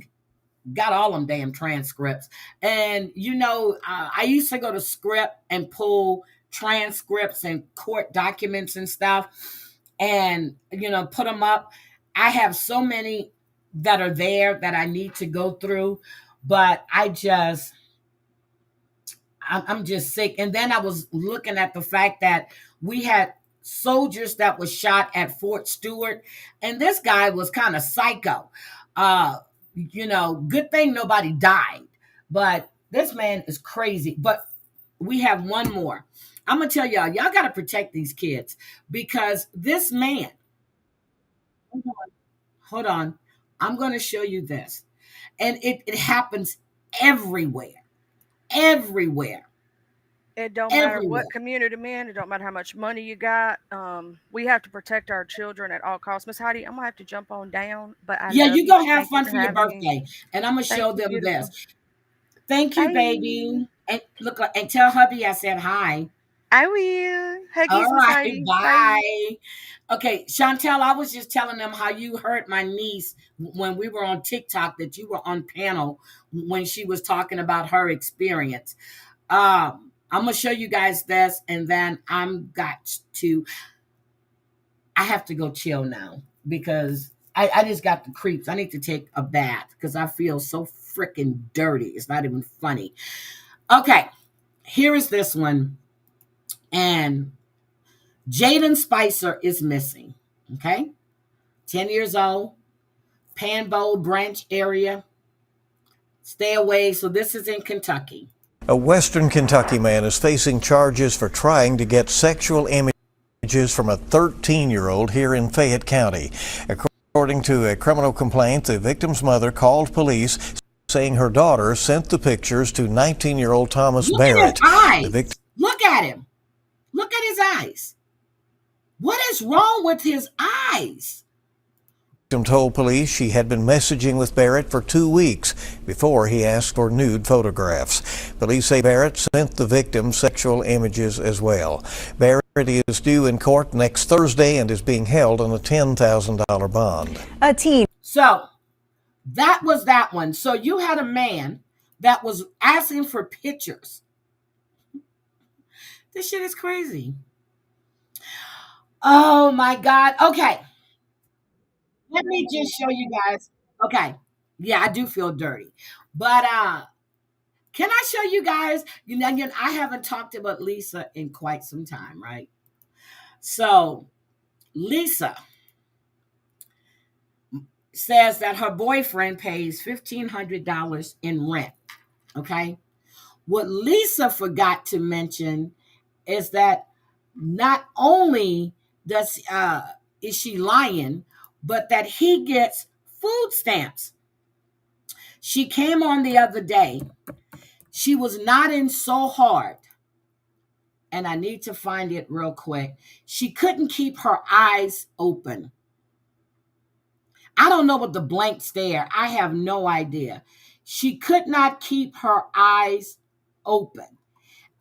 got all them damn transcripts. And I used to go to Script and pull transcripts and court documents and stuff, and put them up. I have so many that are there that I need to go through, but I'm just sick. And then I was looking at the fact that we had soldiers that was shot at Fort Stewart, and this guy was kind of psycho. Good thing nobody died, but this man is crazy. But we have one more. I'm gonna tell y'all got to protect these kids, because this man. Hold on. I'm gonna show you this, and it happens everywhere. Everywhere. It don't matter what community, man. It don't matter how much money you got. We have to protect our children at all costs. Miss Heidi, I'm gonna have to jump on down, but you you. go have fun for your birthday, me. and I'm gonna show them beautiful. this. Thank you, baby, and look and tell hubby I said hi. I will. Huggies, all Miss right, Heidi. bye. Okay, Chantel, I was just telling them how you hurt my niece when we were on TikTok, that you were on panel when she was talking about her experience. I'm gonna show you guys this, and then I have to go chill now, because I just got the creeps. I need to take a bath because I feel so freaking dirty. It's not even funny. Okay, here is this one. And Jaden Spicer is missing. Okay, 10 years old, Panbowl Branch area. Stay away. So this is in Kentucky. A Western Kentucky man is facing charges for trying to get sexual images from a 13-year-old here in Fayette County. According to a criminal complaint, the victim's mother called police saying her daughter sent the pictures to 19-year-old Thomas Barrett. Look at him. Look at his eyes. What is wrong with his eyes? The victim told police she had been messaging with Barrett for 2 weeks before he asked for nude photographs. Police say Barrett sent the victim sexual images as well. Barrett is due in court next Thursday and is being held on a $10,000 bond. So that was that one. So you had a man that was asking for pictures. This shit is crazy. Oh my God. Okay. Let me just show you guys. Okay. Yeah, I do feel dirty. But can I show you guys? I haven't talked about Lisa in quite some time, right? So Lisa says that her boyfriend pays $1,500 in rent. Okay. What Lisa forgot to mention is that not only is she lying, but that he gets food stamps. She came on the other day. She was nodding so hard, and I need to find it real quick. She couldn't keep her eyes open. I don't know what the blank stare. I have no idea. She could not keep her eyes open.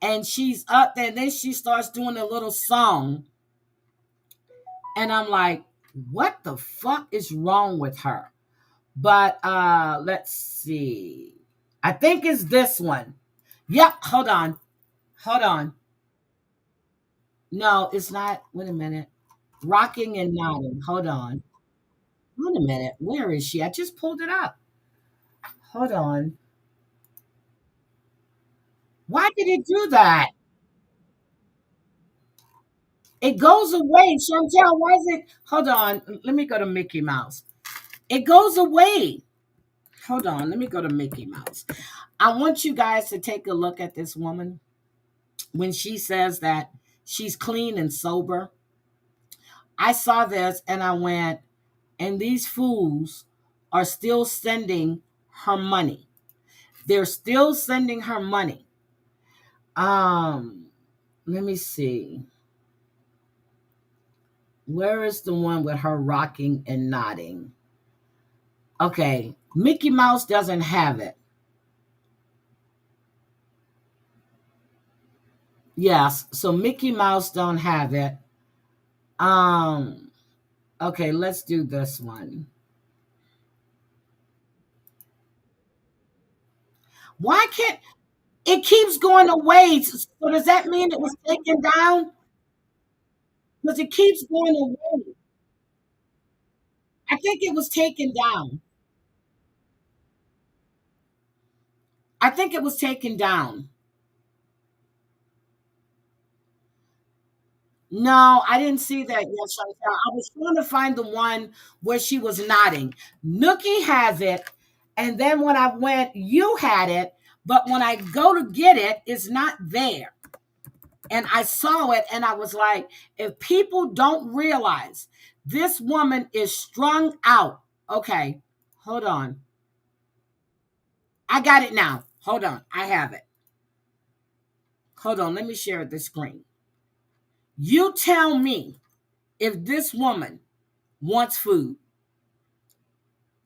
And she's up there, and then she starts doing a little song. And I'm like, what the fuck is wrong with her? But let's see. I think it's this one. Yep, hold on. No, it's not. Wait a minute. Rocking and nodding. Hold on. Wait a minute. Where is she? I just pulled it up. Hold on. Why did it do that? It goes away. Chantel, why is it? Hold on. Let me go to Mickey Mouse. It goes away. Hold on. Let me go to Mickey Mouse. I want you guys to take a look at this woman. when she says that she's clean and sober. I saw this and I went, and these fools are still sending her money. They're still sending her money. Let me see. Where is the one with her rocking and nodding? Okay, Mickey Mouse doesn't have it. Yes, so Mickey Mouse don't have it. Okay, let's do this one. Why can't it keeps going away? So does that mean it was taken down? Because it keeps going away. I think it was taken down. I think it was taken down. No, I didn't see that yet, Chantel. I was trying to find the one where she was nodding. Nookie has it, and then when I went, you had it, but when I go to get it, it's not there. And I saw it, and I was like, if people don't realize this woman is strung out. Okay, hold on. I got it now. Hold on. I have it. Hold on. Let me share the screen. You tell me if this woman wants food.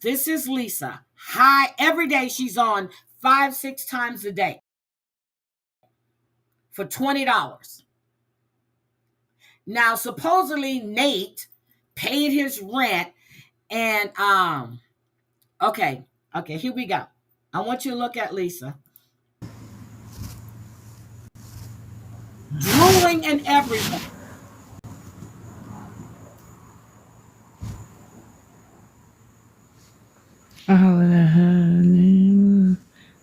This is Lisa. Hi, every day she's on 5-6 times a day for $20. Now, supposedly Nate paid his rent and okay, here we go. I want you to look at Lisa. Drooling and everything.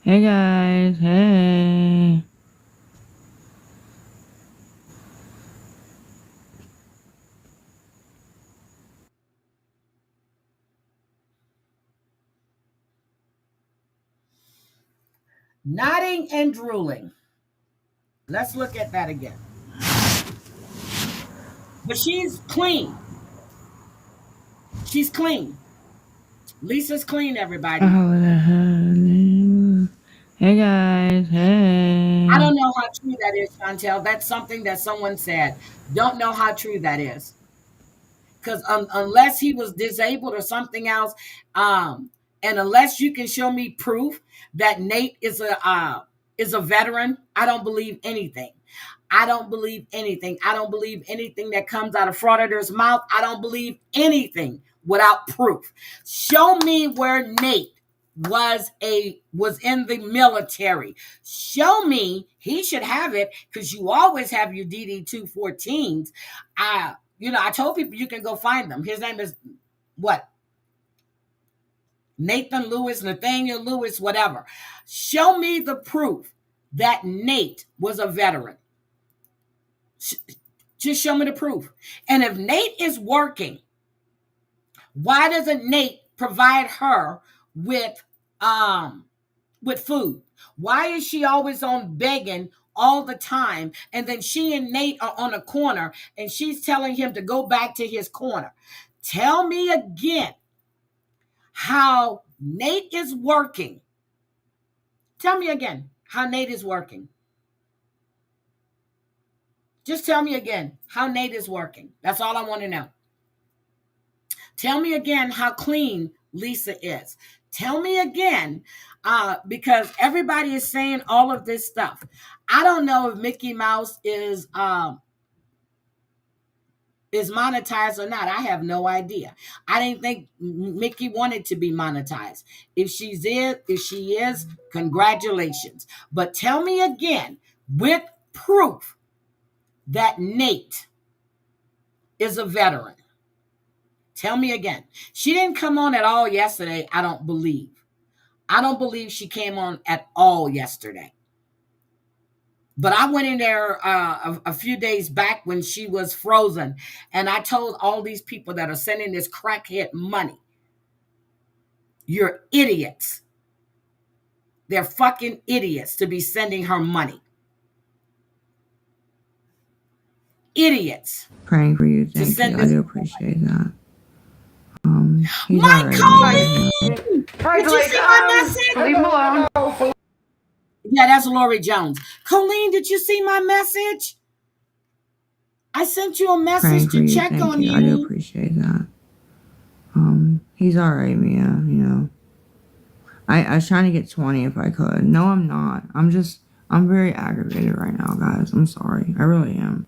Hey guys, hey. Nodding and drooling. Let's look at that again. But she's clean. She's clean. Lisa's clean, everybody. Hey guys, hey. I don't know how true that is, Chantel. That's something that someone said. Don't know how true that is. Because unless he was disabled or something else, and unless you can show me proof that Nate is a veteran, I don't believe anything. I don't believe anything. I don't believe anything that comes out of frauditor's mouth. I don't believe anything without proof. Show me where Nate was in the military. Show me. He should have it, because you always have your DD-214s. I told people you can go find them. His name is what? Nathan Lewis, Nathaniel Lewis, whatever. Show me the proof that Nate was a veteran. Just show me the proof. And if Nate is working, why doesn't Nate provide her with food? Why is she always on begging all the time? And then she and Nate are on a corner and she's telling him to go back to his corner. Tell me again how Nate is working. Tell me again how Nate is working. Just tell me again how Nate is working. That's all I want to know. Tell me again how clean Lisa is. Tell me again, because everybody is saying all of this stuff. I don't know if Mickey Mouse is monetized or not. I have no idea. I didn't think Mickey wanted to be monetized. If she is, congratulations. But tell me again with proof that Nate is a veteran. Tell me again. She didn't come on at all yesterday, I don't believe. I don't believe she came on at all yesterday. But I went in there a few days back when she was frozen, and I told all these people that are sending this crackhead money, you're idiots. They're fucking idiots to be sending her money. idiots. Praying for you. Thank you. I do appreciate that. He's alright. Did you see my message? Leave him alone. Yeah, that's Lori Jones. Colleen, did you see my message? I sent you a message to check on you. I do appreciate that. He's alright, Mia, you know. I was trying to get 20 if I could. No, I'm not. I'm very aggravated right now, guys. I'm sorry. I really am.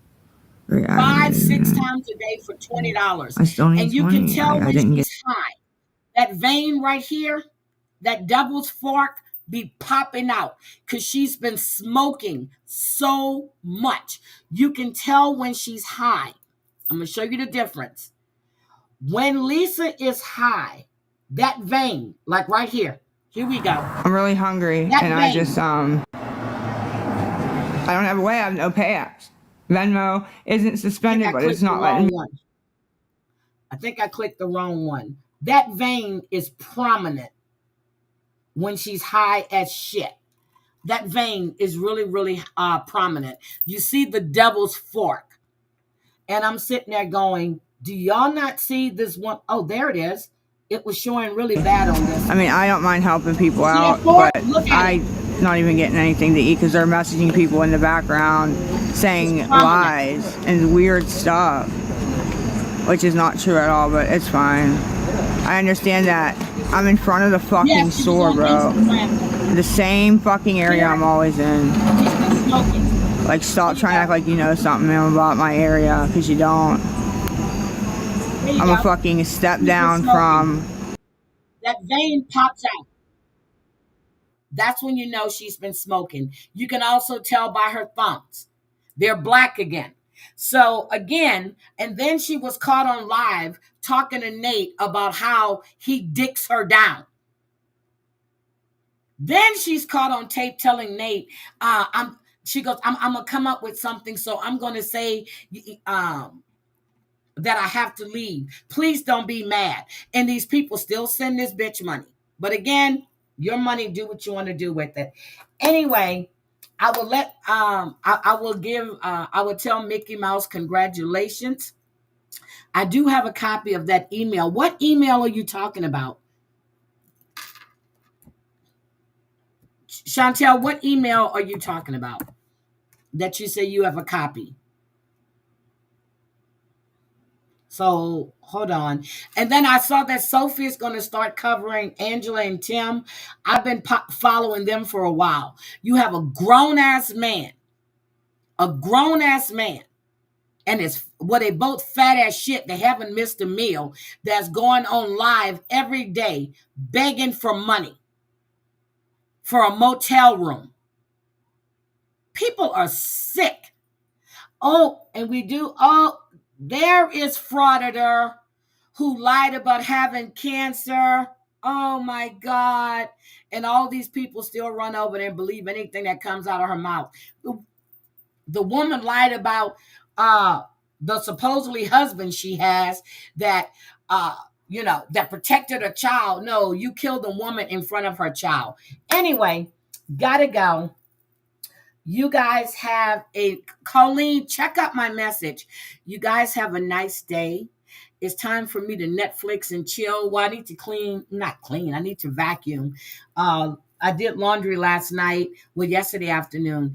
Very aggravated. 5-6 times a day for $20. I still need and you 20. can tell I when didn't she's high. That vein right here, that devil's fork, be popping out because she's been smoking so much. You can tell when she's high. I'm going to show you the difference. When Lisa is high, that vein, like right here we go. I'm really hungry, that and vein, I just I don't have a way. I have no pay apps. Venmo isn't suspended, but it's not letting me. I think I clicked the wrong one. That vein is prominent when she's high as shit. That vein is really, really prominent. You see the devil's fork. And I'm sitting there going, do y'all not see this one? Oh, there it is. It was showing really bad on this. I mean, I don't mind helping people out, but I'm not even getting anything to eat because they're messaging people in the background saying lies and weird stuff, which is not true at all, but it's fine. I understand that I'm in front of the fucking store, bro. The same fucking area I'm always in. Like, stop trying to act like you know something about my area, because you don't. I'm a fucking step down from... That vein pops out. That's when you know she's been smoking. You can also tell by her thumbs. They're black again. So again, and then she was caught on live talking to Nate about how he dicks her down. Then she's caught on tape telling Nate, she goes, I'm gonna come up with something, so I'm gonna say that I have to leave. Please don't be mad. And these people still send this bitch money. But again, your money, do what you want to do with it. Anyway, I will let I will tell Mickey Mouse congratulations. I do have a copy of that email. What email are you talking about? Chantel, what email are you talking about that you say you have a copy? So hold on. And then I saw that Sophie is going to start covering Angela and Tim. I've been following them for a while. You have a grown-ass man, and it's they both fat as shit. They haven't missed a meal. That's going on live every day, begging for money for a motel room. People are sick. Oh, and there is Frauditor who lied about having cancer. Oh my God. And all these people still run over there and believe anything that comes out of her mouth. The woman lied about the supposedly husband she has that that protected her child. No, you killed a woman in front of her child. Anyway, gotta go. You guys have Colleen, check out my message. You guys have a nice day. It's time for me to Netflix and chill. Well, I need to I need to vacuum. I did laundry last night, yesterday afternoon.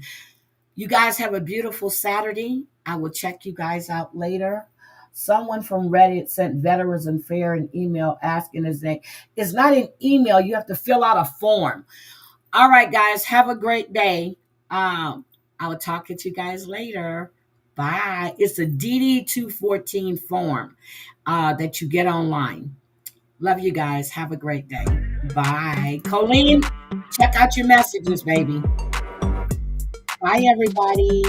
You guys have a beautiful Saturday. I will check you guys out later. Someone from Reddit sent Veterans Affair an email asking his name. It's not an email. You have to fill out a form. All right, guys, have a great day. I will talk to you guys later. Bye. It's a DD-214 form that you get online. Love you guys. Have a great day. Bye. Colleen, check out your messages, baby. Bye, everybody.